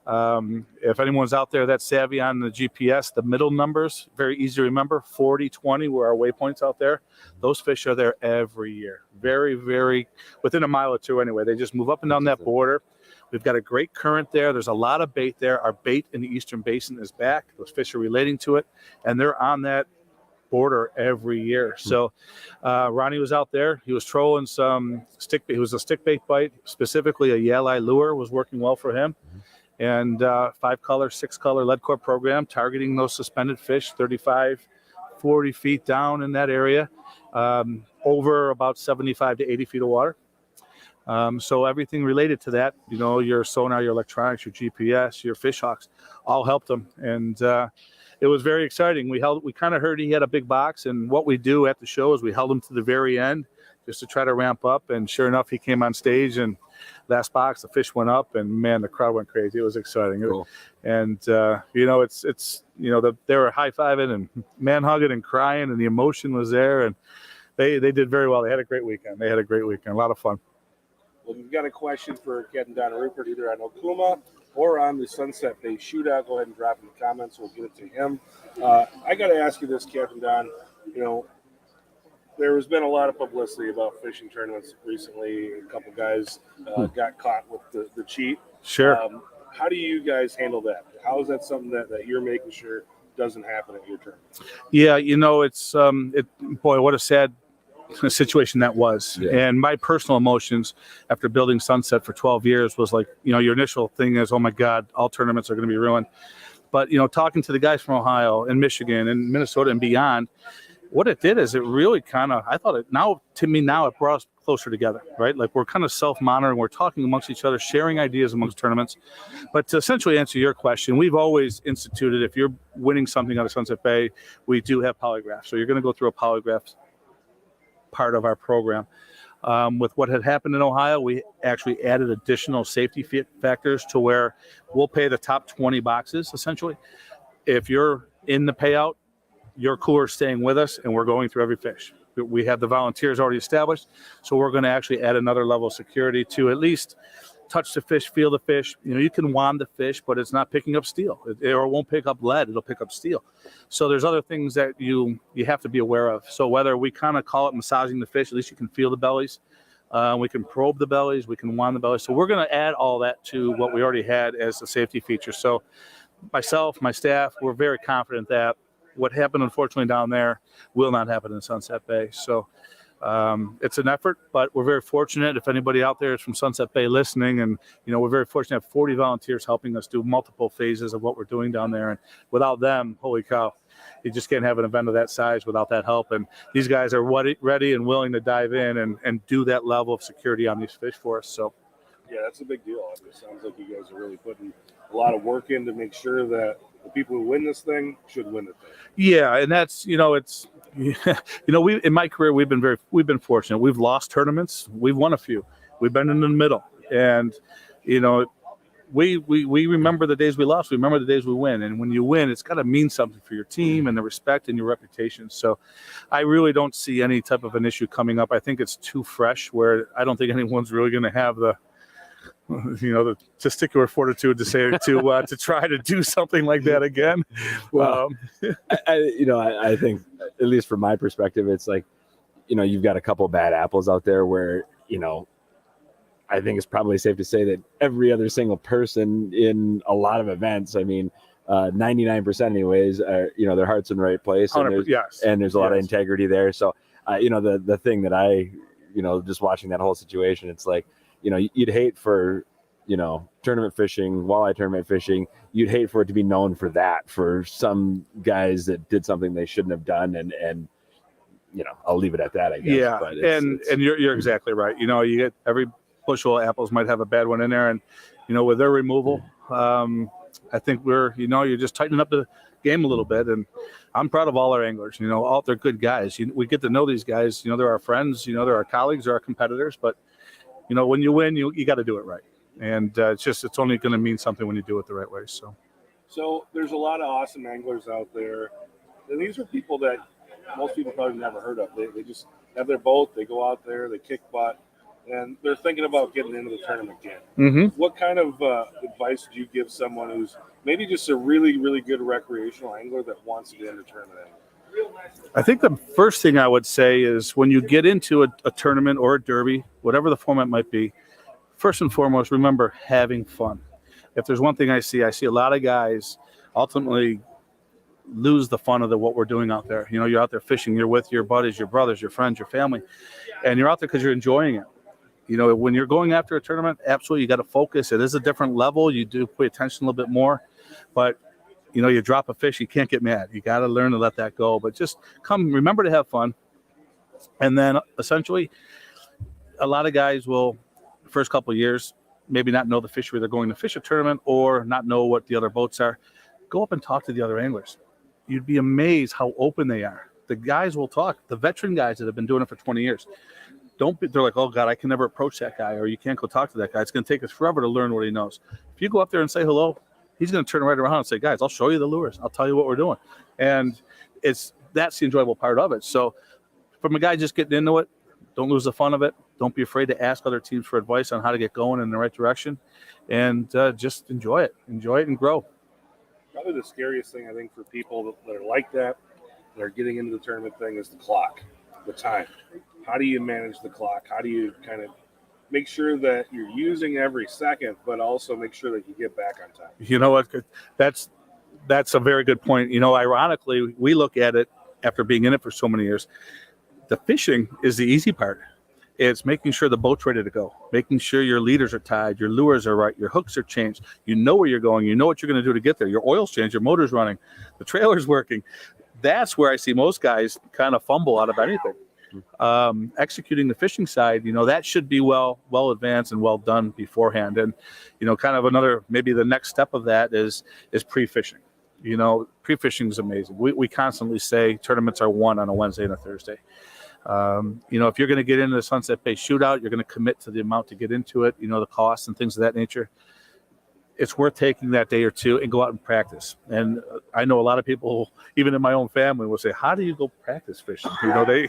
If anyone's out there that's savvy on the GPS, the middle numbers, very easy to remember, 40, 20 were our waypoints out there. Those fish are there every year. Very, very, within a mile or two anyway. They just move up and down that border. We've got a great current there. There's a lot of bait there. Our bait in the Eastern Basin is back. Those fish are relating to it, and they're on that border every year. So Ronnie was out there. He was trolling some stick bait. It was a stick bait bite, specifically a Walleye lure was working well for him. And 5-color, 6-color lead core program targeting those suspended fish 35, 40 feet down in that area, over about 75 to 80 feet of water. So everything related to that, you know, your sonar, your electronics, your GPS, your fish hawks, all helped them. And it was very exciting. We kind of heard he had a big box, and what we do at the show is we held him to the very end just to try to ramp up. And sure enough, he came on stage, and last box, the fish went up, and man, the crowd went crazy. It was exciting. Cool. And you know, it's you know, they were high-fiving and man-hugging and crying, and the emotion was there, and they did very well. They had a great weekend. A lot of fun. Well, we've got a question for Captain Don Ruppert, either on Okuma or on the Sunset Bay Shootout. Go ahead and drop in the comments. We'll get it to him. I got to ask you this, Captain Don. You know, there has been a lot of publicity about fishing tournaments recently. A couple guys got caught with the cheat. Sure. How do you guys handle that? How is that something that you're making sure doesn't happen at your tournament? Yeah, you know, it's boy, what a sad situation that was. Yeah. And my personal emotions after building Sunset for 12 years was like, you know, your initial thing is, oh my God, all tournaments are going to be ruined. But, you know, talking to the guys from Ohio and Michigan and Minnesota and beyond, what it did is it really kind of, I thought it now, to me now, it brought us closer together, right? Like we're kind of self-monitoring, we're talking amongst each other, sharing ideas amongst tournaments. But to essentially answer your question, we've always instituted, if you're winning something out of Sunset Bay, we do have polygraphs. So you're going to go through a polygraph part of our program. With what had happened in Ohio, we actually added additional safety factors to where we'll pay the top 20 boxes, essentially. If you're in the payout, your cooler is staying with us, and we're going through every fish. We have the volunteers already established, so we're going to actually add another level of security to at least touch the fish, feel the fish. You know, you can wand the fish, but it's not picking up steel, or it won't pick up lead. It'll pick up steel. So there's other things that you have to be aware of. So whether we kind of call it massaging the fish, at least you can feel the bellies. We can probe the bellies. We can wand the bellies. So we're going to add all that to what we already had as a safety feature. So myself, my staff, we're very confident that what happened, unfortunately, down there will not happen in Sunset Bay. So it's an effort, but we're very fortunate. If anybody out there is from Sunset Bay listening, and you know, we're very fortunate to have 40 volunteers helping us do multiple phases of what we're doing down there. And without them, holy cow, you just can't have an event of that size without that help. And these guys are ready and willing to dive in and do that level of security on these fish for us. So yeah, that's a big deal. It sounds like you guys are really putting a lot of work in to make sure that the people who win this thing should win the thing. Yeah, and that's, you know, it's you know, we in my career we've been fortunate. We've lost tournaments, we've won a few, we've been in the middle, and you know, we remember the days we lost, we remember the days we win, and when you win, it's got to mean something for your team and the respect and your reputation. So I really don't see any type of an issue coming up. I think it's too fresh where I don't think anyone's really going to have the, you know, the testicular fortitude to say to try to do something like that again. Well, I think, at least from my perspective, it's like, you know, you've got a couple bad apples out there where, you know, I think it's probably safe to say that every other single person in a lot of events, I mean, 99% anyways, you know, their heart's in the right place, and there's a lot of integrity there. So, you know, the thing that I, you know, just watching that whole situation, it's like, you know, you'd hate for, you know, tournament fishing, walleye tournament fishing, you'd hate for it to be known for that, for some guys that did something they shouldn't have done. And you know, I'll leave it at that, I guess. Yeah, but and you're exactly right. You know, you get every bushel of apples might have a bad one in there. And, you know, with their removal, I think you're just tightening up the game a little bit. And I'm proud of all our anglers, you know, all they're good guys. We get to know these guys, you know, they're our friends, you know, they're our colleagues, they're our competitors, but you know, when you win, you got to do it right. And it's only going to mean something when you do it the right way. So there's a lot of awesome anglers out there. And these are people that most people probably never heard of. They just have their boat, they go out there, they kick butt, and they're thinking about getting into the tournament again. Mm-hmm. What kind of advice do you give someone who's maybe just a really, really good recreational angler that wants to get into tournament angling? I think the first thing I would say is when you get into a tournament or a derby, whatever the format might be, first and foremost, remember having fun. If there's one thing I see a lot of guys ultimately lose the fun of what we're doing out there. You know, you're out there fishing, you're with your buddies, your brothers, your friends, your family, and you're out there because you're enjoying it. You know, when you're going after a tournament, absolutely, you got to focus. It is a different level. You do pay attention a little bit more, but you know, you drop a fish, you can't get mad. You got to learn to let that go, but just remember to have fun. And then essentially a lot of guys will, the first couple of years, maybe not know the fishery they're going to fish a tournament or not know what the other boats are. Go up and talk to the other anglers. You'd be amazed how open they are. The guys will talk. The veteran guys that have been doing it for 20 years. They're like, oh God, I can never approach that guy, or you can't go talk to that guy. It's going to take us forever to learn what he knows. If you go up there and say hello, he's going to turn right around and say, guys, I'll show you the lures. I'll tell you what we're doing. And that's the enjoyable part of it. So from a guy just getting into it, don't lose the fun of it. Don't be afraid to ask other teams for advice on how to get going in the right direction, and just enjoy it and grow. Probably the scariest thing I think for people that are like that are getting into the tournament thing is the clock, the time. How do you manage the clock? How do you kind of make sure that you're using every second, but also make sure that you get back on time? You know what? That's a very good point. You know, ironically, we look at it after being in it for so many years. The fishing is the easy part. It's making sure the boat's ready to go, making sure your leaders are tied, your lures are right, your hooks are changed. You know where you're going. You know what you're going to do to get there. Your oil's changed, your motor's running, the trailer's working. That's where I see most guys kind of fumble out of anything. Executing the fishing side, you know, that should be well advanced and well done beforehand. And, you know, kind of maybe the next step of that is pre-fishing. You know, pre-fishing is amazing. We constantly say tournaments are won on a Wednesday and a Thursday. You know, if you're going to get into the Sunset Bay shootout, you're going to commit to the amount to get into it, you know, the costs and things of that nature. It's worth taking that day or two and go out and practice. And I know a lot of people, even in my own family, will say, how do you go practice fishing? You know, they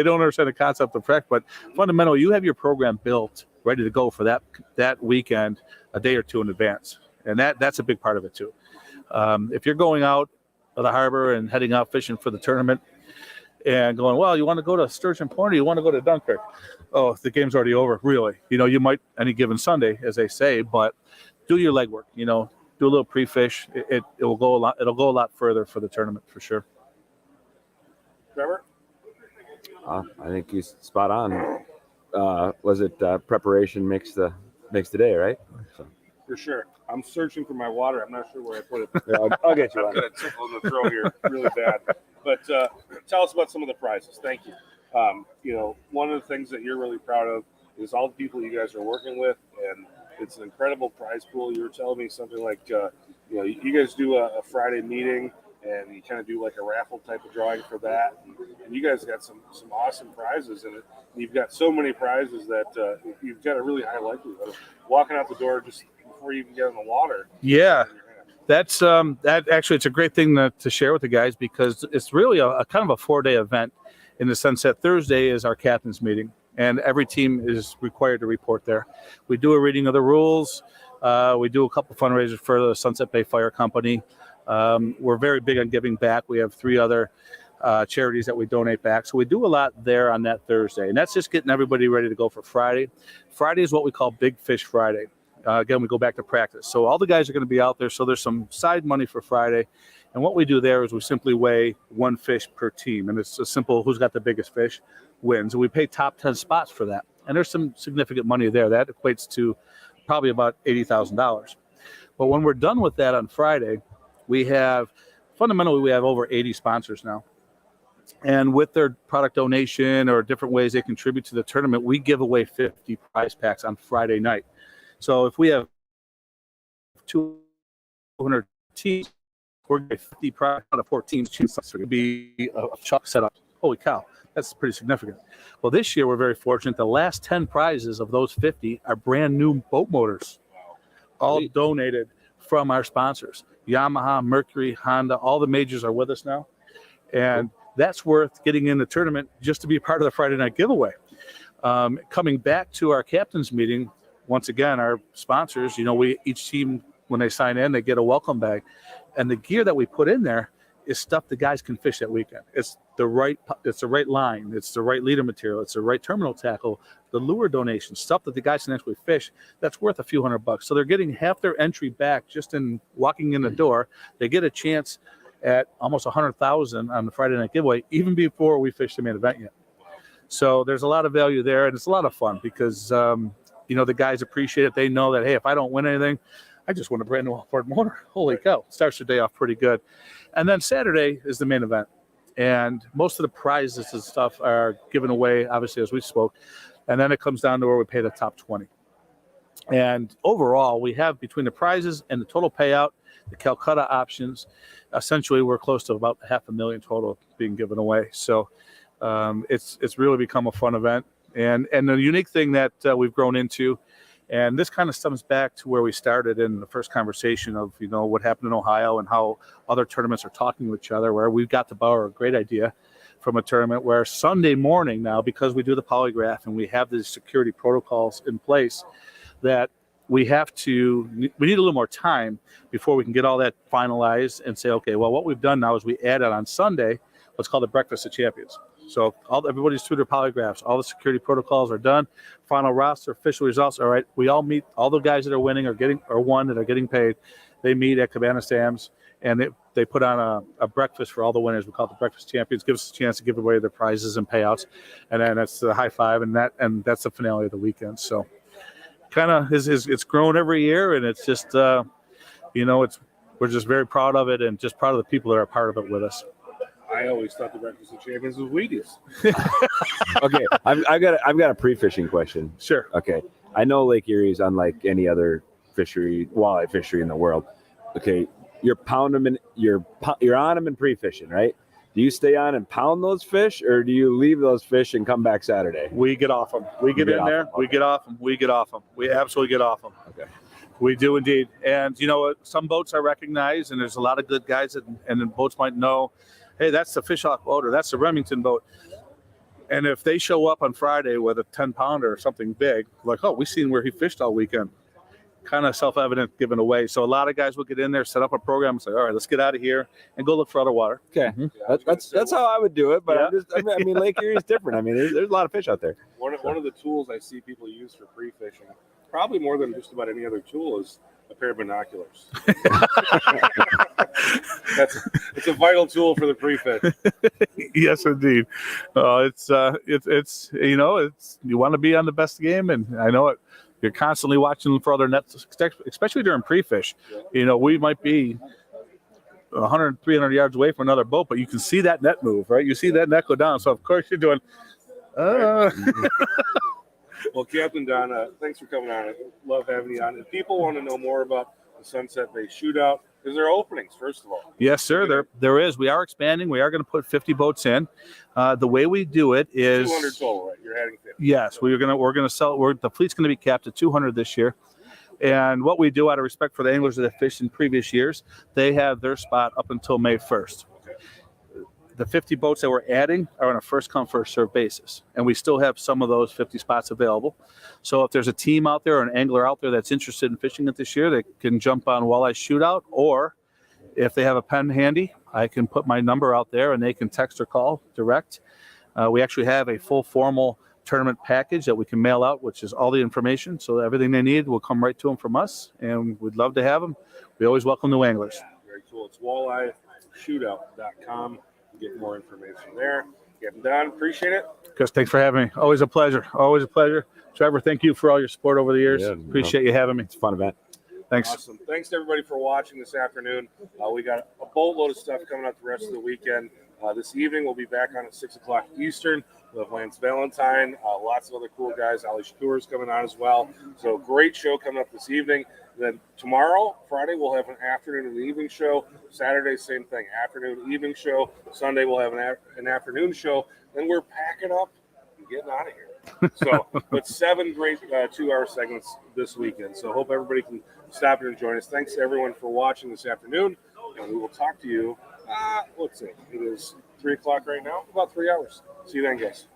don't understand the concept of practice, but fundamentally, you have your program built, ready to go for that weekend, a day or two in advance. And that's a big part of it too. If you're going out of the harbor and heading out fishing for the tournament and going, well, you want to go to Sturgeon Point or you want to go to Dunkirk? Oh, the game's already over, really. You know, you might any given Sunday, as they say, but do your legwork, you know, do a little pre-fish. It will go a lot. It'll go a lot further for the tournament for sure. Trevor? I think he's spot on. Was it preparation makes the day, right? So. For sure. I'm searching for my water. I'm not sure where I put it. Yeah, I'll get you I've one. got a tickle in the throat here really bad. But tell us about some of the prizes. Thank you. You know, one of the things that you're really proud of is all the people you guys are working with, and it's an incredible prize pool. You were telling me something like, you know, you guys do a Friday meeting, and you kind of do like a raffle type of drawing for that. And you guys got some awesome prizes in it. And you've got so many prizes that you've got a really high likelihood of walking out the door just before you even get in the water. Yeah. That's that actually, it's a great thing to share with the guys, because it's really a kind of a 4-day event in the sense that Thursday is our captain's meeting, and every team is required to report there. We do a reading of the rules. We do a couple fundraisers for the Sunset Bay Fire Company. We're very big on giving back. We have 3 other charities that we donate back. So we do a lot there on that Thursday, and that's just getting everybody ready to go for Friday. Friday is what we call Big Fish Friday. Again, we go back to practice. So all the guys are going to be out there. So there's some side money for Friday. And what we do there is we simply weigh 1 fish per team. And it's a simple, who's got the biggest fish wins. And we pay top 10 spots for that. And there's some significant money there. That equates to probably about $80,000. But when we're done with that on Friday, we have over 80 sponsors now. And with their product donation or different ways they contribute to the tournament, we give away 50 prize packs on Friday night. So if we have 200 teams, we're going to 50 out of 4 teams. It's going to be a chuck setup. Holy cow, that's pretty significant. Well, this year we're very fortunate. The last 10 prizes of those 50 are brand new boat motors, all donated from our sponsors. Yamaha, Mercury, Honda, all the majors are with us now. And that's worth getting in the tournament just to be part of the Friday night giveaway. Coming back to our captain's meeting, once again, our sponsors, each team, when they sign in, they get a welcome bag. And the gear that we put in there is stuff the guys can fish that weekend. It's the right line, it's the right leader material, it's the right terminal tackle, the lure donation, stuff that the guys can actually fish that's worth a few $100. So they're getting half their entry back just in walking in the door. They get a chance at almost 100,000 on the Friday night giveaway, even before we fish the main event yet. So there's a lot of value there, and it's a lot of fun because the guys appreciate it. They know that, hey, if I don't win anything, I just won a brand new off-board motor. Holy cow. Starts your day off pretty good. And then Saturday is the main event. And most of the prizes and stuff are given away, obviously, as we spoke. And then it comes down to where we pay the top 20. And overall, we have between the prizes and the total payout, the Calcutta options, essentially we're close to about $500,000 total being given away. So it's really become a fun event. And the unique thing that we've grown into, and this kind of stems back to where we started in the first conversation of, what happened in Ohio and how other tournaments are talking to each other, where we've got to borrow a great idea from a tournament where Sunday morning now, because we do the polygraph and we have the security protocols in place, that we need a little more time before we can get all that finalized and say, okay, well, what we've done now is we added on Sunday what's called the Breakfast of Champions. So everybody's through their polygraphs. All the security protocols are done. Final roster, official results. All right, we all meet. All the guys that are winning or won that are getting paid. They meet at Cabana Sam's, and they put on a breakfast for all the winners. We call it the Breakfast Champions. Gives us a chance to give away their prizes and payouts, and then that's the high five, and that's the finale of the weekend. So, kind of it's grown every year, and it's just we're just very proud of it, and just proud of the people that are part of it with us. I always thought the Breakfast of Champions was Wheaties. Okay, I've got a pre-fishing question. Sure. Okay, I know Lake Erie is unlike any other walleye fishery in the world. Okay, you're on them in pre-fishing, right? Do you stay on and pound those fish, or do you leave those fish and come back Saturday? We get off them. We get in there. We get off them. We get off them. We absolutely get off them. Okay. We do indeed. And some boats are recognized, and there's a lot of good guys, and the boats might know, hey, that's the Fish Hawk boat, or that's the Remington boat. And if they show up on Friday with a 10-pounder or something big, like, oh, we seen where he fished all weekend. Kind of self-evident given away. So a lot of guys will get in there, set up a program, and say, all right, let's get out of here and go look for other water. Okay. Yeah, that's how I would do it. But Yeah. I mean, Lake Erie is different. I mean, there's a lot of fish out there. One of the tools I see people use for pre-fishing, probably more than just about any other tool, is a pair of binoculars. It's a vital tool for the pre-fish. Yes, indeed. It's you want to be on the best game, and I know it. You're constantly watching for other nets, especially during pre-fish. We might be 100, 300 yards away from another boat, but you can see that net move, right? You see that net go down. So, of course, you're doing, Well, Captain Don, thanks for coming on. I love having you on. If people want to know more about the Sunset Bay Shootout, is there openings, first of all? Yes, sir. There is. We are expanding. We are going to put 50 boats in. The way we do it is 200 total, right? You're adding 50. Yes, we're gonna sell. The fleet's going to be capped at 200 this year. And what we do, out of respect for the anglers that have fished in previous years, they have their spot up until May 1st. The 50 boats that we're adding are on a first-come, first-served basis, and we still have some of those 50 spots available. So if there's a team out there or an angler out there that's interested in fishing it this year, they can jump on Walleye Shootout, or if they have a pen handy, I can put my number out there, and they can text or call direct. We actually have a full formal tournament package that we can mail out, which is all the information. So everything they need will come right to them from us, and we'd love to have them. We always welcome new anglers. Very cool. It's walleyeshootout.com. Get more information there. Captain Don, appreciate it. Chris, thanks for having me. Always a pleasure. Always a pleasure. Trevor, thank you for all your support over the years. Appreciate you having me. It's a fun event. Thanks. Awesome. Thanks to everybody for watching this afternoon. We got a boatload of stuff coming up the rest of the weekend. This evening, we'll be back on at 6 o'clock Eastern. We'll have Lance Valentine, lots of other cool guys. Ali Shakur's coming on as well. So great show coming up this evening. Then tomorrow, Friday, we'll have an afternoon and evening show. Saturday, same thing, afternoon, evening show. Sunday, we'll have an afternoon show. Then we're packing up and getting out of here. So, but 7 great 2-hour segments this weekend. So hope everybody can stop here and join us. Thanks to everyone for watching this afternoon. And we will talk to you. Let's see. It is 3 o'clock right now. About 3 hours. See you then, guys.